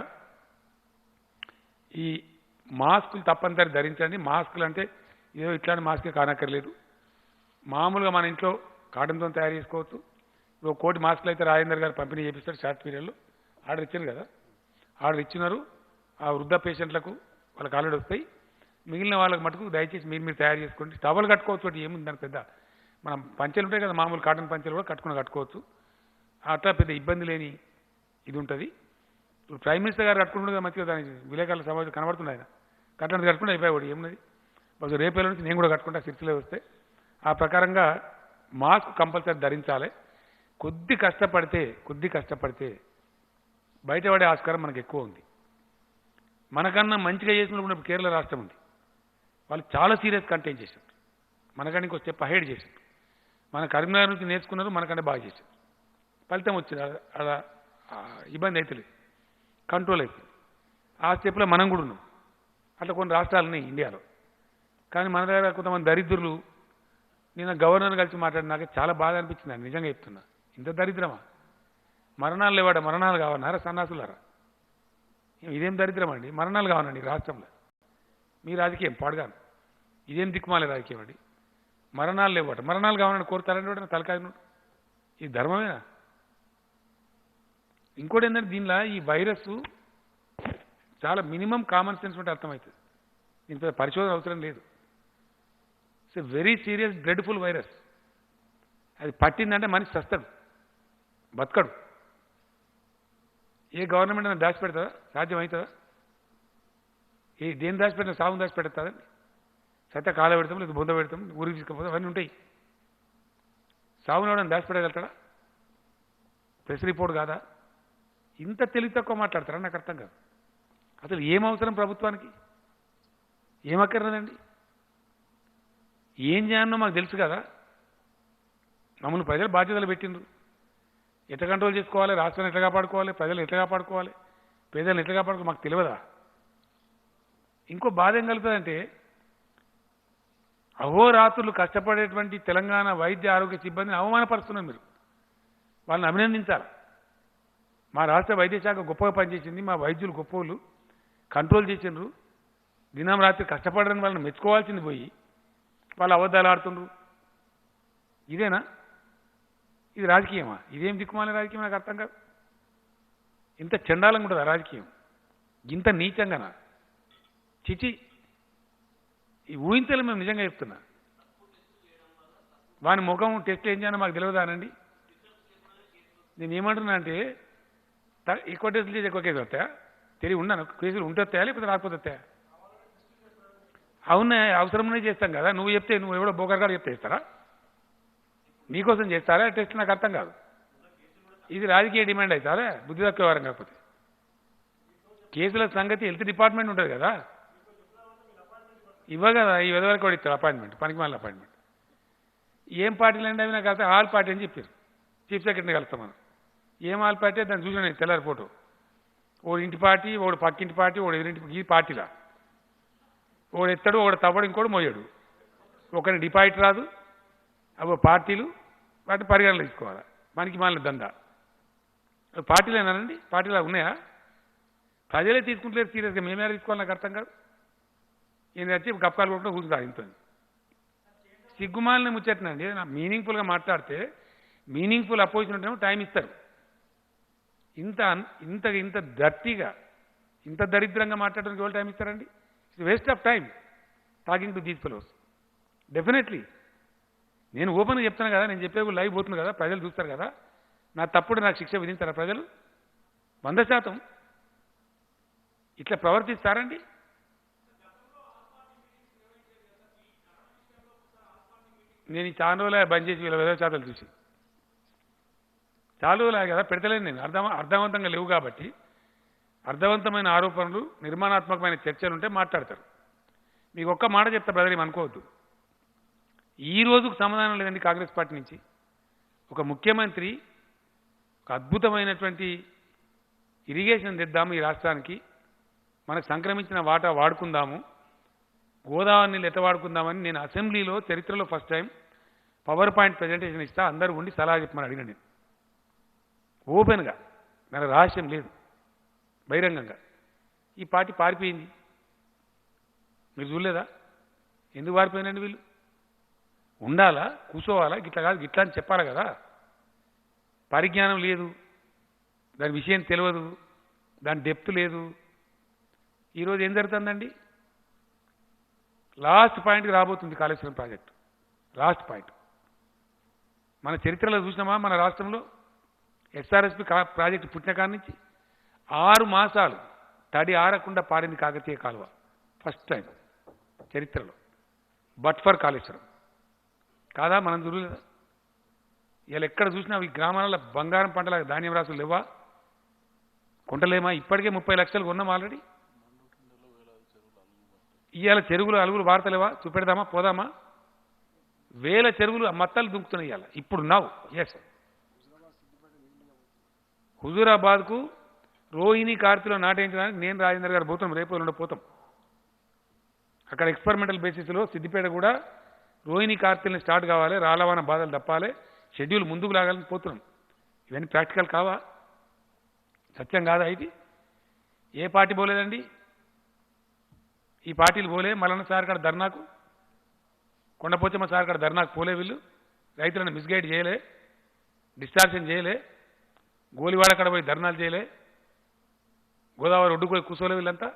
ఈ మాస్కులు తప్పనిసరి ధరించండి మాస్కులు అంటే ఏదో ఇట్లాంటి మాస్కే కానక్కర్లేదు మామూలుగా మన ఇంట్లో కాటన్తో తయారు చేసుకోవచ్చు ఇప్పుడు 1 కోటి మాస్కులు అయితే రాజేందర్ గారు పంపిణీ చేపిస్తారు షార్ట్ పీరియడ్లో ఆర్డర్ ఇచ్చారు కదా ఆర్డర్ ఇచ్చినారు ఆ వృద్ధ పేషెంట్లకు వాళ్ళకి ఆల్రెడీ వస్తాయి మిగిలిన వాళ్ళకి మటుకు దయచేసి మీరు తయారు చేసుకోండి టవల్ కట్టుకోవచ్చు ఏముంది దానికి పెద్ద మనం పంచెలు ఉంటాయి కదా మామూలు కాటన్ పంచెలు కూడా కట్టుకోవచ్చు అట్లా పెద్ద ఇబ్బంది లేని ఇది ఉంటుంది ఇప్పుడు ప్రైమ్ మినిస్టర్ గారు కట్టుకుంటుండగా మంచిగా దానికి విలేకరుల సమావేశం కనబడుతుంది ఆయన కట్టుకుంటే అయిపోయాడు ఏమున్నది బస్ రేపేళ్ళ నుంచి నేను కూడా కట్టుకుంటా సిరిసిలో వస్తే ఆ ప్రకారంగా మాస్క్ కంపల్సరీ ధరించాలి కొద్ది కష్టపడితే బయటపడే ఆస్కారం మనకు ఎక్కువ ఉంది మనకన్నా మంచిగా చేసినప్పుడు కేరళ రాష్ట్రం ఉంది వాళ్ళు చాలా సీరియస్ కంటైన్ చేశారు మనకన్నా ఇంకో స్టెప్ అహెడ్ చేశారు మన కరీంనగర్ నుంచి నేర్చుకున్నారు మనకంటే బాగా చేశారు ఫలితం వచ్చింది అలా ఇబ్బంది అయితే లేదు కంట్రోల్ అయిపోయింది ఆ స్టెప్లో మనం కూడా ఉన్నాం అట్లా కొన్ని రాష్ట్రాలని ఇండియాలో కానీ మన దగ్గర కొంతమంది దరిద్రులు నిన్న గవర్నర్ కలిసి మాట్లాడి నాకు చాలా బాధ అనిపించింది అని నిజంగా చెప్తున్నా ఇంత దరిద్రమా మరణాలు లేవాడ మరణాలు కావన్నారా సన్నాసులారా ఇదేం దరిద్రం అండి మరణాలు కావనండి రాష్ట్రంలో మీ రాజకీయం పాడుగాను ఇదేం దిక్కుమాలే రాజకీయం అండి మరణాలు లేవట మరణాలు కావాలని కోరుతారంటే తలకాయ ఇది ధర్మమేనా ఇంకోటి ఏంటంటే దీనిలో ఈ వైరస్ చాలా మినిమం కామన్ సెన్స్ ఉంటే అర్థమవుతుంది దీనిపై పరిశోధన అవసరం లేదు it's a very serious dreadful virus అది పట్టిందంటే మనిషి చస్తాడు బతకడు ఏ గవర్నమెంట్ అయినా దాచిపెడతా సాధ్యమవుతుందా దేని దాచిపెట్టిన సాగును దాచిపెడతాదండి సత్య కాల పెడతాం లేదా బొంద పెడతాం ఊరికి తీసుకుపోతాం అవన్నీ ఉంటాయి సాగును ఎవడని దాచిపెట్టగలుగుతాడా ప్రెస్ రిపోర్ట్ కాదా ఇంత తెలివి తక్కువ మాట్లాడతారా నాకు అర్థం కాదు అసలు ఏం అవసరం ప్రభుత్వానికి ఏమక్కర్లేదండి ఏం చేయాలనో మాకు తెలుసు కదా మమ్మల్ని ప్రజలు బాధ్యతలు పెట్టిండ్రు ఎట్లా కంట్రోల్ చేసుకోవాలి రాష్ట్రాన్ని ఎట్లా కాపాడుకోవాలి ప్రజలు ఎట్లా కాపాడుకోవాలి పేదలను ఎట్లా కాపాడుకోవాలి మాకు తెలియదా ఇంకో బాధ ఏం కలుగుతుందంటే అహోరాత్రులు కష్టపడేటువంటి తెలంగాణ వైద్య ఆరోగ్య సిబ్బందిని అవమానపరుస్తున్నారు మీరు వాళ్ళని అభినందించాలి మా రాష్ట్ర వైద్య శాఖ గొప్పగా పనిచేసింది మా వైద్యులు గొప్పలు కంట్రోల్ చేసిండ్రు దినం రాత్రి కష్టపడని వాళ్ళని మెచ్చుకోవాల్సింది పోయి వాళ్ళు అబద్ధాలు ఆడుతుండ్రు ఇదేనా ఇది రాజకీయమా ఇదేం దిక్కుమాలిన రాజకీయం నాకు అర్థం కాదు ఇంత చండాలంగా ఉంటుంది ఆ రాజకీయం ఇంత నీచంగానా చిచి ఈ ఊహించలే మేము నిజంగా చెప్తున్నా వాని ముఖం టెస్ట్ ఏం చేయాలో మాకు తెలియదానండి నేను ఏమంటున్నా అంటే ఎక్కువ టెస్టులు చేసి ఎక్కువ కేసులు వస్తాయా తెలివి ఉన్నాను కేసులు ఉంటే వస్తాయా లేకపోతే రాకపోతే వస్తాయా అవునా అవసరమనే చేస్తాం కదా నువ్వు చెప్తే నువ్వు ఎవడో బోకర్గాడు చెప్తే ఇస్తారా నీకోసం చేస్తారా టెస్ట్ నాకు అర్థం కాదు ఇది రాజకీయ డిమాండ్ అవుతారా బుద్ధి తక్కువ వారం కాకపోతే కేసుల సంగతి హెల్త్ డిపార్ట్మెంట్ ఉంటుంది కదా ఇవ్వగదా ఈ విధవరకు కూడా ఇస్తారు అపాయింట్మెంట్ పనికి మళ్ళీ అపాయింట్మెంట్ ఏం పార్టీలు అండి అవి నాకు అర్థం ఆల్ పార్టీ అని చెప్పారు చీఫ్ సెక్రటరీని కలుస్తాం మనం ఏం ఆల్ పార్టీ దాన్ని చూసాను తెల్లారి ఫోటో ఓడి ఇంటి పార్టీ ఓడి పక్కింటి పార్టీ ఓడి ఎదురింటి ఈ పార్టీలా ఓడు ఎత్తాడు ఓడు తవ్వడు ఇంకోటి మోయాడు ఒకరి డిపాజిట్ రాదు అవి పార్టీలు వాటి పరిగణలో తీసుకోవాలి మనకి మళ్ళీ దందా పార్టీలేనానండి పార్టీలు ఉన్నాయా ప్రజలే తీసుకుంటలేరు సీరియస్గా మేమే తీసుకోవాలి నాకు అర్థం కాదు ఈయన వచ్చి గప్పకాలు కొట్టుకుంటూ కూర్చుంటారు ఇంత సిగ్గుమాలని ముచ్చట్నండి మీనింగ్ఫుల్గా మాట్లాడితే మీనింగ్ఫుల్ అపోజిషన్ ఉంటేనేమో టైం ఇస్తారు ఇంత ఇంత ఇంత దర్టీగా ఇంత దరిద్రంగా మాట్లాడడానికి ఎవరు టైం ఇస్తారండి it's waste of time talking to these fellows definitely నేను ఓపెన్గా చెప్తాను కదా నేను చెప్పే లైవ్ పోతుంది కదా ప్రజలు చూస్తారు కదా నా తప్పుడు నాకు శిక్ష విధించారా ప్రజలు 100% ఇట్లా ప్రవర్తిస్తారండి నేను ఈ చాలా రోజులు బంద్ చేసి వీళ్ళ విధవ చేతలు చూసి చాలులే కదా పెడతలేను నేను అర్థవంతంగా లేవు కాబట్టి అర్థవంతమైన ఆరోపణలు నిర్మాణాత్మకమైన చర్చలు ఉంటే మాట్లాడతారు. మీకు ఒక్క మాట చెప్తా బ్రదర్, ఏమనుకోవద్దు. ఈ రోజుకు సమాధానం లేదండి కాంగ్రెస్ పార్టీ నుంచి. ఒక ముఖ్యమంత్రి ఒక అద్భుతమైనటువంటి ఇరిగేషన్ తెద్దాము ఈ రాష్ట్రానికి, మనకు సంక్రమించిన వాటా వాడుకుందాము, గోదావరి నీళ్ళు ఎట్లా వాడుకుందామని నేను అసెంబ్లీలో చరిత్రలో first time power point presentation ఇస్తా, అందరూ ఉండి సలహా చెప్పమని అడిగిన నేను ఓపెన్గా, నాకు రహస్యం లేదు, బహిరంగంగా. ఈ పార్టీ పారిపోయింది. మీరు చూడలేదా? ఎందుకు పారిపోయినండి వీళ్ళు? ఉండాలా, కూర్చోవాలా, గిట్లా కాదు గిట్లా అని చెప్పాలి కదా. పరిజ్ఞానం లేదు, దాని విషయం తెలియదు, దాని డెప్త్ లేదు. ఈరోజు ఏం జరుగుతుందండి? లాస్ట్ పాయింట్కి రాబోతుంది కాళేశ్వరం ప్రాజెక్టు. లాస్ట్ పాయింట్ మన చరిత్రలో చూసినామా? మన రాష్ట్రంలో ఎస్ఆర్ఎస్పి ప్రాజెక్టు పుట్టిన కాడి నుంచి 6 మాసాలు తడి ఆరకుండా పారింది కాకతీయ కాలువ. ఫస్ట్ టైం చరిత్రలో. బట్ ఫర్ కాళేశ్వరం కాదా? మనం చూడలేదా? ఇలా ఎక్కడ చూసినా ఈ గ్రామాలలో బంగారం పంటల ధాన్యం రాసులు లేవా? కొంటలేమా? ఇప్పటికే 30 లక్షలు కొన్నాం ఆల్రెడీ. ఇవాళ చెరువులు అలుగులు వార్తలేవా? చూపెడదామా, పోదామా? వేల చెరువులు మత్తలు దుంకుతున్నాయి ఇవాళ. ఇప్పుడు నవ్వు ఎస్ హుజూరాబాద్కు రోహిణి కార్తీలో నాటేయించడానికి నేను రాజేందర్ గారు పోతాం, రేపు ఎల్లుండి పోతాం. అక్కడ ఎక్స్పెరిమెంటల్ బేసిస్లో సిద్దిపేట కూడా రోహిణి కార్తీలను స్టార్ట్ కావాలి, రాలవాన బాధలు తప్పాలి, షెడ్యూల్ ముందుకు లాగాలని పోతున్నాం. ఇవన్నీ ప్రాక్టికల్ కావా? సత్యం కాదా ఇది? ఏ పార్టీ పోలేదండి? ఈ పార్టీలు పోలే. మల్లన్న సార్ కాడ ధర్నాకు, కొండపోచమ్మ సార్ కాడ ధర్నాకు పోలే. వీళ్ళు రైతులను మిస్గైడ్ చేయలే, డిస్టార్షన్ చేయలే, గోలివాడ కాడ పోయి ధర్నాలు చేయలే, గోదావరి ఒడ్డుకు పోయి కూర్చోలే. వీళ్ళంతా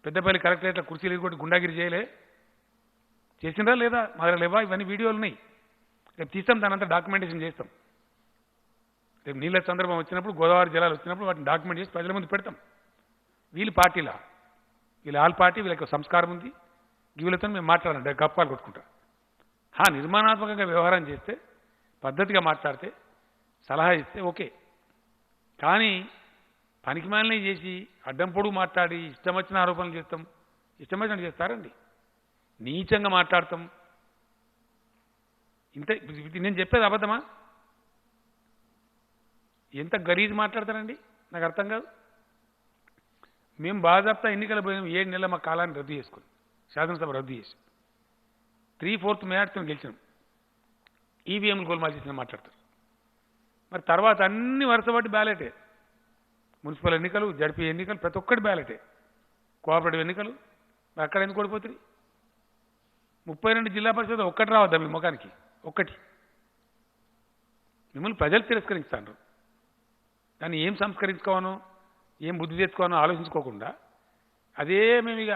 పెద్దపల్లి కలెక్టరేట్ల కుర్చీలు కొట్టి గుండాగిరి చేయలే. చేసిందా లేదా? మా దగ్గర లేవా? ఇవన్నీ వీడియోలు ఉన్నాయి. రేపు తీస్తాం, దానంతా డాక్యుమెంటేషన్ చేస్తాం. రేపు నీళ్ళ సందర్భం వచ్చినప్పుడు, గోదావరి జలాలు వచ్చినప్పుడు వాటిని డాక్యుమెంట్ చేసి ప్రజల ముందు పెడతాం. వీళ్ళు పార్టీలా? వీళ్ళ ఆల్ పార్టీ, వీళ్ళకి సంస్కారం ఉంది. వీళ్ళతో మేము మాట్లాడాలి, గప్పాలు కొట్టుకుంటా. నిర్మాణాత్మకంగా వ్యవహారం చేస్తే, పద్ధతిగా మాట్లాడితే, సలహా ఇస్తే ఓకే. కానీ పనికిమాలినవి చేసి అడ్డం పొడుగు మాట్లాడి ఇష్టం వచ్చిన ఆరోపణలు చేస్తాం. ఇష్టం వచ్చినట్టు చేస్తారండి. నీచంగా మాట్లాడతాం. ఇంత నేను చెప్పేది అబద్ధమా? ఎంత గలీజ్ మాట్లాడతారండి, నాకు అర్థం కాదు. మేము బాజాప్తా ఎన్నికలు పోయినాం. 7 నెలల మా కాలాన్ని రద్దు చేసుకుని, శాసనసభ రద్దు చేసి 3/4 మేయర్తో గెలిచినాం. ఈవీఎంలు గోల్మాల్ చేసిన మాట్లాడతారు. మరి తర్వాత అన్ని వరుసబట్టి బ్యాలెటే. మున్సిపల్ ఎన్నికలు, జడ్పీ ఎన్నికలు, ప్రతి ఒక్కటి బ్యాలెటే. కోఆపరేటివ్ ఎన్నికలు అక్కడ ఎందుకు ఓడిపోతుంది? 32 జిల్లా పరిషత్ ఒక్కటి రావద్దా మీ ముఖానికి? ఒక్కటి. మిమ్మల్ని ప్రజలు తిరస్కరిస్తాను. దాన్ని ఏం సంస్కరించుకోవానో, ఏం బుద్ధి తెచ్చుకోవానో ఆలోచించుకోకుండా అదే మేము ఇక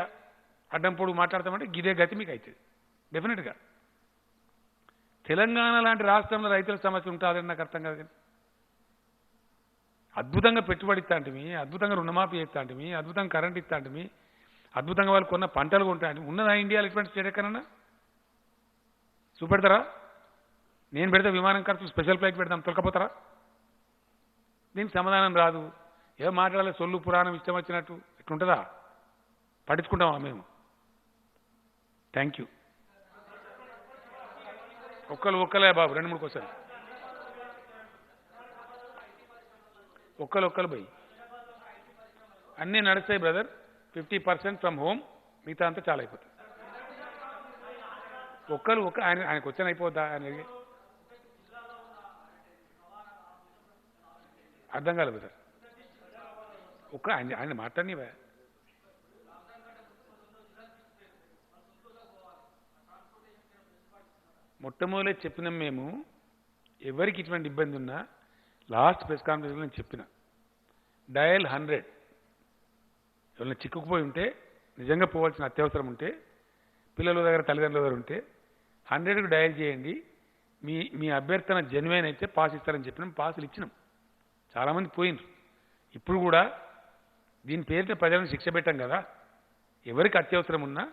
అడ్డం పొడుగు మాట్లాడతామంటే గిదే గతి మీకు అవుతుంది డెఫినెట్గా. తెలంగాణ లాంటి రాష్ట్రంలో రైతుల సమస్య ఉంటుందని నాకు అర్థం కాదు. కానీ అద్భుతంగా పెట్టుబడి ఇస్తాంటిమి, అద్భుతంగా రుణమాఫీ చేస్తాంటిమి, అద్భుతంగా కరెంట్ ఇస్తాంటిమి, అద్భుతంగా వాళ్ళు కొన్న పంటలు కొంటాంటిమి. ఉన్నదా ఇండియాలో ఎటువంటి స్టేట్ ఎక్కడన్నా? చూపెడతారా? నేను పెడితే విమానం ఖర్చు స్పెషల్ ఫ్లైట్ పెడతాం, తొలకపోతారా? దీనికి సమాధానం రాదు. ఏదో మాట్లాడాలి, సొల్లు పురాణం ఇష్టం వచ్చినట్టు ఇట్లుంటుందా? పట్టించుకుంటామా మేము? Thank you. ఒక్కలే బాబు, 2-3 క్వశ్చన్. ఒక్కలు పోయి అన్నీ నడుస్తాయి బ్రదర్. 50% ఫ్రమ్ హోమ్, మిగతా అంతా చాలా అయిపోతుంది. ఆయన క్వశ్చన్ అయిపోద్దా? ఆయన అర్థం కాలేదు బ్రదర్. ఆయన మాట్లాడినవా? మొట్టమొదటి చెప్పినాం మేము, ఎవరికి ఇటువంటి ఇబ్బంది ఉన్నా లాస్ట్ ప్రెస్ కాన్ఫరెన్స్లో నేను చెప్పిన, డయల్ 100. ఎవరైనా చిక్కుకుపోయి ఉంటే, నిజంగా పోవాల్సిన అత్యవసరం ఉంటే, పిల్లల దగ్గర తల్లిదండ్రుల దగ్గర ఉంటే 100కు డయల్ చేయండి. మీ అభ్యర్థన జెన్యున్ అయితే పాస్ ఇస్తారని చెప్పినాం. పాసులు ఇచ్చినాం. చాలామంది పోయినారు. ఇప్పుడు కూడా దీని పేరిట ప్రజలను శిక్ష పెట్టాం కదా. ఎవరికి అత్యవసరం ఉన్నా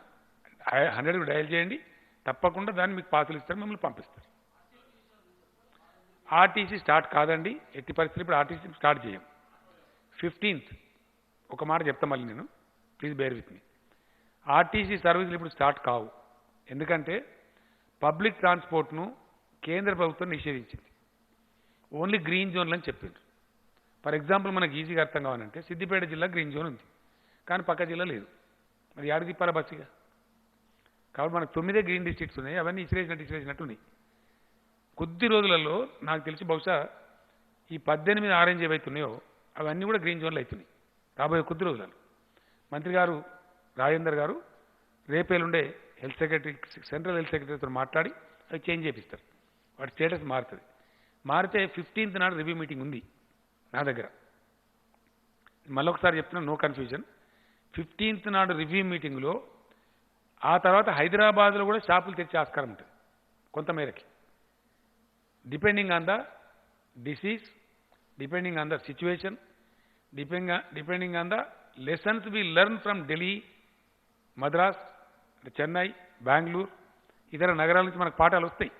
100కు డయల్ చేయండి, తప్పకుండా దాన్ని మీకు పాసులు ఇస్తారు, మిమ్మల్ని పంపిస్తారు. ఆర్టీసీ స్టార్ట్ కాదండి, ఎట్టి పరిస్థితులు ఇప్పుడు ఆర్టీసీ స్టార్ట్ చేయం. 15th ఒక మాట చెప్తా మళ్ళీ నేను, please bear with me. RTC సర్వీసులు ఇప్పుడు స్టార్ట్ కావు. ఎందుకంటే పబ్లిక్ ట్రాన్స్పోర్ట్ను కేంద్ర ప్రభుత్వం నిషేధించింది. ఓన్లీ గ్రీన్ జోన్లు అని చెప్పింది. ఫర్ ఎగ్జాంపుల్ మనకు ఈజీగా అర్థం కావాలంటే సిద్దిపేట జిల్లా గ్రీన్ జోన్ ఉంది, కానీ పక్క జిల్లా లేదు. మరి యాడికి తిప్పాలా బస్సుగా? కాబట్టి మనకు 9 గ్రీన్ డిస్ట్రిక్ట్స్ ఉన్నాయి, అవన్నీ ఇసిరేసినట్టు ఉన్నాయి. కొద్ది రోజులలో నాకు తెలిసి బహుశా ఈ 18 ఆరెంజ్ ఏవైతున్నాయో అవన్నీ కూడా గ్రీన్ జోన్లు అవుతున్నాయి రాబోయే కొద్ది రోజులలో. మంత్రి గారు రాజేందర్ గారు రేపేలుండే హెల్త్ సెక్రటరీ, సెంట్రల్ హెల్త్ సెక్రటరీతో మాట్లాడి అవి చేంజ్ చేపిస్తారు, వాటి స్టేటస్ మారుతుంది. మారితే 15th నాడు రివ్యూ మీటింగ్ ఉంది నా దగ్గర. మళ్ళొకసారి చెప్తున్నా, నో కన్ఫ్యూజన్. 15th నాడు రివ్యూ మీటింగ్లో ఆ తర్వాత హైదరాబాద్లో కూడా షాపులు తెచ్చే ఆస్కారం ఉంటుంది కొంతమేరకి, depending on the disease, depending on the situation, depending on the lessons we learn from Delhi, Madras, Chennai, Bengaluru, ఇతర నగరాల నుంచి మనకు పాఠాలు వస్తాయి.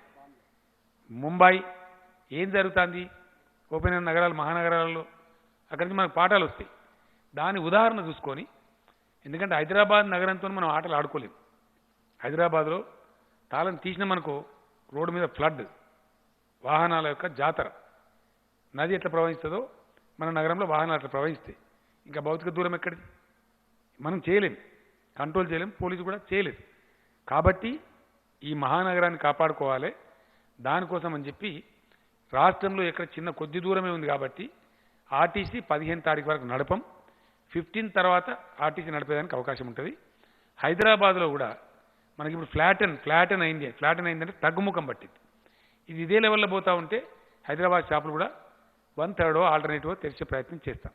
ముంబై ఏం జరుగుతుంది, ఓపెన్ అయిన నగరాలు, మహానగరాలలో అక్కడి నుంచి మనకు పాఠాలు వస్తాయి. దాని ఉదాహరణ చూసుకొని, ఎందుకంటే హైదరాబాద్ నగరంతో మనం ఆటలు ఆడుకోలేము. హైదరాబాద్లో తాళం తీసినామనుకో రోడ్డు మీద ఫ్లడ్, వాహనాల యొక్క జాతర, నది ఎట్లా ప్రవహిస్తుందో మన నగరంలో వాహనాలు అట్లా ప్రవహిస్తాయి. ఇంకా భౌతిక దూరం ఎక్కడిది? మనం చేయలేం, కంట్రోల్ చేయలేం, పోలీసు కూడా చేయలేదు. కాబట్టి ఈ మహానగరాన్ని కాపాడుకోవాలి. దానికోసం అని చెప్పి రాష్ట్రంలో ఎక్కడ చిన్న కొద్ది దూరమే ఉంది కాబట్టి ఆర్టీసీ 15 తారీఖు వరకు నడపం. 15 తర్వాత ఆర్టీసీ నడిపేదానికి అవకాశం ఉంటుంది. హైదరాబాద్లో కూడా మనకి ఇప్పుడు ఫ్లాటన్ అయిందంటే తగ్గుముఖం పట్టింది. ఇది ఇదే లెవెల్లో పోతూ ఉంటే హైదరాబాద్ షాపులు కూడా 1/3 ఆల్టర్నేటివ్ తెరిచే ప్రయత్నం చేస్తాం.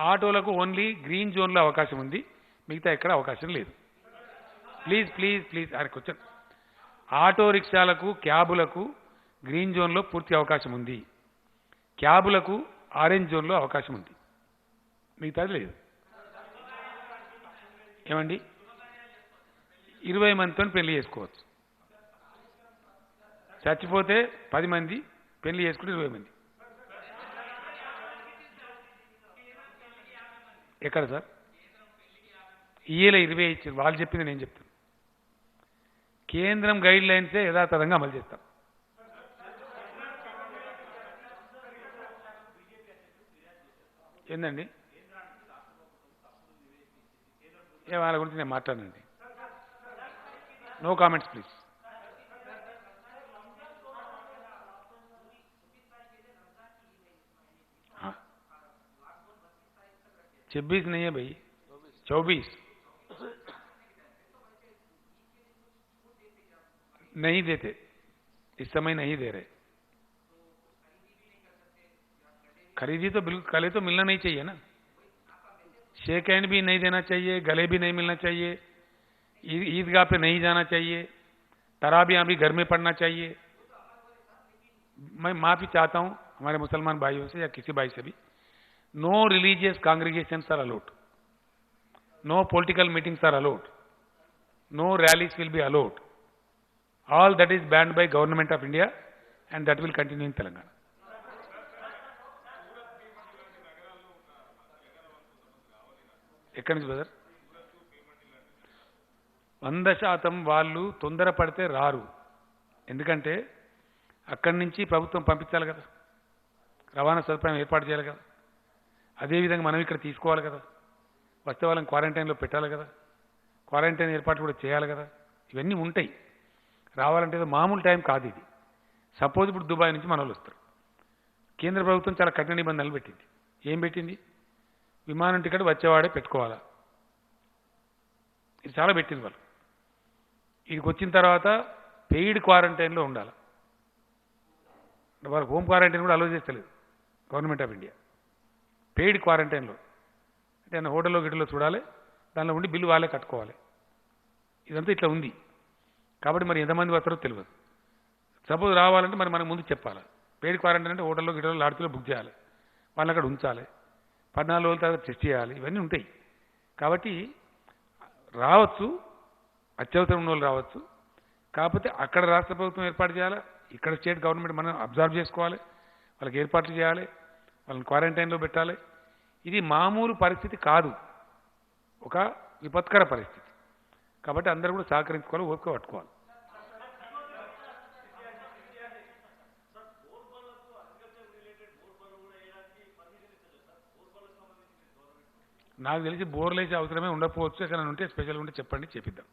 ఆటోలకు ఓన్లీ గ్రీన్ జోన్లో అవకాశం ఉంది, మిగతా ఎక్కడ అవకాశం లేదు. Please please please question. Auto రిక్షాలకు, క్యాబులకు గ్రీన్ జోన్లో పూర్తి అవకాశం ఉంది, క్యాబులకు ఆరెంజ్ జోన్లో అవకాశం ఉంది, మిగతాది లేదు. ఏమండి, 20 మందితో పెళ్లి చేసుకోవచ్చు. చచ్చిపోతే 10 మంది, పెళ్లి చేసుకుంటే 20 మంది. ఎక్కడ సార్? ఈఏలో 20 ఇచ్చారు, వాళ్ళు చెప్పింది నేను చెప్తాను. కేంద్రం గైడ్ లైన్సే యథాతథంగా అమలు చేస్తాం. ఏందండి, వాళ్ళ గురించి నేను మాట్లాడండి. No comments please. हाँ 26 नहीं है भाई, 24 नहीं देते, इस समय नहीं दे रहे. खरीदी तो बिल्कुल गले तो मिलना नहीं चाहिए ना. शेक हैंड भी नहीं देना चाहिए, गले भी नहीं मिलना चाहिए, ईदगाह पे नहीं जाना चाहिए, तराबियां भी घर में पढ़ना चाहिए. मैं माफी चाहता हूं हमारे मुसलमान भाइयों से या किसी भाई से भी. No religious congregations are allowed, no political meetings are allowed, no rallies will be allowed. All that is banned by Government of India and that will continue in Telangana. ఎక్కడి నుంచి బ్రదర్? 100% వాళ్ళు తొందరపడితే రారు. ఎందుకంటే అక్కడి నుంచి ప్రభుత్వం పంపించాలి కదా, రవాణా సదుపాయం ఏర్పాటు చేయాలి కదా, అదేవిధంగా మనం ఇక్కడ తీసుకోవాలి కదా, వస్తే వాళ్ళని క్వారంటైన్లో పెట్టాలి కదా, క్వారంటైన్ ఏర్పాటు కూడా చేయాలి కదా, ఇవన్నీ ఉంటాయి. రావాలంటే మామూలు టైం కాదు ఇది. సపోజ్ ఇప్పుడు దుబాయ్ నుంచి మన వాళ్ళు వస్తారు, కేంద్ర ప్రభుత్వం చాలా కఠిన నిబంధనలు పెట్టింది. ఏం పెట్టింది? విమానం టికెట్ వచ్చేవాడే పెట్టుకోవాలా, ఇది చాలా పెట్టింది వాళ్ళు. ఇదికి వచ్చిన తర్వాత పెయిడ్ క్వారంటైన్లో ఉండాలి. వాళ్ళకి హోమ్ క్వారంటైన్ కూడా అలో చేస్తలేదు గవర్నమెంట్ ఆఫ్ ఇండియా. పెయిడ్ క్వారంటైన్లో అంటే ఆయన హోటల్లో గిటలో చూడాలి, దానిలో ఉండి బిల్లు వాళ్ళే కట్టుకోవాలి. ఇదంతా ఇట్లా ఉంది. కాబట్టి మరి ఎంతమంది వస్తారో తెలియదు. సపోజ్ రావాలంటే మరి మనకు ముందు చెప్పాలి. పెయిడ్ క్వారంటైన్ అంటే హోటల్లో గిటలో లాడ్జ్లో బుక్ చేయాలి, వాళ్ళని అక్కడ ఉంచాలి, 14 రోజుల తర్వాత టెస్ట్ చేయాలి, ఇవన్నీ ఉంటాయి. కాబట్టి రావచ్చు, అత్యవసరం ఉన్న వాళ్ళు రావచ్చు. కాకపోతే అక్కడ రాష్ట్ర ప్రభుత్వం ఏర్పాటు చేయాలా, ఇక్కడ స్టేట్ గవర్నమెంట్ మనం అబ్జర్వ్ చేసుకోవాలి, వాళ్ళకి ఏర్పాట్లు చేయాలి, వాళ్ళని క్వారంటైన్లో పెట్టాలి. ఇది మామూలు పరిస్థితి కాదు, ఒక విపత్కర పరిస్థితి. కాబట్టి అందరూ కూడా సహకరించుకోవాలి, ఓపిక పట్టుకోవాలి. నాకు తెలిసి బోర్లు వేసే అవసరమే ఉండకపోవచ్చు, ఎక్కడ ఉంటే స్పెషల్ ఉంటే చెప్పండి, చేపిద్దాం.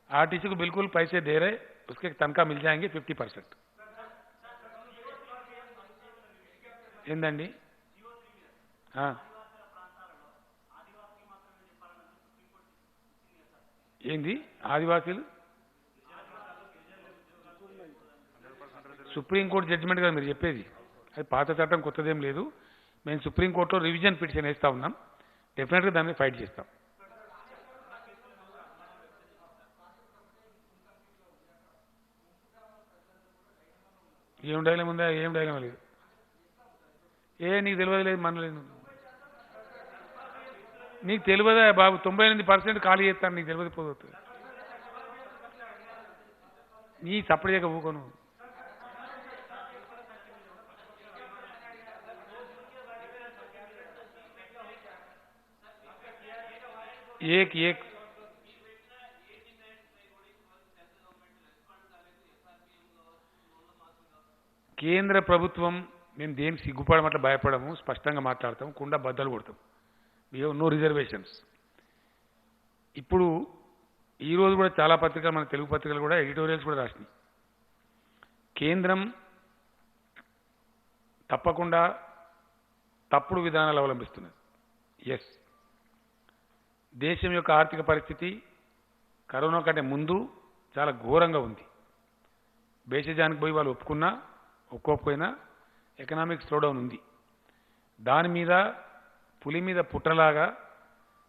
आरटीसी को बिल्कुल पैसे दे रहे, उसके तनख्वाह मिल जाएंगे 50%. ఏందండి ఏంది ఆదివాసీలు? సుప్రీంకోర్టు జడ్జిమెంట్ కదా మీరు చెప్పేది, అది పాత చట్టం కొత్తదేం లేదు. మేము సుప్రీంకోర్టులో రివిజన్ పిటిషన్ వేస్తా ఉన్నాం, డెఫినెట్గా దాని మీద ఫైట్ చేస్తాం. ఏం డైలం ఉందా? ఏం డైలం లేదు. నీకు తెలియదు లేదు, మనలేదు. నీకు తెలియదా బాబు? 98% ఖాళీ చేస్తాను, నీకు తెలియదు పోతుంది. నీ సపరేట్ చేయక ఊకోను. ఏక్ ఏక్ కేంద్ర ప్రభుత్వం, మేము దేనికి సిగ్గుపడమట్ల భయపడము, స్పష్టంగా మాట్లాడతాం, కుండా బద్దలు కొడతాం. No reservations. ఇప్పుడు ఈరోజు కూడా చాలా పత్రికలు, మన తెలుగు పత్రికలు కూడా ఎడిటోరియల్స్ కూడా రాసినాయి. కేంద్రం తప్పకుండా తప్పుడు విధానాలు అవలంబిస్తున్నది. ఎస్, దేశం యొక్క ఆర్థిక పరిస్థితి కరోనా కంటే ముందు చాలా ఘోరంగా ఉంది. బేషజానికి పోయి వాళ్ళు ఒప్పుకున్నా ఒప్పుకోకపోయినా ఎకనామిక్ స్లోడౌన్ ఉంది. దాని మీద పులి మీద పుట్టలాగా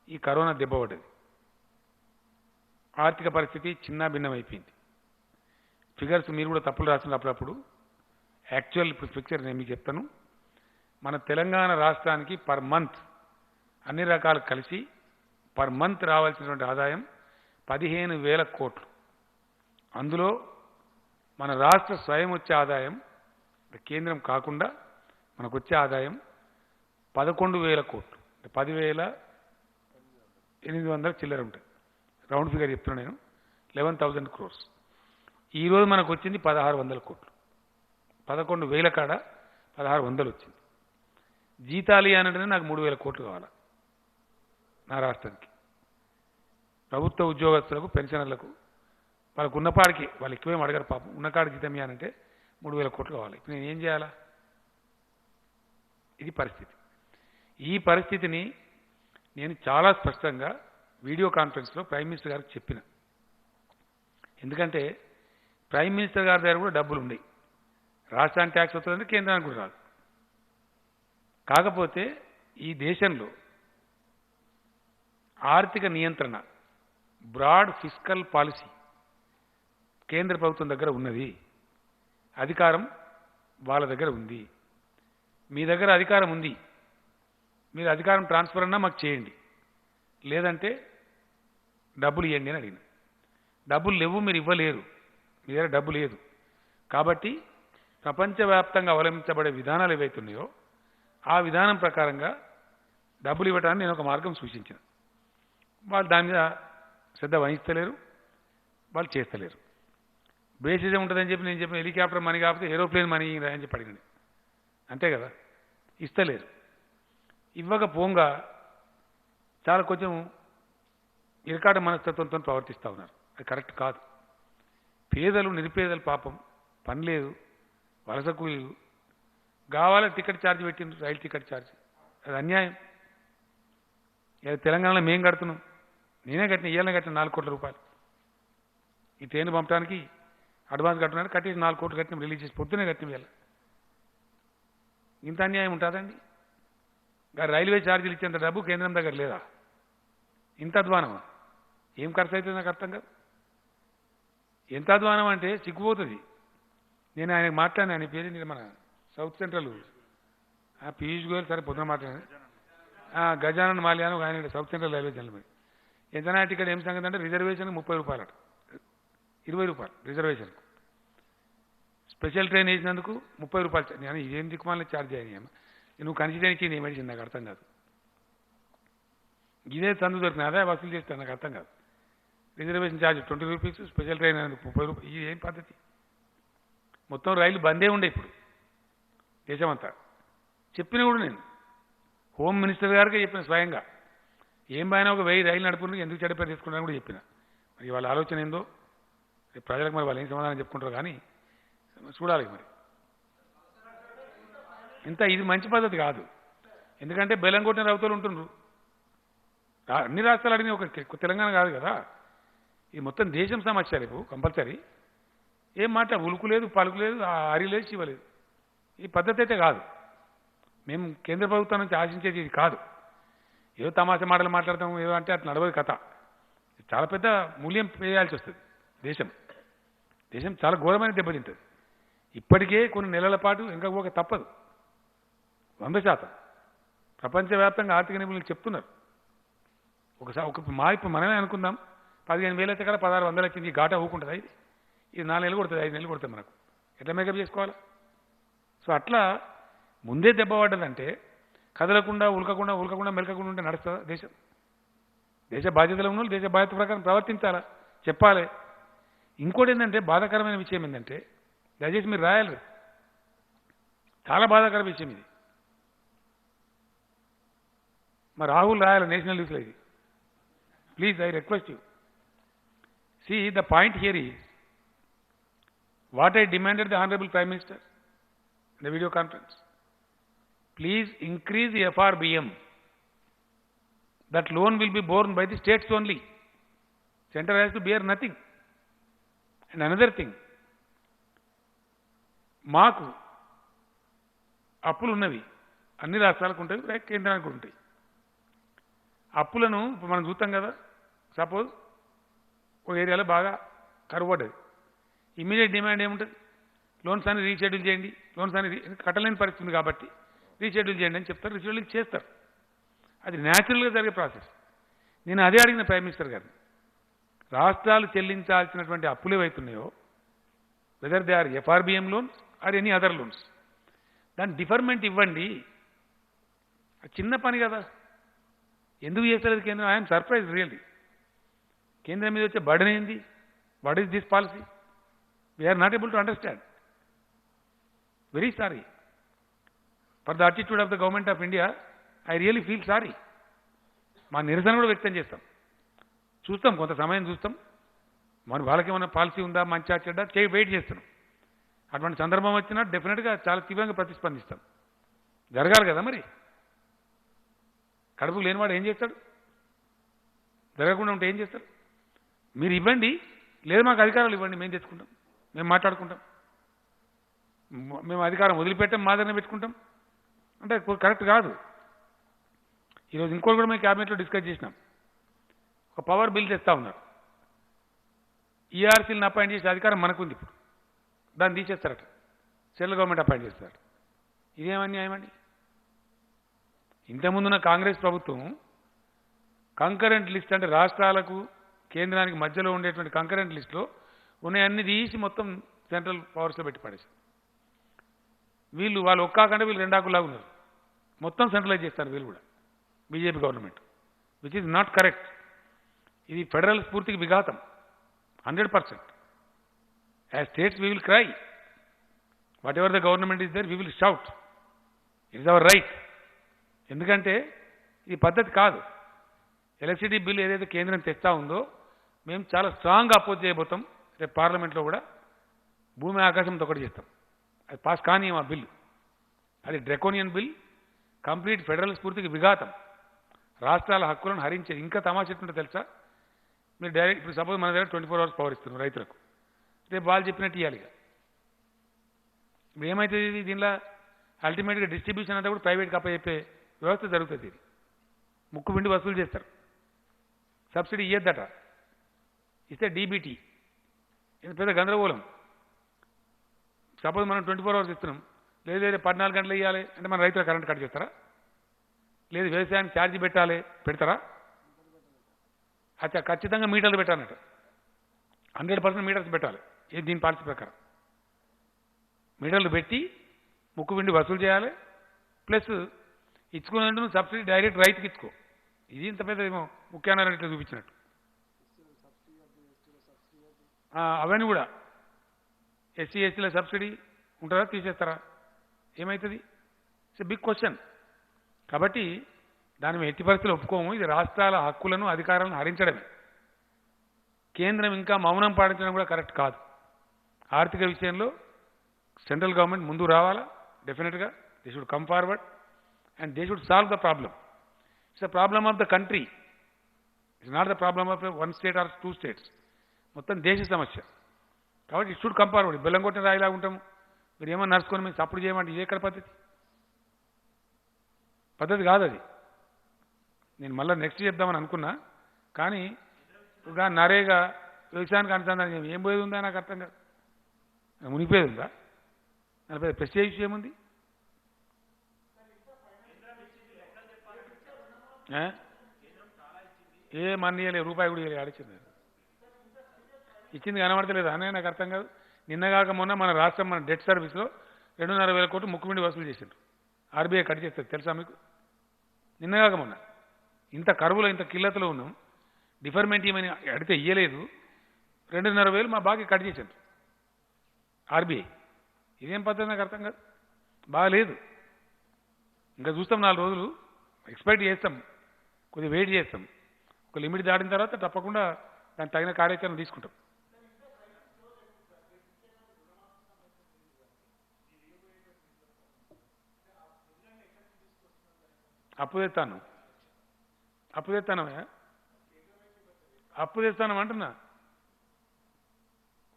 ఈ కరోనా దెబ్బపడ్డది. ఆర్థిక పరిస్థితి చిన్న భిన్నమైపోయింది. ఫిగర్స్ మీరు కూడా తప్పులు రాస్తున్నారు అప్పుడప్పుడు. యాక్చువల్ పిక్చర్ నేను మీకు చెప్తాను. మన తెలంగాణ రాష్ట్రానికి పర్ మంత్ అన్ని రకాలు కలిసి పర్ మంత్ రావాల్సినటువంటి ఆదాయం 15,000 కోట్లు. అందులో మన రాష్ట్ర స్వయం వచ్చే ఆదాయం, కేంద్రం కాకుండా మనకు వచ్చే ఆదాయం 11,000 కోట్లు, 10,800 చిల్లర ఉంటుంది. రౌండ్ ఫిగర్ చెప్తున్నా నేను, 11,000 crores. ఈరోజు మనకు వచ్చింది 1,600 కోట్లు. 11,000 కాడ 1,600 వచ్చింది. జీతాలు అంటే నాకు 3,000 కోట్లు కావాలి నా రాష్ట్రానికి. ప్రభుత్వ ఉద్యోగస్తులకు, పెన్షనర్లకు, వాళ్ళకు ఉన్నపాడికి, వాళ్ళు ఎక్కువేం అడగరు పాపం, ఉన్నకాడికి జీతం ఇవ్వాలంటే 3,000 కోట్లు కావాలి. ఇప్పుడు నేను ఏం చేయాలా? ఇది పరిస్థితి. ఈ పరిస్థితిని నేను చాలా స్పష్టంగా వీడియో కాన్ఫరెన్స్లో ప్రైమ్ మినిస్టర్ గారికి చెప్పిన. ఎందుకంటే ప్రైమ్ మినిస్టర్ గారి దగ్గర కూడా డబ్బులు ఉన్నాయి. రాష్ట్రానికి ట్యాక్స్ వస్తుందంటే కేంద్రానికి కూడా రాదు. కాకపోతే ఈ దేశంలో ఆర్థిక నియంత్రణ, బ్రాడ్ ఫిస్కల్ పాలసీ కేంద్ర ప్రభుత్వం దగ్గర ఉన్నది. అధికారం వాళ్ళ దగ్గర ఉంది. మీ దగ్గర అధికారం ఉంది. మీరు అధికారం ట్రాన్స్ఫర్ అన్నా మాకు చేయండి, లేదంటే డబ్బులు ఇవ్వండి అని అడిగిన. డబ్బులు లేవు, మీరు ఇవ్వలేరు, మీ దగ్గర డబ్బు లేదు. కాబట్టి ప్రపంచవ్యాప్తంగా అవలంబించబడే విధానాలు ఏవైతున్నాయో ఆ విధానం ప్రకారంగా డబ్బులు ఇవ్వడానికి నేను ఒక మార్గం సూచించిన. వాళ్ళు దాని మీద శ్రద్ధ వహిస్తలేరు, వాళ్ళు చేస్తలేరు. బేసిజం ఉంటుందని చెప్పి నేను చెప్పిన హెలికాప్టర్ మనీ కాకపోతే ఏరోప్లేన్ మనీ అని చెప్పి అడిగిన. అంతే కదా, ఇస్తలేరు. ఇవ్వకపోగా చాలా కొంచెం ఇరకాట మనస్తత్వంతో ప్రవర్తిస్తూ ఉన్నారు. అది కరెక్ట్ కాదు. పేదలు, నిరుపేదలు పాపం పని లేదు, వలస కూలీలు కావాలి, టికెట్ ఛార్జ్ పెట్టిండ్రు, రైలు టికెట్ ఛార్జ్. అది అన్యాయం. తెలంగాణలో మేం కడుతున్నాం, నేనే కట్టిన, ఇయ్యాలనే కట్టిన 4 కోట్ల రూపాయలు. ఈ ట్రైన్ పంపడానికి అడ్వాన్స్ కట్టడానికి కట్టేసి 4 కోట్లు కట్టిన, రిలీజ్ చేసి పొద్దునే కట్టిన. వేళ ఇంత అన్యాయం ఉంటుందండి? రైల్వే ఛార్జీలు ఇచ్చేంత డబ్బు కేంద్రం దగ్గర లేదా? ఇంత అధ్వానమా? ఏం ఖర్చు అవుతుంది నాకు అర్థం కాదు. ఎంత అధ్వానం అంటే సిగ్గుపోతుంది. నేను ఆయనకు మాట్లాడిన, ఆయన పేరు మన సౌత్ సెంట్రల్ పీయూష్ గోయల్, సరే పొద్దున మాట్లాడాను. గజానన్ మాల్యాను ఆయన సౌత్ సెంట్రల్ రైల్వే జనరల్. ఎంతనా టికెట్ ఏం సంగతి అంటే రిజర్వేషన్కి 30 రూపాయలు అట, 20 రూపాయలు రిజర్వేషన్కు. స్పెషల్ ట్రైన్ వేసినందుకు 30 రూపాయలు. నేను ఇదేం దిక్కుమాలని ఛార్జ్ అయ్యాను. నువ్వు కన్సిడర్ ఇచ్చింది ఏమేసింది నాకు అర్థం కాదు. ఇదే చందు దొరికిన అదే వసూలు చేస్తాను, నాకు అర్థం కాదు. Reservation charge 20 rupees, special train అనేది 30 రూపాయలు. ఇది ఏం పద్ధతి? మొత్తం రైలు బందే ఉండే ఇప్పుడు దేశమంతా. చెప్పిన కూడా నేను హోమ్ మినిస్టర్ గారికి చెప్పిన స్వయంగా, ఏం పైన ఒక 1000 రైలు నడుపుకుంటే ఎందుకు చెడ్డ పేరు తీసుకుంటారని కూడా చెప్పిన. మరి వాళ్ళ ఆలోచన ఏందో ప్రజలకు మరి వాళ్ళు ఏం సమాధానం చెప్పుకుంటారు కానీ చూడాలి. మరి ఇంత ఇది మంచి పద్ధతి కాదు. ఎందుకంటే బెల్లం కొట్టిన రౌతులు ఉంటుండ్రు. అన్ని రాష్ట్రాలు అడిగిన ఒక తెలంగాణ కాదు కదా, ఇది మొత్తం దేశం సమస్య. రేపు కంపల్సరీ ఏం మాట ఉలుకు లేదు, పలుకు లేదు, అరి లేదు, శివ లేదు. ఈ పద్ధతి అయితే కాదు. మేము కేంద్ర ప్రభుత్వం నుంచి ఆశించేది ఇది కాదు. ఏదో తమాషా మాటలు మాట్లాడతాం ఏదో అంటే అట్లా నడవదు కథ. చాలా పెద్ద మూల్యం వేయాల్సి వస్తుంది. దేశం చాలా ఘోరమైన దెబ్బతింటుంది. ఇప్పటికే కొన్ని నెలల పాటు ఇంకా ఒక తప్పదు. 100% ప్రపంచవ్యాప్తంగా ఆర్థిక నిపుణులు చెప్తున్నారు. ఇప్పుడు మనమే అనుకుందాం 15,000 అయితే కదా 1600 వచ్చింది, ఈ ఘాటా ఊకుంటుంది. ఇది 4 నెలలు కొడుతుంది, 5 నెలలు కొడుతుంది. మనకు ఎట్లా మేకప్ చేసుకోవాలి? సో అట్లా ముందే దెబ్బ పడ్డదంటే కదలకుండా ఉలకకుండా మెలకకుండా ఉంటే నడుస్తుందా దేశం? దేశ బాధ్యతలు ఉన్న దేశ బాధ్యత ప్రకారం ప్రవర్తించాలా, చెప్పాలి. ఇంకోటి ఏంటంటే బాధాకరమైన విషయం ఏంటంటే, దయచేసి మీరు రాయాలి, చాలా బాధాకర విషయం ఇది. మా రాహుల్ రాయాలి నేషనల్ న్యూస్లో ఇది. Please I request you. See, the point here is what I demanded the Honorable Prime Minister in the video conference. Please increase the FRBM. That loan will be borne by the states only. Center has to bear nothing. And another thing, మాకు అప్పులు ఉన్నవి అన్ని రాష్ట్రాలకు ఉంటాయి, కేంద్రానికి ఉంటాయి. అప్పులను ఇప్పుడు మనం చూస్తాం కదా, సపోజ్ ఒక ఏరియాలో బాగా కరువు పడ్డది, ఇమీడియట్ డిమాండ్ ఏముంటుంది? లోన్స్ అని రీషెడ్యూల్ చేయండి, లోన్స్ అని కట్టలేని పరిస్థితి ఉంది కాబట్టి రీషెడ్యూల్ చేయండి అని చెప్తారు, రీషెడ్యూల్ చేస్తారు. అది న్యాచురల్గా జరిగే ప్రాసెస్. నేను అదే అడిగిన ప్రైమ్ మినిస్టర్ గారిని, రాష్ట్రాలు చెల్లించాల్సినటువంటి అప్పులు ఏవైతున్నాయో whether they are FRBM loans or any other loans, దాని డిఫర్మెంట్ ఇవ్వండి. చిన్న పని కదా, ఎందుకు చేస్తలేదు కేంద్రం? I'm surprise really. కేంద్రం మీద వచ్చే బర్డెన్ ఏంది? What is this policy? We're not able to understand. Very sorry for the attitude of the government of India. I really feel sorry. మా నిరసన కూడా వ్యక్తం చేస్తాం. చూస్తాం, కొంత సమయం చూస్తాం. మరి వాళ్ళకేమైనా పాలసీ ఉందా, మంచిగా చెడ్డా వెయిట్ చేస్తున్నాం. అటువంటి సందర్భం వచ్చినా డెఫినెట్గా చాలా తీవ్రంగా ప్రతిస్పందిస్తాం. జరగాలి కదా మరి. కడుపుకు లేనివాడు ఏం చేస్తాడు? జరగకుండా ఉంటే ఏం చేస్తారు? మీరు ఇవ్వండి, లేదు మాకు అధికారాలు ఇవ్వండి, మేము తెచ్చుకుంటాం, మేము మాట్లాడుకుంటాం, మేము అధికారం వదిలిపెట్టాం, మా దగ్గర పెట్టుకుంటాం అంటే కరెక్ట్ కాదు. ఈరోజు ఇంకోటి కూడా మేము క్యాబినెట్లో డిస్కస్ చేసినాం. ఒక పవర్ బిల్ తెస్తా ఉన్నారు. ఈఆర్సీలను అపాయింట్ చేసే అధికారం మనకుంది. ఇప్పుడు దాన్ని తీసేస్తారట, సెంట్రల్ గవర్నమెంట్ అపాయింట్ చేస్తారట. ఇదేం అన్యాయం అండి? ఇంతకుముందున్న కాంగ్రెస్ ప్రభుత్వం కంకరెంట్ లిస్ట్, అంటే రాష్ట్రాలకు కేంద్రానికి మధ్యలో ఉండేటువంటి కంకరెంట్ లిస్టులో ఉన్నాయన్నీ తీసి మొత్తం సెంట్రల్ పవర్స్లో పెట్టి పడేశారు. వాళ్ళు ఒక్కాకంటే వీళ్ళు రెండాకులాగా ఉన్నారు. మొత్తం సెంట్రలైజ్ చేస్తారు వీళ్ళు కూడా, BJP government, which is not correct. ఇది ఫెడరల్ స్ఫూర్తికి విఘాతం 100%. As states we will cry, whatever the government is there we will shout, it is our right. ఎందుకంటే ఈ పద్ధతి కాదు. ఎలక్ట్రిసిటీ బిల్ ఏదైతే కేంద్రం తెస్తా ఉందో మేము చాలా స్ట్రాంగ్గా అపోజ్ చేయబోతాం. రేపు పార్లమెంట్లో కూడా భూమి ఆకాశంతో ఒకటి చేస్తాం. అది పాస్ కానీ ఆ బిల్లు, అది డ్రెకోనియన్ బిల్, కంప్లీట్ ఫెడరల్ స్ఫూర్తికి విఘాతం, రాష్ట్రాల హక్కులను హరించేది. ఇంకా తమాషా ఎట్లుంటే తెలుసా? మీరు డైరెక్ట్ ఇప్పుడు సపోజ్ మన దగ్గర 24 hours పవర్ ఇస్తున్నారు రైతులకు, రేపు వాళ్ళు చెప్పినట్టు ఇవ్వాలి. ఇప్పుడు ఏమవుతుంది దీనిలో? అల్టిమేట్గా డిస్ట్రిబ్యూషన్ అంతా కూడా ప్రైవేట్కి అప్పచెప్పే వ్యవస్థ జరుగుతుంది. ఇది ముక్కు పిండి వసూలు చేస్తారు. సబ్సిడీ ఇయ్యద్దట, ఇస్తే డీబీటీ. ఇది పెద్ద గందరగోళం. సపోజ్ మనం 24 hours ఇస్తున్నాం, లేదు 14 గంటలు ఇవ్వాలి అంటే మన రైతుల కరెంట్ కట్ చేస్తారా? లేదు వ్యవసాయానికి ఛార్జీ పెడతారా? అచ్చా ఖచ్చితంగా మీటర్లు పెట్టాలన్నట్టు 100% మీటర్స్ పెట్టాలి ఇది దీని పాలసీ ప్రకారం మీటర్లు పెట్టి ముక్కు పిండి వసూలు చేయాలి ప్లస్ ఇచ్చుకున్నట్టు సబ్సిడీ డైరెక్ట్ రైతుకి ఇచ్చుకో ఇది ఇంత పెద్ద ఏమో ముఖ్యాన్ని ఇట్లా చూపించినట్టు అవన్నీ కూడా ఎస్సీ ఎస్టీల సబ్సిడీ ఉంటుందా తీసేస్తారా ఏమవుతుంది ఇట్స్ బిగ్ క్వశ్చన్ కాబట్టి దాని మేము ఎట్టి పరిస్థితులు ఒప్పుకోము ఇది రాష్ట్రాల హక్కులను అధికారాలను హరించడమే కేంద్రం ఇంకా మౌనం పాటించడం కూడా కరెక్ట్ కాదు ఆర్థిక విషయంలో సెంట్రల్ గవర్నమెంట్ ముందు రావాలా డెఫినెట్గా they should come forward and they should solve the problem it's the problem of the country it's not the problem of one state or 2 states మొత్తం దేశ సమస్య కాబట్టి ఇట్ షుడ్ కమ్ ఫార్వర్డ్ బెల్లం కొట్టిన రాయిలా ఉంటాము మీరు ఏమన్నా నడుచుకొని మీరు సపోర్ట్ చేయమంటే ఇది ఎక్కడ పద్ధతి కాదు అది నేను మళ్ళీ నెక్స్ట్ చెప్దామని అనుకున్నా కానీ ఇప్పుడు నరేగా వ్యవసాయానికి అనుసంధానం ఏం పోయేది ఉందా నాకు అర్థం కాదు మునిగిపోయేది ఉందా దానిపై ప్రెస్టేజ్ విషయం ఉంది ఏ మన్నీయలే రూపాయి కూడా ఇవ్వలే ఆడిచ్చింది ఇచ్చింది కనబడతలేదు అనే నాకు అర్థం కాదు నిన్నగాక మొన్న మన రాష్ట్రం మన డెట్ సర్వీస్లో 2,500 కోట్లు ముక్కుపిండి వసూలు చేసిండ్రు ఆర్బీఐ కట్ చేస్తుంది తెలుసా మీకు నిన్నగాక మొన్న ఇంత కరువులో ఇంత కిల్లతలో ఉన్నాం డిఫర్మెంట్ ఏమని అడిగితే ఇయ్యలేదు 2,500 మా బాకీ కట్ చేసిండ్రు ఆర్బీఐ ఇదేం పద్ధతి నాకు అర్థం కాదు బాగాలేదు ఇంకా చూస్తాం 4 రోజులు ఎక్స్పెక్ట్ చేస్తాం కొద్దిగా వెయిట్ చేస్తాం ఒక లిమిట్ దాటిన తర్వాత తప్పకుండా దానికి తగిన కార్యాచరణ తీసుకుంటాం అప్పు తెస్తానమయ్యా అప్పు తెస్తానం అంటున్నా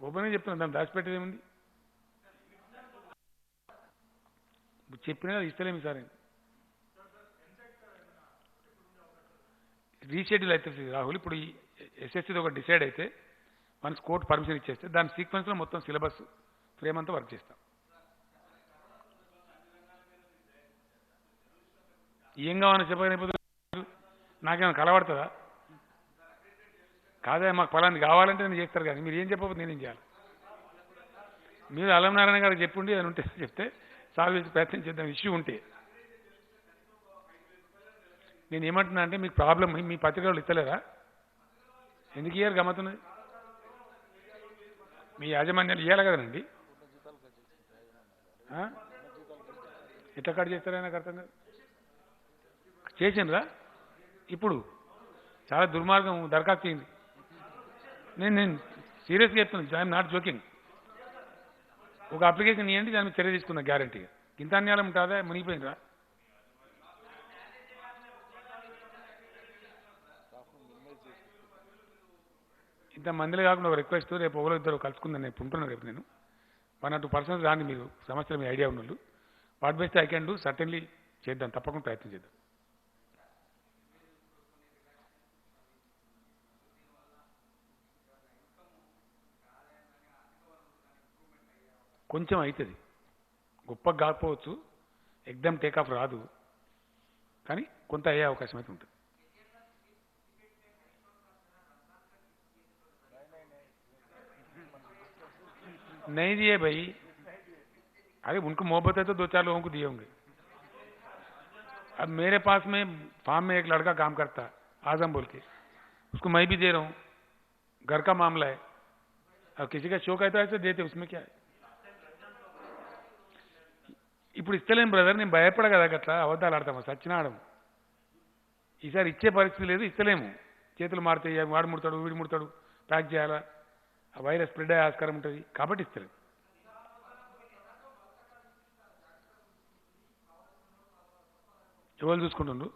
ఓపెన్గా చెప్తున్నా దాన్ని దాచిపెట్టేది ఏముంది చెప్పినా ఇస్తలేము సార్ రీషెడ్యూల్ అయితే రాహుల్ ఇప్పుడు ఈ ఎస్ఎస్సీది ఒక డిసైడ్ అయితే వన్స్ కోర్టు పర్మిషన్ ఇచ్చేస్తే దాని సీక్వెన్స్లో మొత్తం సిలబస్ ఫ్రేమ్ అంతా వర్క్ చేస్తాం ఏం కావాలని చెప్పకపోతే నాకేమైనా కలబడుతుందా కాదా మాకు ఫలాన్ని కావాలంటే నేను చేస్తారు కానీ మీరు ఏం చెప్పకపోతే నేనేం చేయాలి మీరు అల్లం నారాయణ గారికి చెప్పుండి అని ఉంటే చెప్తే సాల్వ్ చేసి ప్రయత్నం చేద్దాం ఇష్యూ ఉంటే నేను ఏమంటున్నా అంటే మీకు ప్రాబ్లం మీ పత్రికలు ఇస్తలేరా ఎందుకు ఇయ్యారు గమ్మతున్నది మీ యాజమాన్యాలు ఇవ్వాలి కదనండి ఎట్లా కట్ చేస్తారా నాకు అర్థం కాదు చేసిండ్రా ఇప్పుడు చాలా దుర్మార్గం దరఖాస్తు చేయండి నేను సీరియస్గా చెప్తున్నాను ఐఎమ్ నాట్ జోకింగ్ ఒక అప్లికేషన్ ఇవ్వండి దాని మీద చర్య తీసుకున్నా గ్యారంటీగా ఇంత అన్యాయం ఉంటుందా మునిగిపోయిందిరా ఇంత మందిలో కాకుండా ఒక రిక్వెస్ట్ రేపు ఒకరు ఇద్దరు కలుసుకుందని నేను ఉంటున్నాను రేపు నేను 1 or 2 పర్సన్స్ రాండి మీరు సమస్యలు మీ ఐడియా ఉన్నోళ్ళు what best I can do certainly చేద్దాం తప్పకుండా ప్రయత్నం చేద్దాం కొంచెం అవుతుంది గొప్పగా కాకపోవచ్చు ఎగ్దమ్ టేకాఫ్ రాదు కానీ కొంత అయ్యే అవకాశం అయితే ఉంటుంది नहीं दिए भाई अरे उनको मोहब्बत है तो 2-4 लोगों को दिए होंगे अब मेरे पास में फार्म में एक लड़का काम करता है आजम बोल के उसको मैं भी दे रहा हूँ घर का मामला है अब किसी का शौक है तो ऐसे देते उसमें क्या है ఇప్పుడు ఇస్తలేం బ్రదర్ నేను భయపడ కదా అట్లా అబద్ధాలు ఆడతాము సచ్చినాడము ఈసారి ఇచ్చే పరిస్థితి లేదు ఇస్తలేము చేతులు మారుతాయి వాడు ముడతాడు వీడు ముడతాడు ప్యాక్ చేయాలా ఆ వైరస్ స్ప్రెడ్ అయ్యే ఆస్కారం ఉంటుంది కాబట్టి ఇస్తలేము ఎవరు చూసుకుంటుండ్రు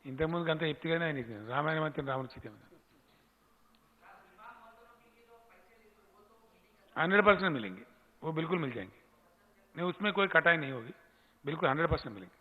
ఇంతకుముందుకు అంతా చెప్తేగానే ఆయన రామాయణం అంతే రాముని సీత 100% मिलेंगे वो बिल्कुल मिल जाएंगे नहीं उसमें कोई कटाई नहीं होगी बिल्कुल 100% मिलेंगे